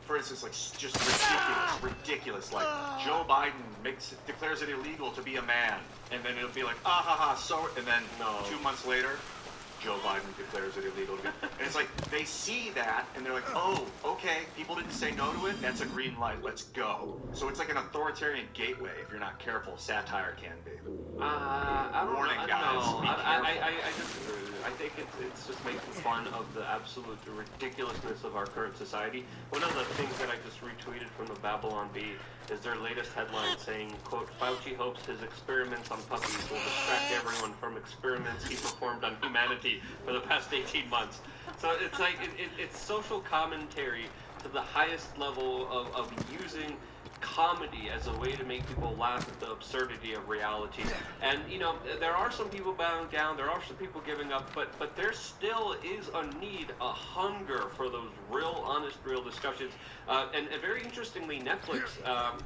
for instance, like just ridiculous, like Joe Biden declares it illegal to be a man, and then it'll be like, ah ha ha, so, and then 2 months later, Joe Biden declares it illegal to be, and it's like they see that and they're like, oh, okay, people didn't say no to it, that's a green light, let's go. So it's like an authoritarian gateway. If you're not careful, satire can be. I don't Warning, know. guys, No, be I disagree with you. I think it's just making fun of the absolute ridiculousness of our current society. One of the things that I just retweeted from the Babylon Bee is their latest headline saying, quote, Fauci hopes his experiments on puppies will distract everyone from experiments he performed on humanity for the past 18 months. So it's like, it's social commentary to the highest level of using comedy as a way to make people laugh at the absurdity of reality. And, you know, there are some people bowing down, there are some people giving up, but there still is a need, a hunger for those real, honest, real discussions. And very interestingly, Netflix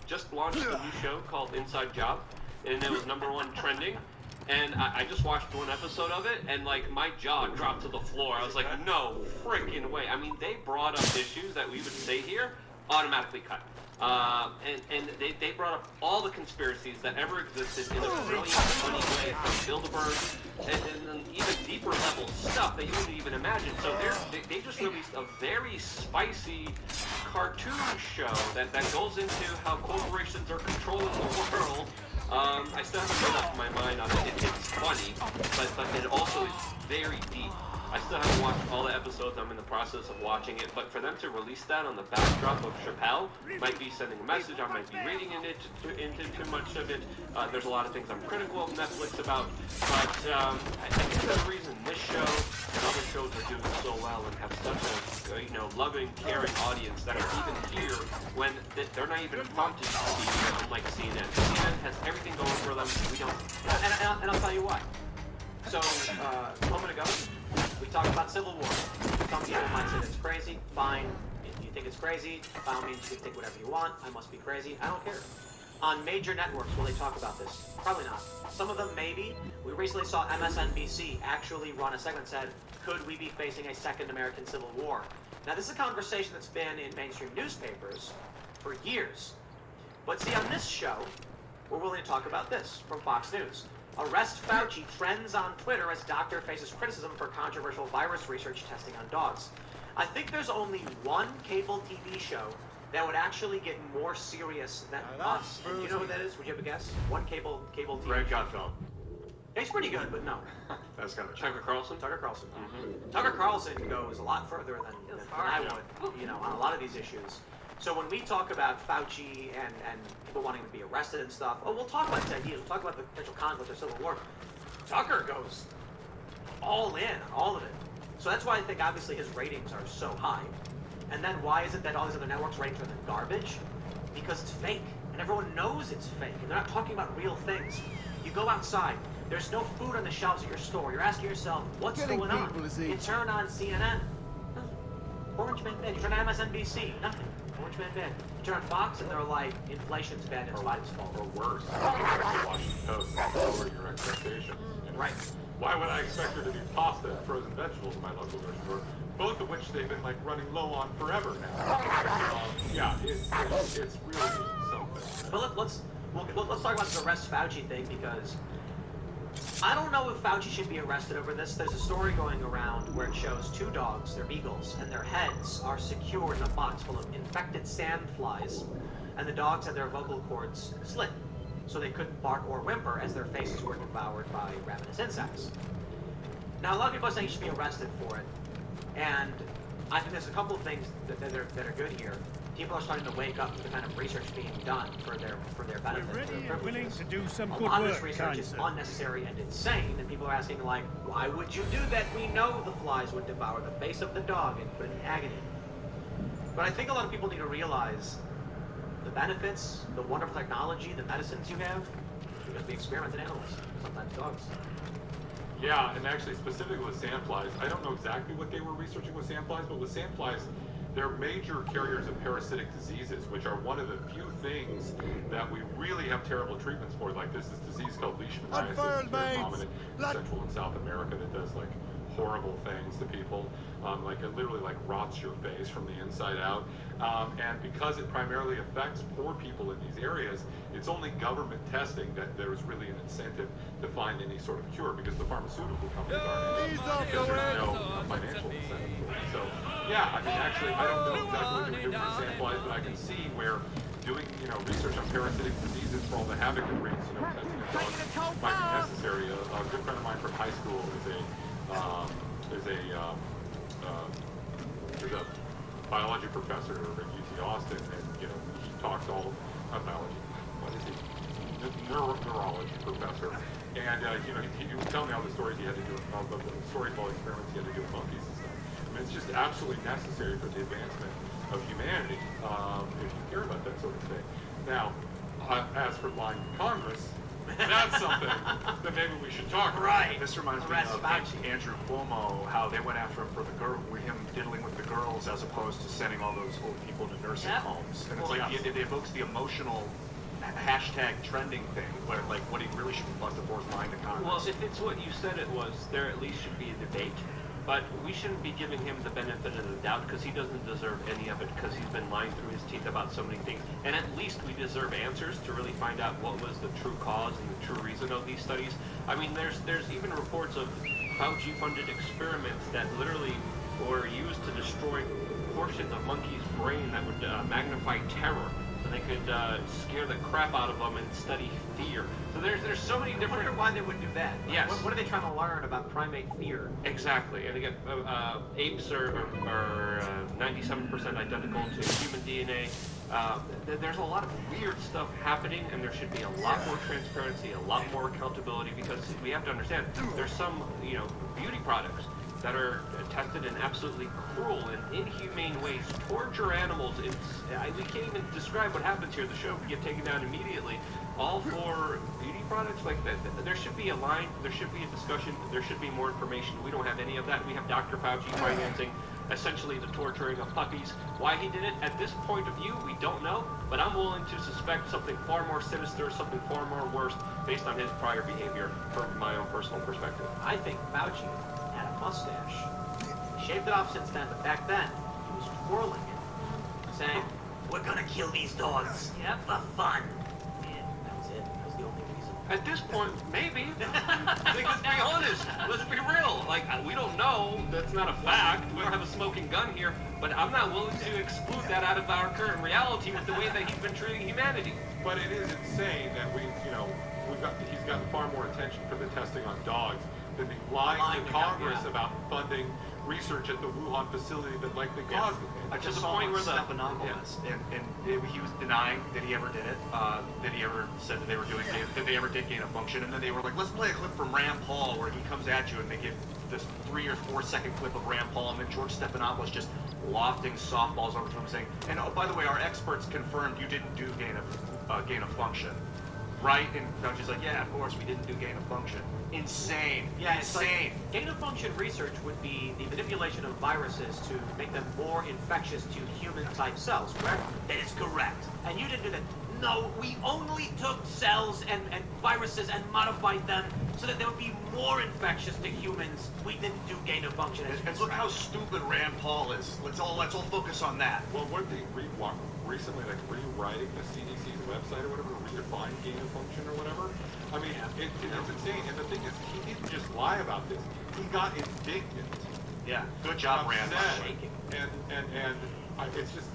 just launched a new show called Inside Job, and it was #1 trending. And I just watched one episode of it, and like my jaw dropped to the floor. I was like, no freaking way. I mean, they brought up issues that we would say here, automatically cut. And they brought up all the conspiracies that ever existed in a brilliant, funny way, from Bilderberg and even deeper level stuff that you wouldn't even imagine. So they just released a very spicy cartoon show that goes into how corporations are controlling the world. I still haven't made up my mind on it. It's funny, but it also is very deep. I still haven't watched all the episodes. I'm in the process of watching it. But for them to release that on the backdrop of Chappelle might be sending a message. I might be reading into too much of it. There's a lot of things I'm critical of Netflix about. But I think the reason this show and other shows are doing so well and have such a loving, caring audience that are even here when they're not even prompted to see, unlike CNN. CNN has everything going for them. We don't. And I'll tell you why. So, a moment ago, we talked about Civil War. Some people might say that's crazy. Fine. If you think it's crazy, by all means, you can think whatever you want. I must be crazy. I don't care. On major networks, will they talk about this? Probably not. Some of them, maybe. We recently saw MSNBC actually run a segment that said, could we be facing a second American Civil War? Now, this is a conversation that's been in mainstream newspapers for years. But see, on this show, we're willing to talk about this from Fox News. Arrest Fauci trends on Twitter as doctor faces criticism for controversial virus research testing on dogs. I think there's only one cable TV show that would actually get more serious than us. And you know who that is? Would you have a guess? One cable TV Greg show. Gutfeld. He's pretty good, but no. That's kind of Tucker Carlson? Tucker Carlson. Mm-hmm. Tucker Carlson goes a lot further than I would, on a lot of these issues. So when we talk about Fauci and people wanting to be arrested and stuff, oh, we'll talk about these ideas. We'll talk about the potential conflict of civil war. Tucker goes all in on all of it. So that's why I think obviously his ratings are so high. And then why is it that all these other networks' ratings are garbage? Because it's fake. And everyone knows it's fake. And they're not talking about real things. You go outside. There's no food on the shelves at your store. You're asking yourself, what's going on? You turn on CNN. Nothing. Orange Man bad. You turn on MSNBC. Nothing. Orange Man bad. You turn on Fox and they're like, inflation's bad and it's Biden's fault. Or worse, the Washington Post lower your expectations. Right. Why would I expect there to be pasta and frozen vegetables in my local grocery store? Both of which they've been like running low on forever now. Yeah, it's really something. But let's talk about this arrest Fauci thing, because I don't know if Fauci should be arrested over this. There's a story going around where it shows two dogs, they're beagles, and their heads are secured in a box full of infected sandflies, and the dogs had their vocal cords slit, so they couldn't bark or whimper as their faces were devoured by ravenous insects. Now, a lot of people are saying he should be arrested for it, and I think there's a couple of things that are good here. People are starting to wake up to the kind of research being done for their benefit. We're ready and willing to do some a good lot of work, this research is sir. unnecessary and insane, and people are asking, like, why would you do that? We know the flies would devour the face of the dog and put it in agony. But I think a lot of people need to realize the benefits, the wonderful technology, the medicines you have, because we experiment with animals, sometimes dogs. Yeah, and actually specifically with sandflies, I don't know exactly what they were researching with sandflies, but with sandflies, they're major carriers of parasitic diseases, which are one of the few things that we really have terrible treatments for. Like this disease called leishmaniasis, it's very common in Central and South America, that does like horrible things to people. Like it literally like rots your face from the inside out. And because it primarily affects poor people in these areas, it's only government testing that there's really an incentive to find any sort of cure, because the pharmaceutical companies aren't in it, because there's no financial incentive for it. So yeah, I mean actually I don't know exactly what they're doing with sandflies, but I can see where doing, research on parasitic diseases for all the havoc it brings, testing on dogs might be necessary. A good friend of mine from high school is a biology professor at UT Austin, and he talks all biology. What is he? Neurology professor, and he would tell me all the stories he had to do with the storytelling experiments he had to do with monkeys and stuff. I mean, it's just absolutely necessary for the advancement of humanity if you care about that sort of thing. Now, as for lying to Congress, that's something that maybe we should talk about. Right. This reminds me of Andrew Cuomo, how they went after him for the girl, with him diddling with the girls, as opposed to sending all those old people to nursing homes. And it's it evokes the emotional hashtag trending thing, where like what he really should be busted for is lying to Congress. Well, if it's what you said it was, there at least should be a debate. But we shouldn't be giving him the benefit of the doubt, because he doesn't deserve any of it, because he's been lying through his teeth about so many things. And at least we deserve answers to really find out what was the true cause and the true reason of these studies. I mean, there's even reports of Fauci-funded experiments that literally were used to destroy portions of monkeys' brain that would magnify terror, so they could scare the crap out of them and study fear. So there's so many different... I wonder why they would do that. Yes. What are they trying to learn about primate fear? Exactly. And again, apes are 97% identical to human DNA. There's a lot of weird stuff happening, and there should be a lot more transparency, a lot more accountability, because we have to understand there's some, beauty products that are tested in absolutely cruel and inhumane ways, torture animals. We can't even describe what happens here. The show could get taken down immediately. All for beauty products like that. There should be a line, there should be a discussion, there should be more information. We don't have any of that. We have Dr. Fauci financing essentially the torturing of puppies. Why he did it, at this point of view, we don't know, but I'm willing to suspect something far more sinister, something far more worse, based on his prior behavior, from my own personal perspective. I think Fauci had a mustache. He shaved it off since then, but back then, he was twirling it, saying, "We're gonna kill these dogs, for fun." And that was it. That was the only reason. At this point, maybe. Let's be honest. Let's be real. Like, we don't know. That's not a fact. We don't have a smoking gun here. But I'm not willing to exclude that out of our current reality with the way that he's been treating humanity. But it is insane that he's gotten far more attention for the testing on dogs than the lying to Congress about funding research at the Wuhan facility that likely caused it. I just saw where Stephanopoulos, and he was denying that he ever did it, that he ever said that they ever did gain of function, and then they were like, let's play a clip from Rand Paul where he comes at you, and they give this 3 or 4 second clip of Rand Paul, and then George Stephanopoulos just lofting softballs over to him saying, and oh, by the way, our experts confirmed you didn't do gain of function. Right? And Fauci's like, yeah, of course, we didn't do gain of function. Insane. Yeah, insane. Like, gain of function research would be the manipulation of viruses to make them more infectious to human-type cells, correct? That is correct. And you didn't do that. No, we only took cells and viruses and modified them so that they would be more infectious to humans. We didn't do gain of function. And look how stupid Rand Paul is. Let's all focus on that. Well, weren't they recently like rewriting the CDC's website or whatever to redefine gain of function or whatever? I mean, it's insane. And the thing is, he didn't just lie about this. He got indignant. Yeah, good job, Rand. And it's just.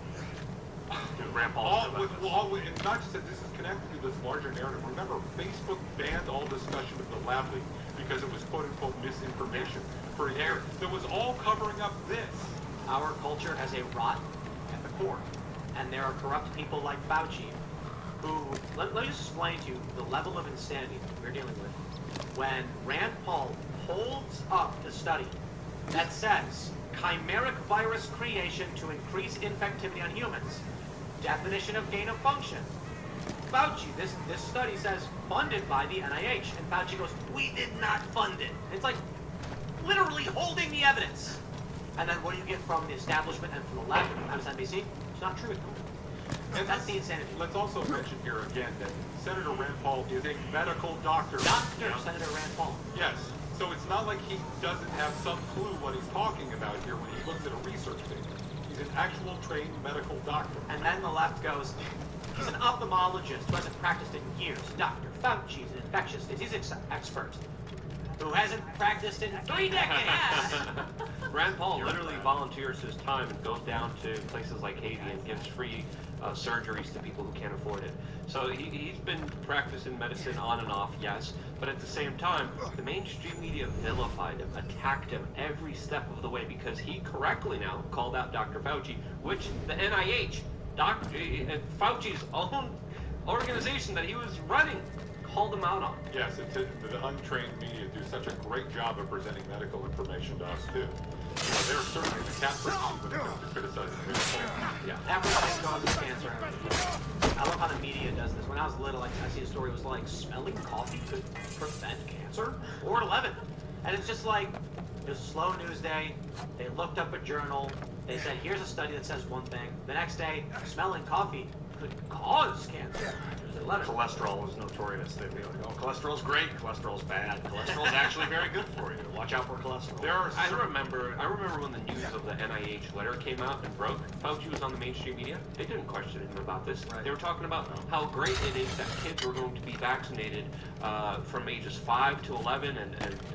Dude, Rand Paul. And not just that this is connected to this larger narrative. Remember, Facebook banned all discussion of the lab leak because it was quote-unquote misinformation for a year. That was all covering up this. Our culture has a rot at the core, and there are corrupt people like Fauci who, let me just explain to you the level of insanity we're dealing with. When Rand Paul holds up the study that says chimeric virus creation to increase infectivity on humans, definition of gain of function. Fauci, this study says funded by the NIH, and Fauci goes, we did not fund it. It's like literally holding the evidence. And then what do you get from the establishment and from the left and MSNBC? It's not true. And that's the insanity. Let's also mention here again that Senator Rand Paul is a medical doctor. Senator Rand Paul. Yes. So it's not like he doesn't have some clue what he's talking about here when he looks at a research paper. He's an actual trained medical doctor. And then the left goes, he's an ophthalmologist who hasn't practiced in years. Dr. Fauci's an infectious disease expert who hasn't practiced in 3 decades. Rand Paul literally volunteers his time and goes down to places like Haiti and gives free surgeries to people who can't afford it. So he's been practicing medicine on and off, yes, but at the same time, the mainstream media vilified him, attacked him every step of the way because he correctly now called out Dr. Fauci, which the NIH, Fauci's own organization that he was running, called him out on. Yes, the untrained media do such a great job of presenting medical information to us too. You know, they're certainly the cat person when it comes to criticizing news. Yeah. Everything causes cancer. I love how the media does this. When I was little, I see a story was like, smelling coffee could prevent cancer? Or 11. And it's just like, it was a slow news day. They looked up a journal. They said, here's a study that says one thing. The next day, smelling coffee could cause cancer. Cholesterol is notorious. They be like, oh, cholesterol's great, cholesterol's bad. Cholesterol's actually very good for you. Watch out for cholesterol. I remember when the news of the NIH letter came out and broke. Fauci was on the mainstream media. They didn't question him about this. Right. They were talking about how great it is that kids were going to be vaccinated from ages 5 to 11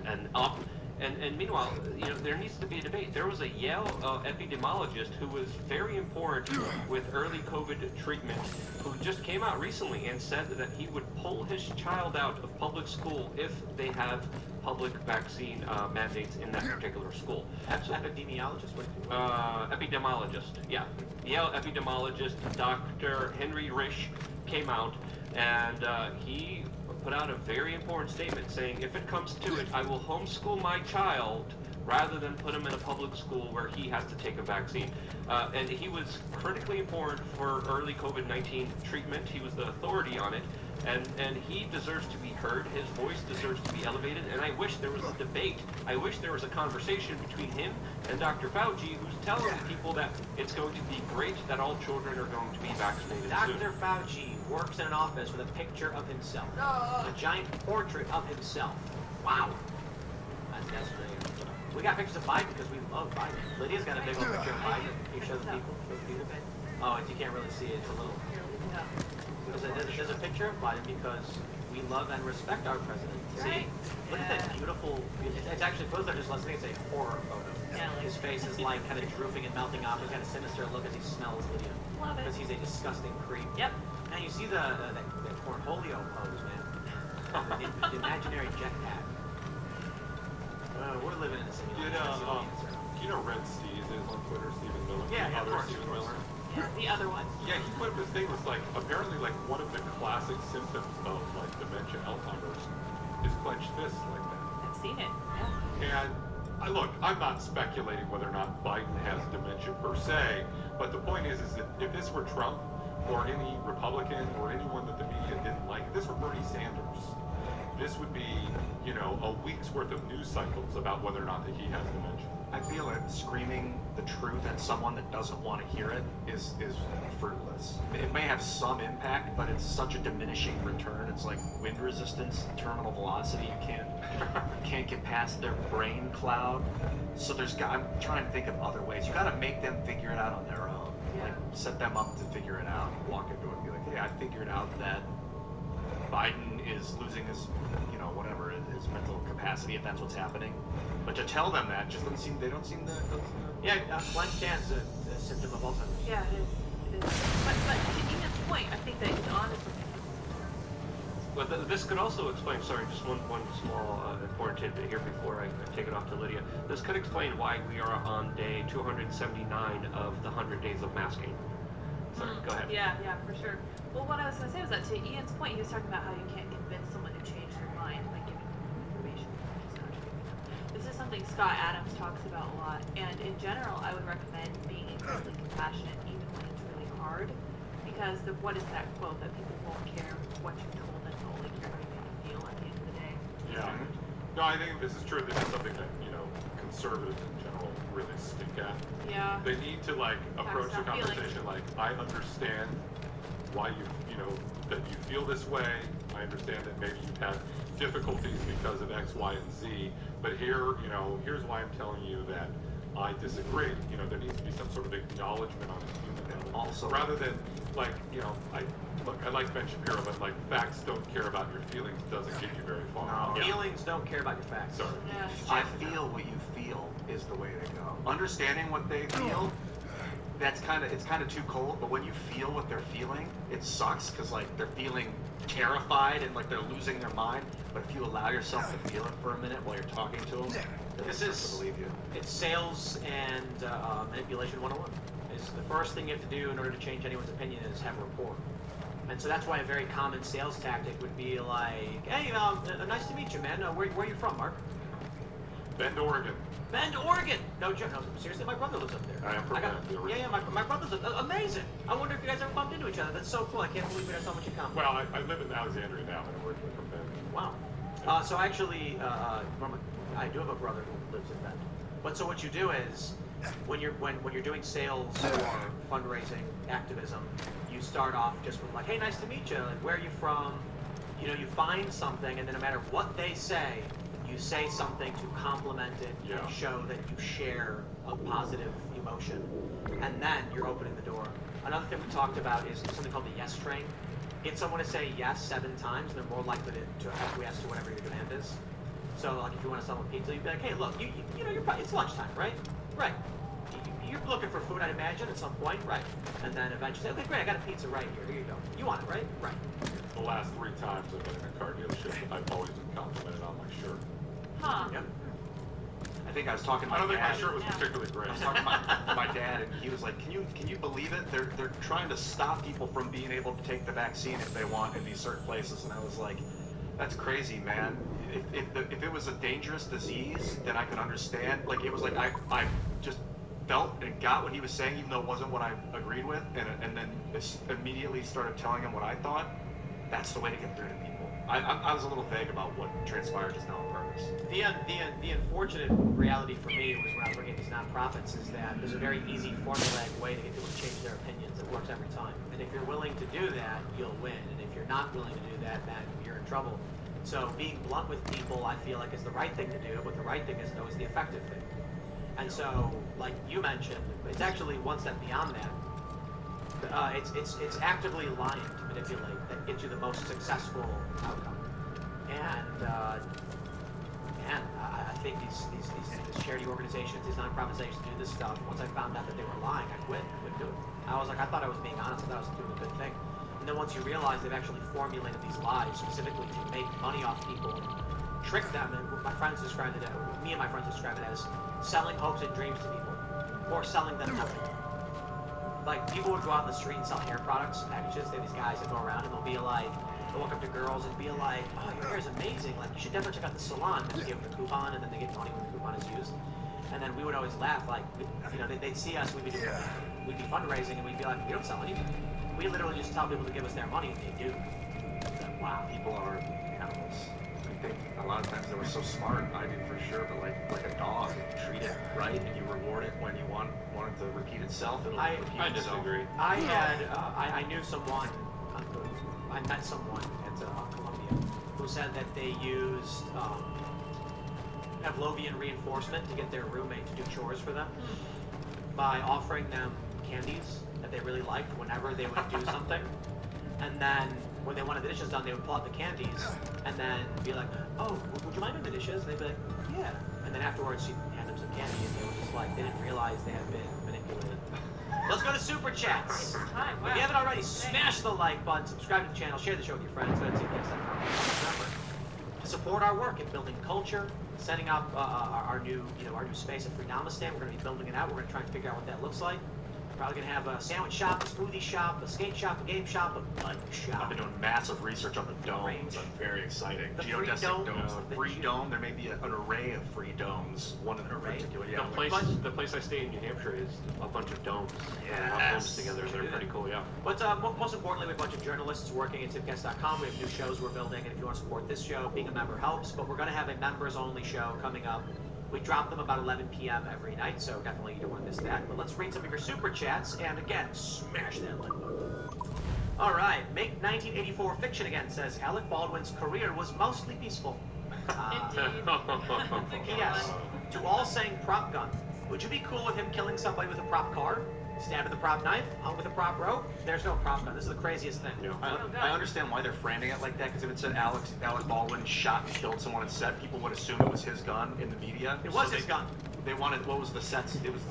and up. And meanwhile, you know, there needs to be a debate. There was a Yale epidemiologist who was very important with early COVID treatment who just came out recently and said that he would pull his child out of public school if they have public vaccine mandates in that particular school. Epidemiologist? Epidemiologist, yeah. Yale epidemiologist Dr. Henry Risch came out and he put out a very important statement saying, if it comes to it, I will homeschool my child rather than put him in a public school where he has to take a vaccine. And he was critically important for early COVID-19 treatment. He was the authority on it. And he deserves to be heard. His voice deserves to be elevated. And I wish there was a debate. I wish there was a conversation between him and Dr. Fauci, who's telling people that it's going to be great that all children are going to be vaccinated soon. Dr. Fauci works in an office with a picture of himself. A giant portrait of himself. Wow. That's great. We got pictures of Biden because we love Biden. Lydia's got a big old picture of Biden. Can you show the people? Oh, you can't really see it. It's a little... There's a picture of Biden because we love and respect our president. See? Look at that beautiful... It's actually, for those that are just listening, it's a horror photo. Yeah, his face is like kind of drooping and melting off. He's got a sinister look as he smells Lydia. Love it. Because he's a disgusting creep. Yep. And you see the Cornholio pose, man. The imaginary jetpack. We're living in a simulation. You know Red Steez is on Twitter, Stephen Miller? Yeah, of course. Stephen Miller. Yeah, the other one. Yeah, he put up this thing was like apparently like one of the classic symptoms of like dementia, Alzheimer's, is clenched fists like that. I've seen it. Yeah. And look, I'm not speculating whether or not Biden has dementia per se, but the point is that if this were Trump or any Republican or anyone that the media didn't like, if this were Bernie Sanders, this would be, you know, a week's worth of news cycles about whether or not that he has dementia. I feel that screaming the truth at someone that doesn't want to hear it is fruitless. It may have some impact, but it's such a diminishing return. It's like wind resistance, terminal velocity. You can't get past their brain cloud. So I'm trying to think of other ways. You got to make them figure it out on their own. Yeah. Like set them up to figure it out. Walk into it and be like, hey, I figured out that Biden is losing his, you know, whatever, his mental capacity, if that's what's happening. But to tell them that just doesn't seem, they don't seem to. Yeah, clenched hands is a symptom of Alzheimer's. Yeah, it is. It is. But to Ian's point, I think that he's honest with him. But this could also explain, sorry, just one small important tidbit here before I take it off to Lydia. This could explain why we are on day 279 of the 100 days of masking. Sorry, go ahead. Yeah, for sure. Well, what I was going to say was that to Ian's point, he was talking about how you can't convince someone to change their mind by giving them information. This is something Scott Adams talks about a lot, and in general, I would recommend being incredibly compassionate even when it's really hard, because what is that quote that people won't care what you told them, only care how you make them feel at the end of the day? Yeah. No, I think this is true. This is something that, you know, conservatives in general really stink at. Yeah. They need to, like, approach the conversation like, I understand why you know, that you feel this way. I understand that maybe you've had difficulties because of X, Y, and Z, but here, you know, here's why I'm telling you that I disagree. You know, there needs to be some sort of acknowledgement on a human level. Also, rather than, like, you know, I like Ben Shapiro, but, like, facts don't care about your feelings doesn't get you very far. No. Feelings don't care about your facts. Sorry. Yeah. I feel what you feel is the way to go. Understanding what they feel, it's kind of too cold, but when you feel what they're feeling, it sucks because like they're feeling terrified and like they're losing their mind. But if you allow yourself to feel it for a minute while you're talking to them, This they'll is start to believe you. It's sales and manipulation 101. Is the first thing you have to do in order to change anyone's opinion is have rapport. And so that's why a very common sales tactic would be like, hey, nice to meet you, man. Where are you from, Mark? Bend, Oregon. Bend, Oregon. No joke. No, seriously, my brother lives up there. I am from Bend, Oregon. Yeah, my brother's amazing. I wonder if you guys ever bumped into each other. That's so cool. I can't believe we have so much in common. Well, I live in Alexandria now, and I'm originally from Bend. Wow. So actually, I do have a brother who lives in Bend. But so what you do is, when you're doing sales or fundraising activism, you start off just with like, hey, nice to meet you. Like, where are you from? You know, you find something, and then no matter what they say, you say something to complement it and show that you share a positive emotion, and then you're opening the door. Another thing we talked about is something called the yes train. Get someone to say yes 7 times, and they're more likely to acquiesce to whatever your demand is. So, like, if you want to sell a pizza, you'd be like, hey, look, you know, you're probably, it's lunchtime, right? Right. You're looking for food, I'd imagine, at some point, right? And then eventually, okay, great, I got a pizza right here. Here you go. You want it, right? Right. The last 3 times I've been in a car dealership, I've always been complimented on my shirt. Huh. Yep. I think I was talking to my I don't think my dad. shirt was particularly great. I was talking to my dad, and he was like, "Can you believe it? They're trying to stop people from being able to take the vaccine if they want in these certain places." And I was like, "That's crazy, man. If it was a dangerous disease, then I could understand." Like it was like I just felt and got what he was saying, even though it wasn't what I agreed with, and then immediately started telling him what I thought. That's the way to get through to people. I was a little vague about what transpired just now on purpose. The unfortunate reality for me was when I was working at these nonprofits is that there's a very easy formulaic way to get people to change their opinions. It works every time. And if you're willing to do that, you'll win. And if you're not willing to do that, then you're in trouble. So being blunt with people, I feel like is the right thing to do, but the right thing is always the effective thing. And so, like you mentioned, it's actually one step beyond that. It's actively lying to manipulate that gets you the most successful outcome. And I think these charity organizations, these nonprofits that used to do this stuff, once I found out that they were lying, I quit. I couldn't do it. I was like, I thought I was being honest. I thought I was doing a good thing. And then once you realize they've actually formulated these lies specifically to make money off people, trick them, and my friends described it, me and my friends described it as selling hopes and dreams to people, or selling them nothing. Like, people would go out in the street and sell hair products, packages. They have these guys that go around and they'll be like, they'll walk up to girls and be like, oh, your hair's amazing, like, you should definitely check out the salon. And they give them a coupon, and then they get money when the coupon is used. And then we would always laugh, like, you know, they'd see us, we'd be fundraising, and we'd be like, we don't sell anything. We literally just tell people to give us their money, and they do. Wow, people are animals. I think a lot of times they were so smart, I do for sure, but like a dog, if you treat it right and you reward it when you want it to repeat itself, it'll repeat itself. I knew someone, I met someone at Columbia who said that they used Pavlovian reinforcement to get their roommate to do chores for them by offering them candies that they really liked whenever they would do something. And then when they wanted the dishes done, they would pull out the candies and then be like, oh, would you mind doing the dishes? And they'd be like, yeah. And then afterwards, she'd hand them some candy, and they were just like, they didn't realize they had been manipulated. Let's go to Super Chats. If you haven't already, smash the like button, subscribe to the channel, share the show with your friends. Go to TPS.com. Remember, to support our work in building culture, setting up our new space at Freedomistan. We're going to be building it out. We're going to try and figure out what that looks like. Probably gonna have a sandwich shop, a smoothie shop, a skate shop, a game shop, a bud shop. I've been doing massive research on the domes. I'm very excited. The Geodesic free domes. dome? The free dome. There may be an array of free domes. One in particular. Yeah. The place I stay in New Hampshire is a bunch of domes. Domes together. They're pretty cool. Yeah. But most importantly, we have a bunch of journalists working at tipcast.com. We have new shows we're building, and if you want to support this show, being a member helps. But we're gonna have a members-only show coming up. We drop them about 11 p.m. every night, so definitely you don't want to miss that. But let's read some of your super chats, and again, smash that like button. All right, make 1984 fiction again, says Alec Baldwin's career was mostly peaceful. P.S. To all saying prop gun, would you be cool with him killing somebody with a prop car? Stab with a prop knife, hung with a prop rope? There's no prop gun. This is the craziest thing. I understand why they're framing it like that, because if it said Alec Baldwin shot and killed someone on set, people would assume it was his gun in the media. It was his gun. They wanted, what was the sets? It was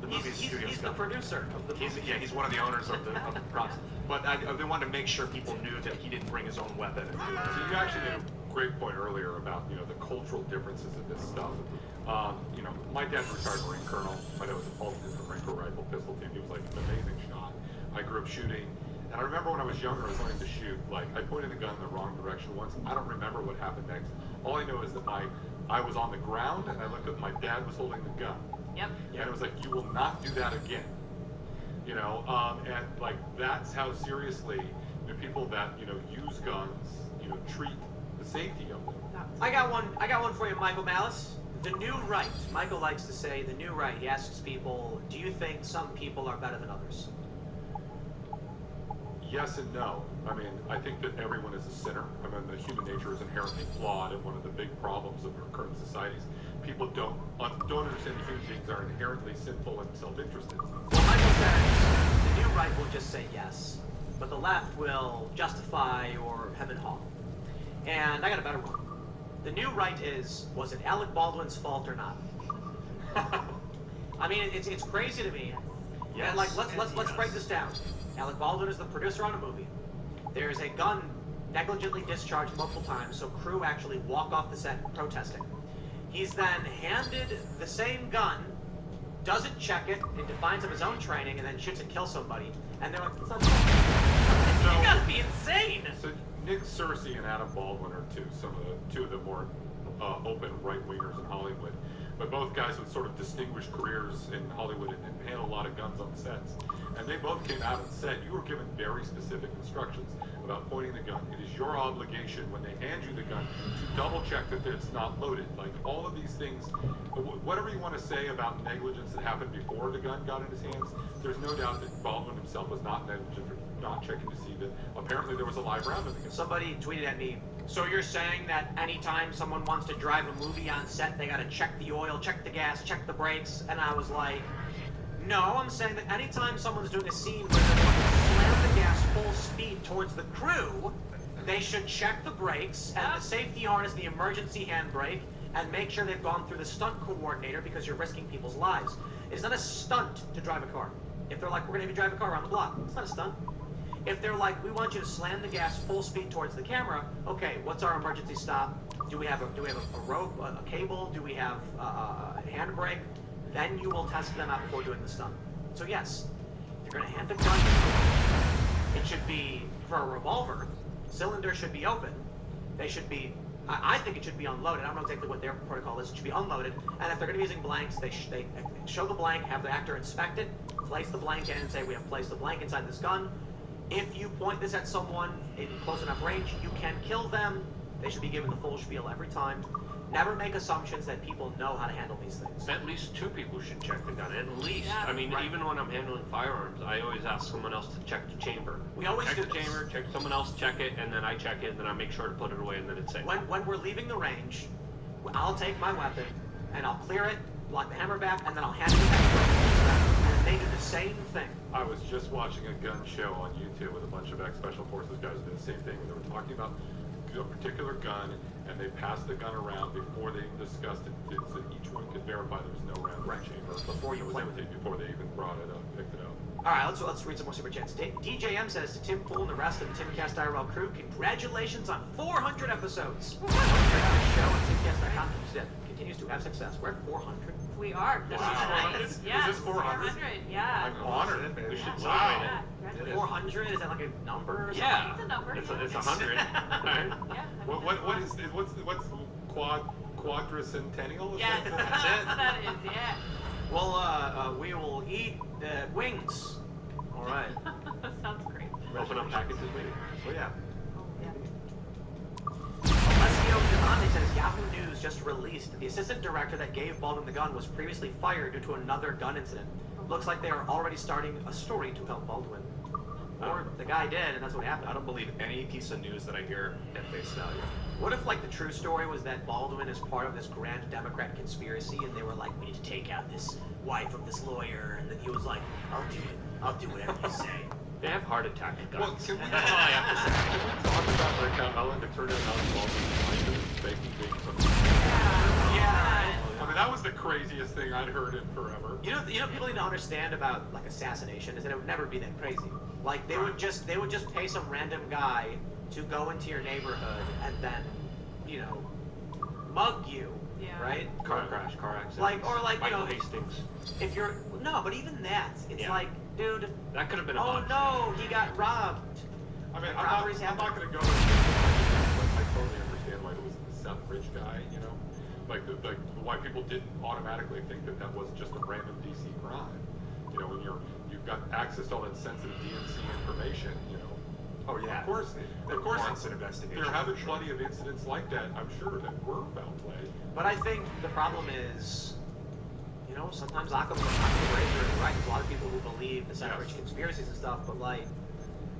the movie's studio's He's gun. the producer of the movie. He's one of the owners of the props. But they wanted to make sure people knew that he didn't bring his own weapon. So you actually made a great point earlier about, the cultural differences of this stuff. My dad's a retired Marine colonel. My dad was a Paul the Marine Corps rifle pistol team. He was like an amazing shot. I grew up shooting, and I remember when I was younger, I was learning to shoot. Like, I pointed the gun in the wrong direction once. I don't remember what happened next. All I know is that I was on the ground, and I looked up. My dad was holding the gun. Yep. And it was like, you will not do that again. And like that's how seriously people that use guns, treat the safety of them. I got one for you, Michael Malice. The new right. Michael likes to say the new right. He asks people, do you think some people are better than others? Yes and no. I mean, I think that everyone is a sinner. I mean, the human nature is inherently flawed, and one of the big problems of our current societies, people don't understand that human beings are inherently sinful and self-interested. Well, Michael says the new right will just say yes, but the left will justify or hem and haw. And I got a better one. The new right is, was it Alec Baldwin's fault or not? I mean, it's crazy to me. Yes. And like, let's break this down. Alec Baldwin is the producer on a movie. There is a gun negligently discharged multiple times, so crew actually walk off the set protesting. He's then handed the same gun, doesn't check it in defiance of his own training, and then shoots and kills somebody. And they're like, it's not you gotta be insane! So Nick Searcy and Adam Baldwin are two of the more open right-wingers in Hollywood. But both guys with sort of distinguished careers in Hollywood and handle a lot of guns on the sets. And they both came out and said, you were given very specific instructions about pointing the gun. It is your obligation when they hand you the gun to double check that it's not loaded. Like all of these things, whatever you want to say about negligence that happened before the gun got in his hands, there's no doubt that Baldwin himself was not negligent for not checking to see that apparently there was a live round in the gun. Somebody tweeted at me, so you're saying that anytime someone wants to drive a movie on set, they gotta check the oil, check the gas, check the brakes? And I was like, no, I'm saying that anytime someone's doing a scene where they're going to slam the gas full speed towards the crew, they should check the brakes and the safety harness, the emergency handbrake, and make sure they've gone through the stunt coordinator because you're risking people's lives. It's not a stunt to drive a car. If they're like, we're gonna have you drive a car around the block, it's not a stunt. If they're like, we want you to slam the gas full speed towards the camera, okay, what's our emergency stop? Do we have a rope, a cable? Do we have a handbrake? Then you will test them out before doing the stun. So yes, if you're gonna hand a gun, it should be, for a revolver, cylinder should be open. They should be, I think it should be unloaded. I don't know exactly what their protocol is. It should be unloaded. And if they're gonna be using blanks, they show the blank, have the actor inspect it, place the blank in and say, we have placed the blank inside this gun. If you point this at someone in close enough range, you can kill them. They should be given the full spiel every time. Never make assumptions that people know how to handle these things. At least 2 people should check the gun. At least. Yeah. I mean, even when I'm handling firearms, I always ask someone else to check the chamber. We always check do the this. chamber, check someone else, check it, and then I check it, and then I make sure to put it away, and then it's safe. When we're leaving the range, I'll take my weapon and I'll clear it, lock the hammer back, and then I'll hand it back to them. And they do the same thing. I was just watching a gun show on YouTube with a bunch of ex-Special Forces guys who did the same thing. They were talking about a particular gun, and they passed the gun around before they even discussed it, so that each one could verify there was no round in the chamber. Before you play with it. Before they even brought it up, picked it up. Alright, let's read some more super chats. DJM says to Tim Pool and the rest of the Timcast IRL crew, congratulations on 400 episodes. Show on timcast.com continues to have success. We're at 400. We are. This Wow. is nice. Yes, Is this 400? Yeah. I'm honored. We should Wow. celebrate it. 400? Is that like a number or something? Yeah. It's a number. It's 100. Right? Yeah. What's quadricentennial? Yes, That's it? that is, yeah. Well, we will eat the wings. All right. Sounds great. Open up packages, maybe. Oh, yeah. Oh, yeah. Alessio Devante says Yahoo News just released the assistant director that gave Baldwin the gun was previously fired due to another gun incident. Looks like they are already starting a story to help Baldwin. Or the guy did, and that's what happened. I don't believe any piece of news that I hear at face value. What if, like, the true story was that Baldwin is part of this grand Democrat conspiracy, and they were like, we need to take out this wife of this lawyer, and then he was like, I'll do it. I'll do whatever you say. They have heart attack guns. Well, can we talk about like how Ellen it turned out Baldwin faking being something? Yeah. I mean, that was the craziest thing I'd heard in forever. You know, people need to understand about like assassination is that it would never be that crazy. Like they would just pay some random guy to go into your neighborhood and then, you know, mug you. Yeah. Right? Car crash, car accident. Like Michael Hastings. If you're but even that, it's like, dude. That could have been a Oh bunch. no, he got robbed. I mean, Like, robberies I'm not happen. going to go into it, but I totally understand why it was the Seth Rich guy, you know? Like, why people didn't automatically think that was just a random DC crime. You know, when you've got access to all that sensitive DNC information, you know? Oh yeah. Of course, Constant investigation. there have been plenty of incidents like that, I'm sure, that were foul play. But I think the problem is, you know, sometimes Occam's razor is right. There's a lot of people who believe the Seth Rich conspiracies and stuff, but like,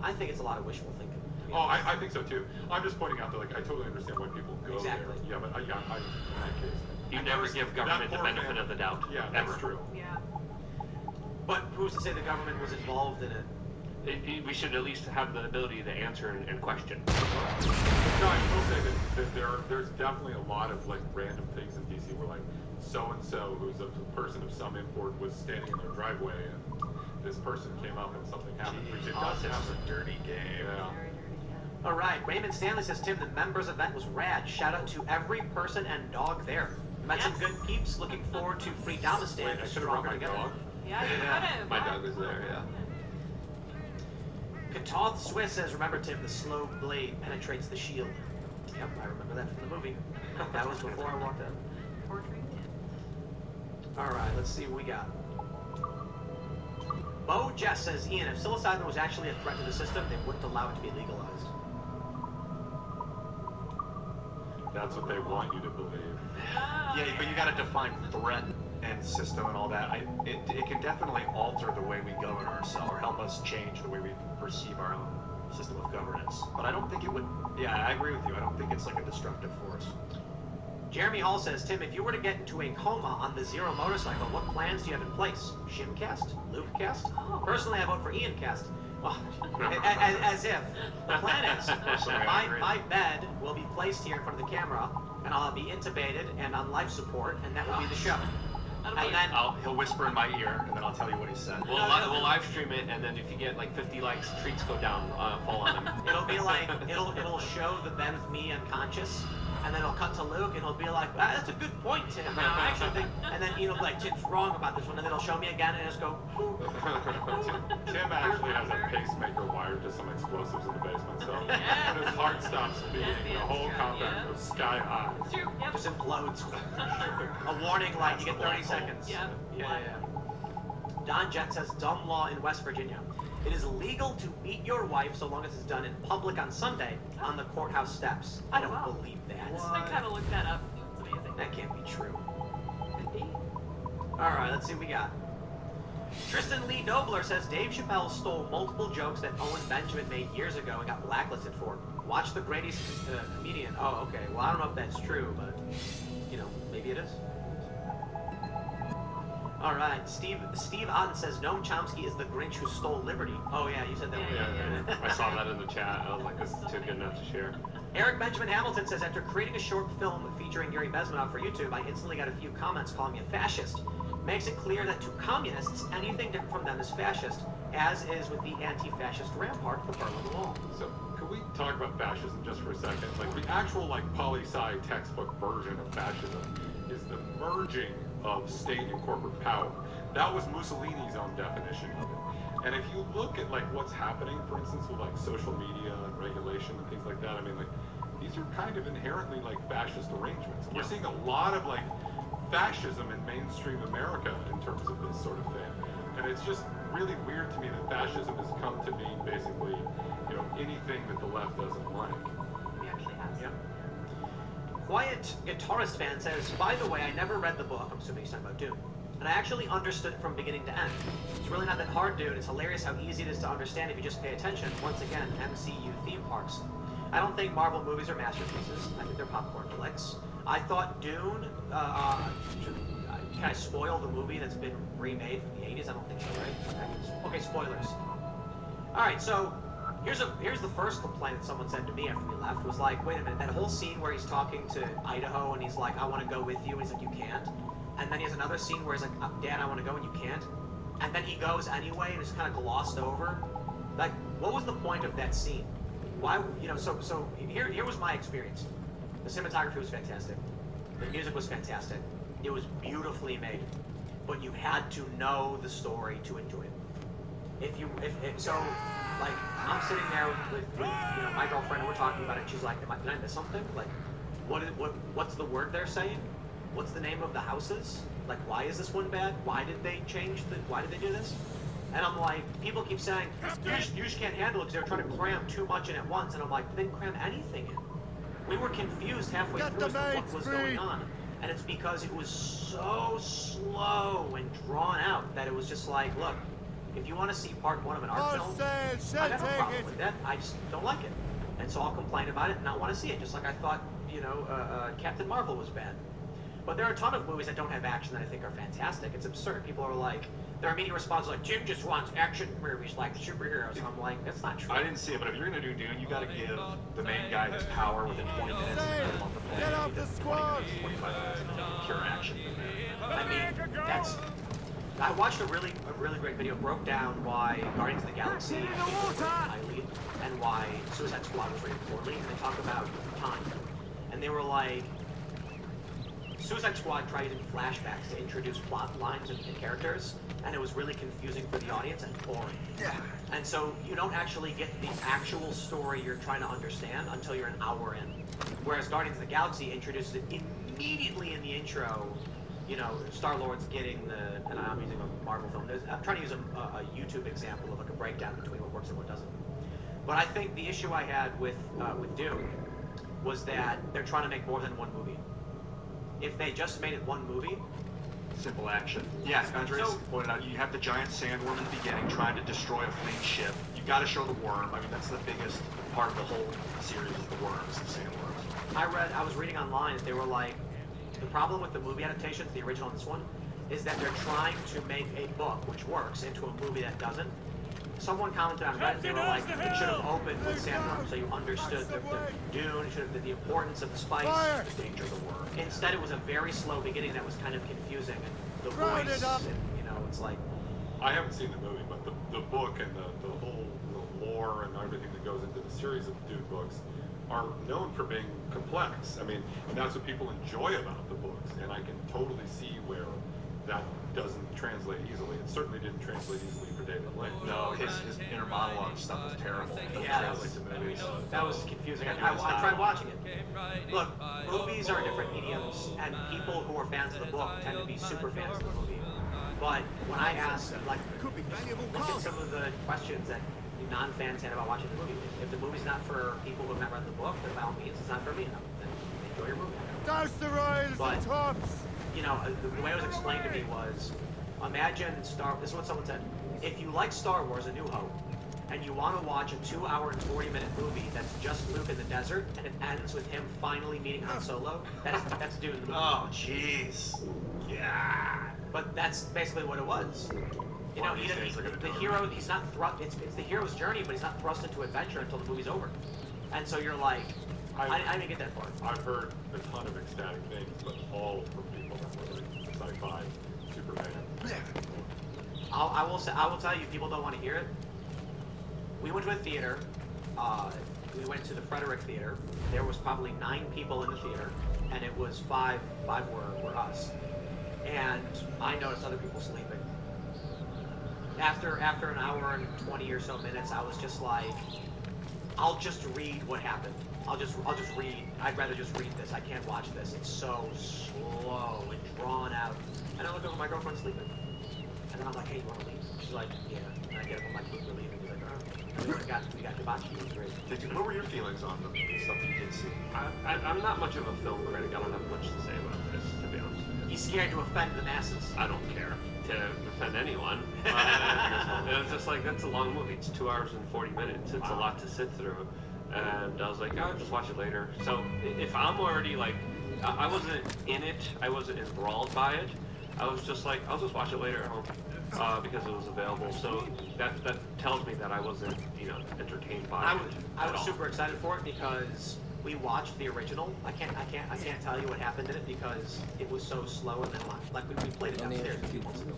I think it's a lot of wishful thinking. Oh, I think so too. I'm just pointing out that, like, I totally understand why people go Exactly. there. Yeah, but in that case. You never give government the benefit of the doubt. Yeah, Ever. that's true. Yeah. But who's to say the government was involved in it? We should at least have the ability to answer and question. No, I will say that there's definitely a lot of like random things in DC where like so and so, who's a person of some import, was standing in their driveway and this person came up and something happened. Which it does happen. a dirty game. Yeah. All right, Raymond Stanley says, Tim, the members event was rad. Shout out to every person and dog there. Met some good peeps. Looking forward to Free Damastan. Wait, I should have brought my together. dog. Yeah, you could've. My dog was there, yeah. Katoth Swiss says, remember, Tim, the slow blade penetrates the shield. Yep, I remember that from the movie. That was before I walked out. All right, let's see what we got. Bo Jess says, Ian, if psilocybin was actually a threat to the system, they wouldn't allow it to be legalized. That's what they want you to believe. Yeah, but you gotta define threat and system and all that. It can definitely alter the way we govern ourselves or help us change the way we perceive our own system of governance. But I don't think it would, I agree with you. I don't think it's like a destructive force. Jeremy Hall says, Tim, if you were to get into a coma on the Zero motorcycle, what plans do you have in place? Shimcast? Lubecast? Personally, I vote for Iancast. Well, as if. The plan is, my bed will be placed here in front of the camera, and I'll be intubated and on life support, and that will be the show. And then he'll whisper in my ear, and then I'll tell you what he said. We'll live stream it, and then if you get like 50 likes, treats go down, fall on him. it'll be like, it'll show the bed with me unconscious, And then it'll cut to Luke, and he'll be like, ah, that's a good point, Tim. I actually think, and then he'll be like, Tim's wrong about this one, and then he'll show me again, and just go, Tim actually has a pacemaker wired to some explosives in the basement, so when his heart stops beating, the whole compound goes sky high. just implodes. A warning light, you get 30 seconds. Yeah. Don Jet says, dumb law in West Virginia. It is legal to beat your wife so long as it's done in public on Sunday on the courthouse steps. I don't believe that. I kind of looked that up. It's amazing. That can't be true. Alright, let's see what we got. Tristan Lee Dobler says Dave Chappelle stole multiple jokes that Owen Benjamin made years ago and got blacklisted for. Watch the Grady's comedian. Oh, okay. Well, I don't know if that's true, but, you know, maybe it is. All right, Steve Otten says Noam Chomsky is the Grinch who stole liberty. Oh yeah, you said that. Yeah. I saw that in the chat. I was like, this is too good enough to share. Eric Benjamin Hamilton says after creating a short film featuring Gary Bezmenov for YouTube, I instantly got a few comments calling me a fascist. Makes it clear that to communists, anything different from them is fascist, as is with the anti-fascist rampart, the Berlin Wall. So, could we talk about fascism just for a second? Like, the actual, like, poli-sci textbook version of fascism is the merging of state and corporate power. That was Mussolini's own definition of it. And if you look at, like, what's happening, for instance, with, like, social media and regulation and things like that, I mean, like, these are kind of inherently, like, fascist arrangements. We're seeing a lot of, like, fascism in mainstream America in terms of this sort of thing. And it's just really weird to me that fascism has come to mean basically, you know, anything that the left doesn't like. He actually has. Yeah. Quiet Guitarist Fan says, by the way, I never read the book, I'm assuming he's talking about Dune, and I actually understood it from beginning to end. It's really not that hard, dude. It's hilarious how easy it is to understand if you just pay attention. Once again, MCU theme parks. I don't think Marvel movies are masterpieces. I think they're popcorn flicks. I thought Dune, can I spoil the movie that's been remade from the 80s? I don't think so, right? Okay, spoilers. Alright, so here's the first complaint that someone said to me after we left, was like, wait a minute, that whole scene where he's talking to Idaho and he's like, I want to go with you, and he's like, you can't. And then he has another scene where he's like, Dad, I want to go, and you can't. And then he goes anyway, and it's kind of glossed over. Like, what was the point of that scene? Why, you know, so here was my experience. The cinematography was fantastic. The music was fantastic. It was beautifully made. But you had to know the story to enjoy it. So, like, I'm sitting there with you know, my girlfriend, and we're talking about it, and she's like, did I miss something? Like, what's the word they're saying? What's the name of the houses? Like, why is this one bad? Why did they do this? And I'm like, people keep saying, you just can't handle it because they're trying to cram too much in at once. And I'm like, they didn't cram anything in. We were confused halfway through as to what was going on. And it's because it was so slow and drawn out that it was just like, look, if you want to see part one of an art film, I got no problem with that. I just don't like it. And so I'll complain about it and not want to see it, just like I thought, you know, Captain Marvel was bad. But there are a ton of movies that don't have action that I think are fantastic. It's absurd. People are like, their immediate response is like, Jim just wants action movies like superheroes. And I'm like, that's not true. I didn't see it, but if you're going to do Dune, you got to give the main guy his power within 20 minutes. Get off the squad! 25 minutes of pure action. I mean, that's... I watched a really great video, broke down why Guardians of the Galaxy rated highly and why Suicide Squad was rated poorly, and they talk about time. And they were like, Suicide Squad tried using flashbacks to introduce plot lines and characters, and it was really confusing for the audience and boring. Yeah. And so you don't actually get the actual story you're trying to understand until you're an hour in. Whereas Guardians of the Galaxy introduces it immediately in the intro. You know, Star-Lord's getting the, and I'm using a Marvel film. I'm trying to use a YouTube example of like a breakdown between what works and what doesn't. But I think the issue I had with Dune was that they're trying to make more than one movie. If they just made it one movie, simple action. Yeah, Andres pointed out, you have the giant sandworm in the beginning trying to destroy a fleeing ship. You got to show the worm. I mean, that's the biggest part of the whole series is the worms, the sandworms. I was reading online, they were like, the problem with the movie adaptations, the original and this one, is that they're trying to make a book, which works, into a movie that doesn't. Someone commented on Reddit, they were like, it should have opened with sandworms so you understood the Dune, should have been the importance of the spice, the danger of the worm. Instead, it was a very slow beginning that was kind of confusing, and the voice, and, you know, it's like... I haven't seen the movie, but the book and the whole lore and everything that goes into the series of Dune books are known for being complex. I mean, and that's what people enjoy about the books, and I can totally see where that doesn't translate easily. It certainly didn't translate easily for David Lynch. No, his inner monologue stuff was terrible. It doesn't translate to movies. That was confusing. I tried watching it. Look, movies are different mediums, and people who are fans of the book tend to be super fans of the movie. But when I ask, like, look at some of the questions that non-fans had about watching the movie. If the movie's not for people who have not read the book, then by all means, it's not for me. Then enjoy your movie. Douse the rails and tops! You know, the way it was explained to me was, imagine this is what someone said, if you like Star Wars: A New Hope, and you want to watch a 2-hour and 40-minute movie that's just Luke in the desert, and it ends with him finally meeting Han Solo, that's Dune. Oh, jeez. Yeah. But that's basically what it was. You know, the hero, he's not thrust, it's the hero's journey, but he's not thrust into adventure until the movie's over. And so you're like, I didn't get that far. I've heard a ton of ecstatic things, but all from people that were like sci-fi super fans. I will tell you, people don't want to hear it. We went to a theater. We went to the Frederick Theater. There was probably 9 people in the theater, and it was 5 were us. And I noticed other people sleeping. After an hour and 20 or so minutes, I was just like, I'll just read what happened. I'll just read. I'd rather just read this. I can't watch this. It's so slow and drawn out. And I look over, my girlfriend's sleeping. And then I'm like, hey, you want to leave? She's like, yeah. And I get up, I'm like, we're leaving. He's like, oh. And we got hibachi. It was great. What were your feelings on the stuff that you did see? I'm not much of a film critic. I don't have much to say about this, to be honest. He's scared to offend the masses. I don't care to offend anyone. It was just like, that's a long movie. It's 2 hours and 40 minutes. It's a lot to sit through. And I was like, I'll just watch it later. So if I'm already like, I wasn't in it, I wasn't enthralled by it. I was just like, I'll just watch it later at home because it was available. So that tells me that I wasn't, entertained by it. I was super excited for it because we watched the original. I can't tell you what happened in it because it was so slow, and then like we played it downstairs a few months ago.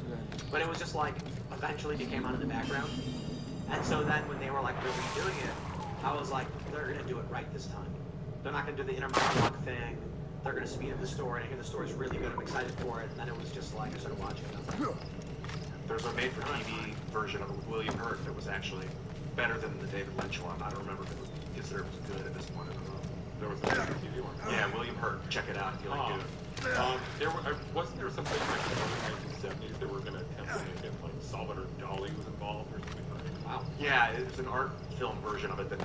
But it was just like eventually became on in the background. And so then when they were like really doing it, I was like, they're gonna do it right this time. They're not gonna do the inner monologue thing. They're gonna speed up the story. I hear the story's really good. I'm excited for it. And then it was just like I started watching it. I was like, there's a made-for-TV version of it with William Hurt that was actually better than the David Lynch one. I don't remember if it was considered good at this point. I don't know. There was a made-for-TV one. Yeah, William Hurt. Check it out if you like it. Wasn't there something like in the 1970s that were going to attempt to make it like Salvador Dali was involved or something like that? Wow. Yeah, it was an art film version of it that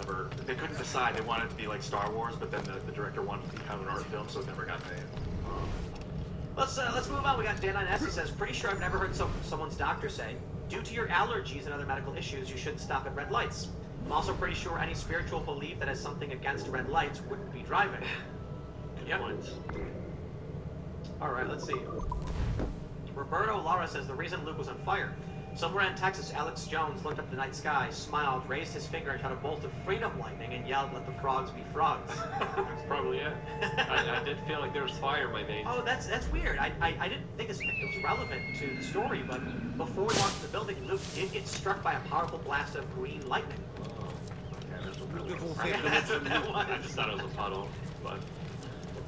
they couldn't decide. They wanted it to be like Star Wars, but then the director wanted it to become an art film, so it never got made. Let's move on. We got Dan on S. He says, pretty sure I've never heard someone's doctor say, due to your allergies and other medical issues, you shouldn't stop at red lights. I'm also pretty sure any spiritual belief that has something against red lights wouldn't be driving. Yep. Alright, let's see. Roberto Lara says the reason Luke was on fire. Somewhere in Texas, Alex Jones looked up the night sky, smiled, raised his finger and shot a bolt of freedom lightning and yelled, let the frogs be frogs. That's probably it. I did feel like there was fire in my veins. Oh, that's weird. I didn't think it was relevant to the story, but before we walked to the building, Luke did get struck by a powerful blast of green lightning. I just thought it was a puddle, but...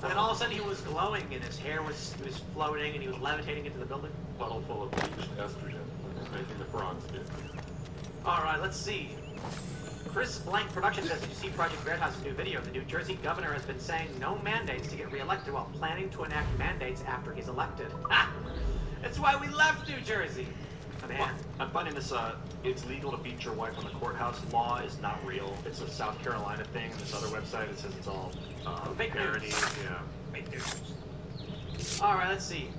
And then all of a sudden he was glowing and his hair was floating and he was levitating into the building. Puddle full of bleached estrogen. Making the frogs do. Alright, let's see. Chris Blank Production says, did you see Project Veritas' new video? The New Jersey governor has been saying no mandates to get reelected while planning to enact mandates after he's elected. Ha! That's why we left New Jersey. Man. I'm finding this, it's legal to beat your wife on the courthouse law is not real. It's a South Carolina thing. This other website, it says it's all fake parodies. News. Yeah, fake news. Alright, let's see.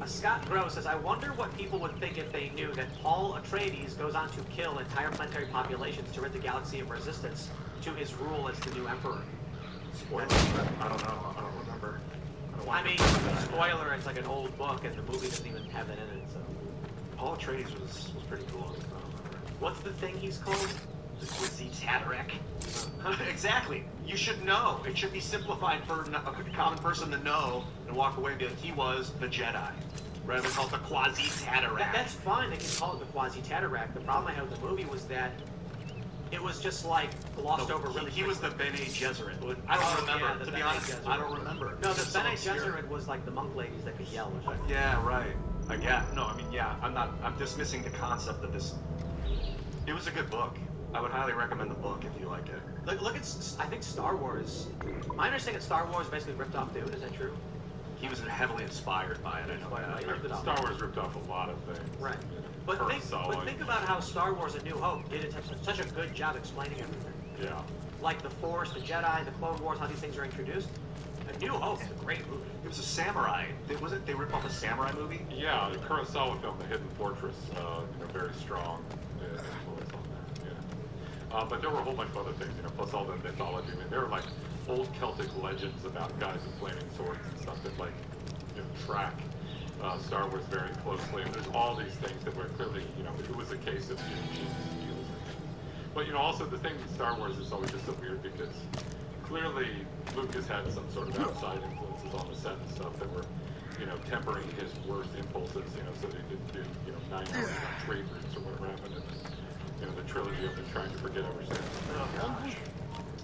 Scott Gross says, I wonder what people would think if they knew that Paul Atreides goes on to kill entire planetary populations to rid the galaxy of resistance to his rule as the new emperor. Spoiler? I don't know. I don't remember. I mean, spoiler, it's like an old book and the movie doesn't even have that in it, so... Paul Atreides was pretty cool. What's the thing he's called? The Kwisatz Haderach. Exactly. You should know. It should be simplified for a common person to know and walk away and be like, he was the Jedi. Rather than call it the Kwisatz Haderach. That's fine. They can call it the Kwisatz Haderach. The problem I had with the movie was that It was just like glossed over really. He was the Bene Gesserit. I don't remember. Yeah, to be honest, I don't remember. No, the It's so Bene obscure. Gesserit was like the monk ladies that could yell or something. Yeah, right. No, I mean, yeah, I'm dismissing the concept of this. It was a good book. I would highly recommend the book if you like it. Look at, I think Star Wars. My understanding is Star Wars basically ripped off Dune. Is that true? He was heavily inspired by it. I know that. Star Wars ripped off a lot of things. Right. But think about how Star Wars: A New Hope did such a good job explaining everything. Yeah. Like the Force, the Jedi, the Clone Wars, how these things are introduced. A New Hope is a great movie. It was a samurai. Wasn't they ripped off a samurai movie? Yeah, the Kurosawa film, The Hidden Fortress, very strong influence on that. Yeah. But there were a whole bunch of other things, plus all the mythology. I mean, there were like old Celtic legends about guys with flaming swords and stuff that track Star Wars very closely. And there's all these things that were clearly, it was a case of genius. But also the thing with Star Wars is always just so weird because clearly Lucas had some sort of outside influences on the set and stuff that were, tempering his worst impulses, so they didn't do, 9 trade routes or whatever happened in, the trilogy I've been trying to forget ever since. Oh, gosh.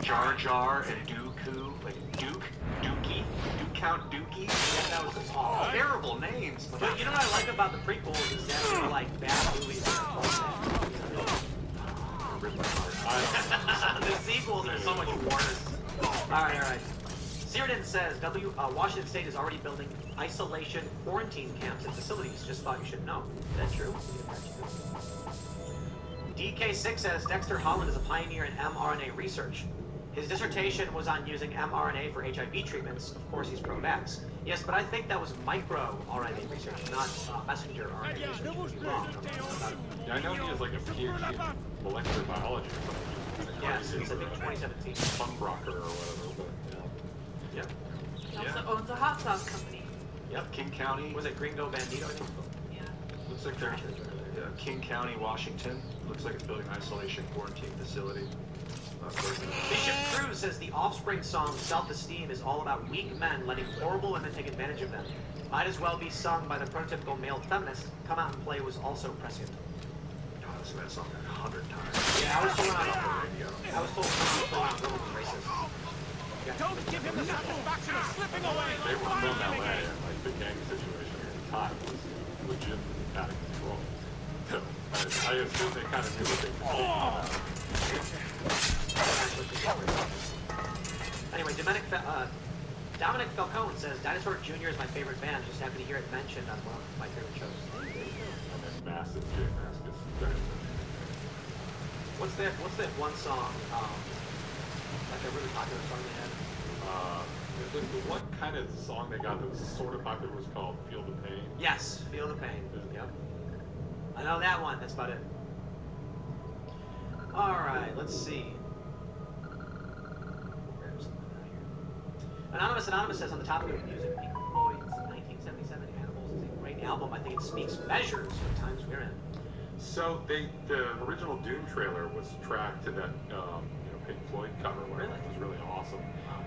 Jar Jar and Dooku, like Dookie, Count Dookie. Yeah, that was awful. Terrible names. But you know what I like about the prequels is that they're like bad movies. The sequels are so much worse. Alright. Cyrodian says, Washington State is already building isolation quarantine camps and facilities. Just thought you should know. Is that true? DK6 says, Dexter Holland is a pioneer in mRNA research. His dissertation was on using mRNA for HIV treatments. Of course, he's pro-vax. Yes, but I think that was micro-RNA research, not messenger RNA research. Yeah, I know he has like a PhD in molecular biology or something. Yes, it's I think 2017. Funbrocker or whatever, but yeah. He also owns a hot sauce company. Yep, King County. Was it Gringo Bandito, I think? Yeah. Looks like they're King County, Washington. Looks like it's building an isolation quarantine facility. Bishop Cruz says the Offspring song Self-Esteem is all about weak men letting horrible women take advantage of them. Might as well be sung by the prototypical male feminist. Come Out and Play was also prescient. God, I listened to that song 100 times. Yeah, I was told Come Out was racist. Don't give him the satisfaction of slipping away. They were from LA, and like the gang situation at the time was legit out of control. So I assume they kind of knew what they could do. Anyway, Dominic Falcone says Dinosaur Jr. is my favorite band. Just happy to hear it mentioned on one of my favorite shows. And then Massive J Mask is very What's that one song? Like a really popular song they had. The one kind of song they got that was sort of popular was called Feel the Pain. Yes, Feel the Pain. Yep. I know that one. That's about it. Alright, let's see. Anonymous says on the topic of music, Pink Floyd's 1977 Animals is a great album. I think it speaks measures of the times we're in. So the original Doom trailer was tracked to that Pink Floyd cover, where it was really awesome.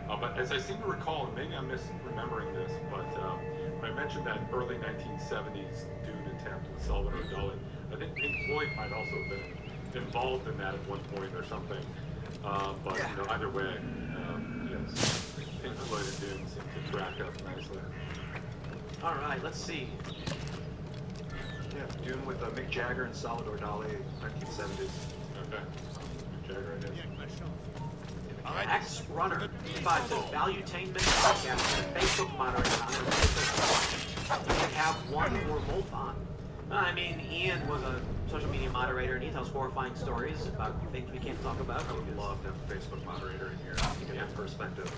But as I seem to recall, and maybe I'm misremembering this, but when I mentioned that early 1970s Dune attempt with Salvador Dali, I think Pink Floyd might also have been involved in that at one point or something. But either way, yes, Pink Floyd and Dune seem to track up nicely. All right, let's see. Yeah, Dune with Mick Jagger and Salvador Dali, 1970s. Okay, Mick Jagger it is. X Runner 5 says Valuetainment Podcast and Facebook moderator on their Facebook. You can have one or both on. I mean, Ian was a social media moderator and he tells horrifying stories about things we can't talk about. I would love to have a Facebook moderator in here to get that perspective.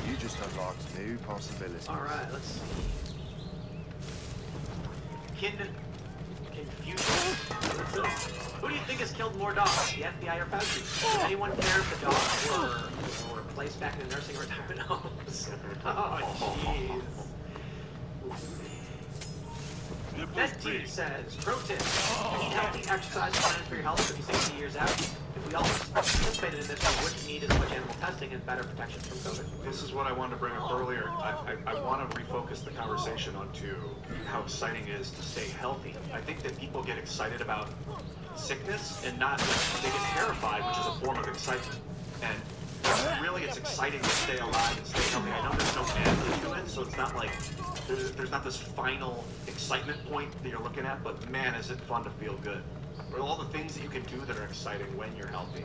You just unlocked new possibilities. Alright, let's see. Confucius. Who do you think has killed more dogs, the FBI or Fauci? Does anyone care if the dogs were placed back in a nursing retirement homes? Oh, jeez. That team says, pro tip, eat healthy, exercise, plan for your health 50, 60 years out. If we all participated in this, we wouldn't need as much animal testing and better protection from COVID. This is what I wanted to bring up earlier. I want to refocus the conversation onto how exciting it is to stay healthy. I think that people get excited about sickness and not, they get terrified, which is a form of excitement. And really it's exciting to stay alive and stay healthy. I know there's no end to it, so it's not like, there's not this final excitement point that you're looking at, but man, is it fun to feel good. Or all the things that you can do that are exciting when you're healthy.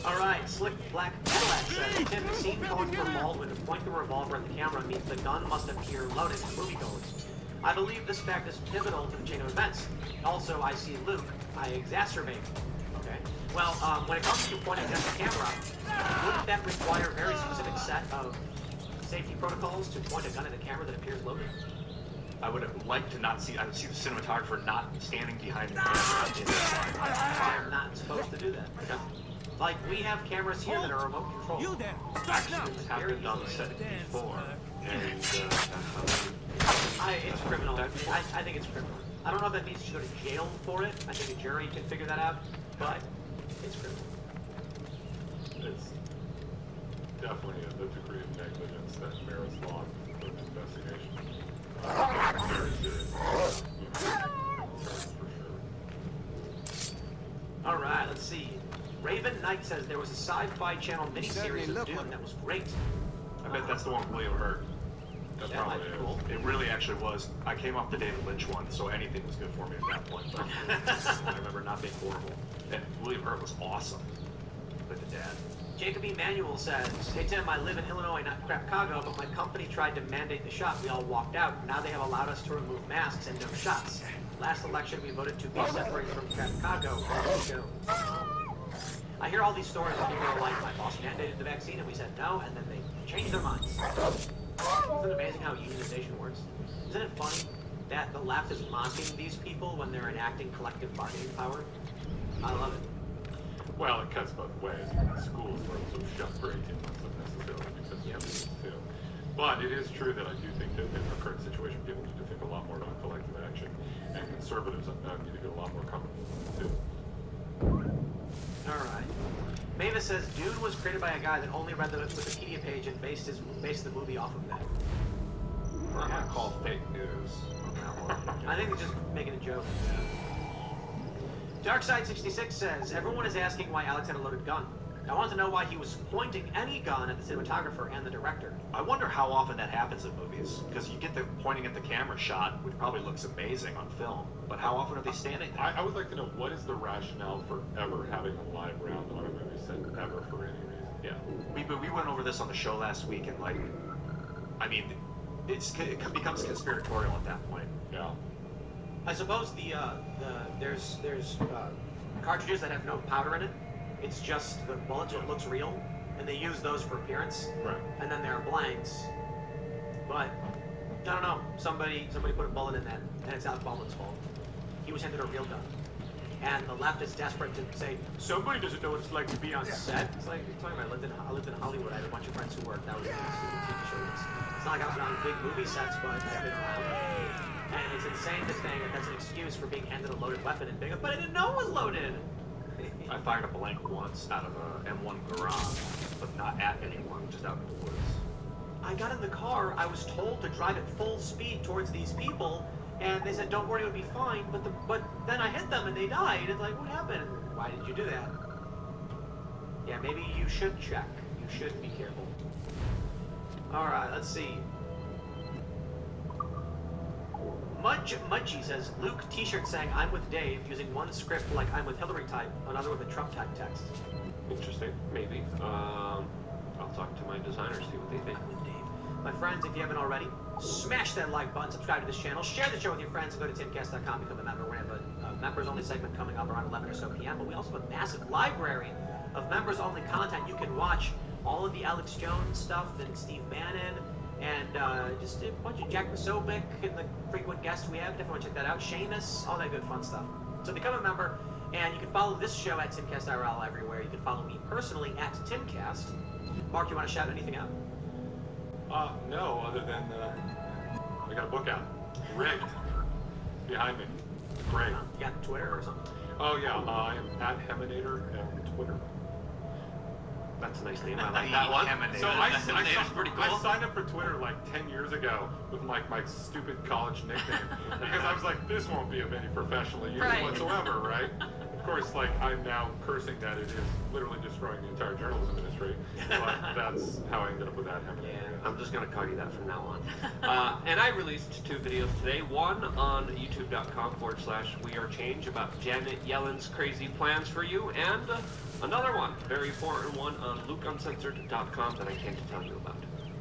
Alright, Slick Black Cadillac says, Tim, the scene calling for Baldwin to point the revolver at the camera means the gun must appear loaded to moviegoers. I believe this fact is pivotal to the chain of events. Also, I see Luke. I exacerbate. Okay. Well, when it comes to pointing at the camera, wouldn't that require a very specific set of safety protocols to point a gun at a camera that appears loaded? I would like to not see, I would see the cinematographer not standing behind the camera. I'm not supposed to do that. Okay. Like, we have cameras here that are remote control. You there! Accidents have been done set before, and it's criminal. I think it's criminal. I don't know if that means you should go to jail for it. I think a jury can figure that out, but it's criminal. It's definitely a degree of negligence that merits long investigation. Very serious. For sure. Alright, let's see. Raven Knight says there was a Sci-Fi Channel miniseries of Dune that was great. I bet that's the one with William Hurt. That probably is. Cool. It really actually was. I came off the David Lynch one, so anything was good for me at that point. But I remember not being horrible. And William Hurt was awesome. Like the dad. Jacob Emanuel says, hey Tim, I live in Illinois, not Chicago, but my company tried to mandate the shot. We all walked out. Now they have allowed us to remove masks and no shots. Last election, we voted to be separated from Chicago. I hear all these stories where people are like, my boss mandated the vaccine and we said no, and then they changed their minds. Isn't it amazing how unionization works? Isn't it funny that the left is mocking these people when they're enacting collective bargaining power? I love it. Well, it cuts both ways. Schools were also shut for 18 months unnecessarily because of this too. But it is true that I do think that in the current situation, people need to think a lot more about collective action, and conservatives need to get a lot more comfortable with it too. Alright. Mavis says Dune was created by a guy that only read the Wikipedia page and based the movie off of that. Well, I might call fake news. I think they're just making a joke. Darkside66 says, everyone is asking why Alex had a loaded gun. I want to know why he was pointing any gun at the cinematographer and the director. I wonder how often that happens in movies, because you get the pointing at the camera shot, which probably looks amazing on film, but how often are they standing there? I would like to know, what is the rationale for ever having a live round on a movie set, ever, for any reason? Yeah. We went over this on the show last week, and like, I mean, it becomes conspiratorial at that point. Yeah. I suppose there's cartridges that have no powder in it. It's just the bullets, it looks real, and they use those for appearance. Right. And then there are blanks. But I don't know. Somebody put a bullet in that, and it's Alec Baldwin's fault. He was handed a real gun, and the left is desperate to say somebody doesn't know what it's like to be on set. It's like you're talking about. I lived in Hollywood. I had a bunch of friends who worked. That was TV shows. It's not like I've been on big movie sets, but I've been around. And it's insane to think that that's an excuse for being handed a loaded weapon and being, but I didn't know it was loaded. I fired a blank once out of a M1 Garand, but not at anyone, just out in the woods. I got in the car, I was told to drive at full speed towards these people, and they said, don't worry, it'll be fine, but then I hit them and they died. It's like, what happened? Why did you do that? Yeah, maybe you should check. You should be careful. Alright, let's see. Mudgy says, Luke t-shirt saying I'm with Dave, using one script like I'm with Hillary type, another with a Trump type text. Interesting, maybe. I'll talk to my designers, see what they think. I'm with Dave. My friends, if you haven't already, smash that like button, subscribe to this channel, share the show with your friends, and go to timcast.com, become a member. We're going to have a members-only segment coming up around 11 or so p.m., but we also have a massive library of members-only content. You can watch all of the Alex Jones stuff and Steve Bannon, and just a bunch of Jack Posobiec and the frequent guests we have. Definitely want to check that out. Seamus, all that good fun stuff. So become a member, and you can follow this show at Timcast IRL everywhere. You can follow me personally at Timcast. Mark, you want to shout anything out? No, other than I got a book out. Rigged. Behind me. Great. You got Twitter or something? Oh yeah, I am at Heminator on Twitter. That's a nice name. I like that one. So I signed up for Twitter like 10 years ago with like my stupid college nickname because I was like, this won't be of any professional use whatsoever, right? course, like, I'm now cursing that it is literally destroying the entire journalism industry, but that's how I ended up with that happening. Yeah, I'm just gonna call you that from now on. And I released 2 videos today. One on youtube.com/wearechange about Janet Yellen's crazy plans for you, and another one, very important one, on lukeuncensored.com that I came to tell you about.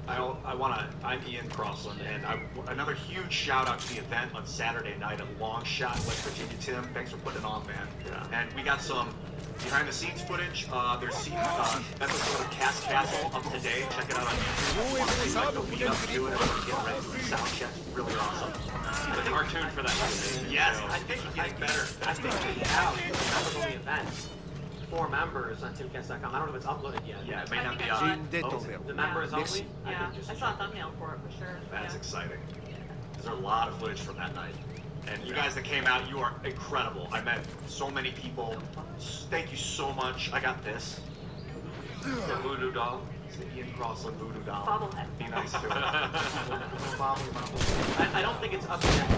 I'm Ian Crossland, and another huge shout out to the event on Saturday night at Longshot, West Virginia. Tim, thanks for putting it on, man. Yeah. And we got some behind the scenes footage. There's episode of Cast Castle up today. Check it out on YouTube. It's like the lead up to it, everyone's getting ready for the sound check. Really awesome. The cartoon for that was yes, I think it's getting better. I think we have some of the events for members on timcast.com. I don't know if it's uploaded yet. Yeah, it may not be the members only? Yeah, I saw a thumbnail for it for sure. That's exciting. There's a lot of footage from that night. And you guys that came out, you are incredible. I met so many people. Thank you so much. I got this. The voodoo doll. It's the Ian Crossland voodoo doll. Bobblehead. Be nice to it. I don't think it's up yet.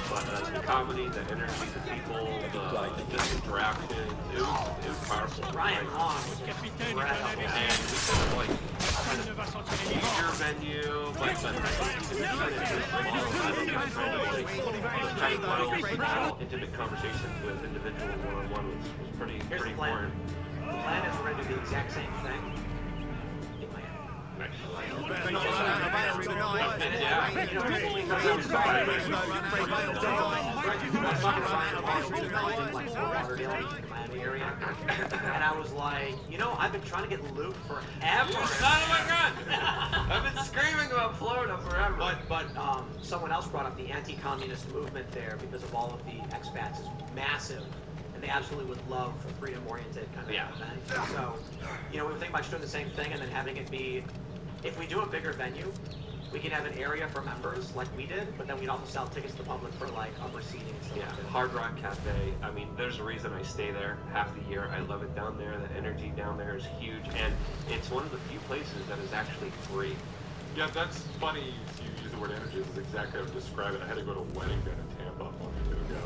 But the comedy, the energy, the people, the just interactions, it was powerful. Ryan Long was incredible. And we kind of like major venue, but intimate conversations with individual one-on-one was pretty important. The plan is we're going to do the exact same thing. And I was like, you know, I've been trying to get Luke forever. Oh my God! I've been screaming about Florida forever. But someone else brought up the anti-communist movement there because of all of the expats is massive. And they absolutely would love a freedom-oriented kind of event. So, you know, we were thinking about just doing the same thing and then having it be, if we do a bigger venue, we can have an area for members like we did, but then we'd also sell tickets to the public for like upper seating and stuff. Yeah, Hard Rock Cafe. I mean, there's a reason I stay there half the year. I love it down there. The energy down there is huge, and it's one of the few places that is actually free. Yeah, that's funny you use the word energy. This is exactly how I would describe it. I had to go to a wedding down in Tampa a month or two ago.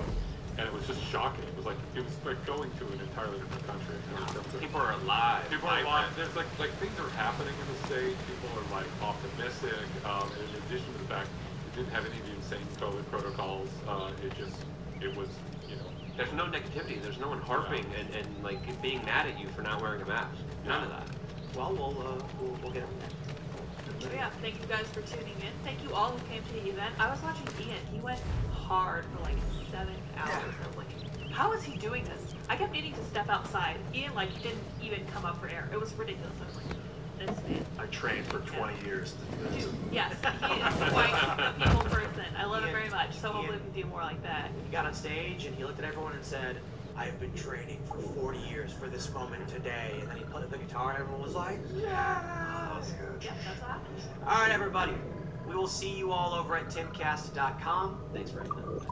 And it was just shocking. It was like going to an entirely different country. People are alive. People are alive. There's like things are happening in the state. People are like optimistic. In addition to the fact it didn't have any of the insane COVID protocols, it was, you know. There's no negativity. There's no one harping and like being mad at you for not wearing a mask. None of that. Well, we'll get it from there. So yeah, thank you guys for tuning in. Thank you all who came to the event. I was watching Ian. He went hard for like 7 hours. I was like, how is he doing this? I kept needing to step outside. Ian like didn't even come up for air. It was ridiculous. I was like, this man. I trained for 20 years to do this. Dude, yes, he is quite a people person. I love it very much. So hopefully we can do more like that. He got on stage and he looked at everyone and said, I have been training for 40 years for this moment today. And then he played the guitar and everyone was like, yeah. That was good. Yeah, that's what happens. All right, everybody. We will see you all over at timcast.com. Thanks for everything.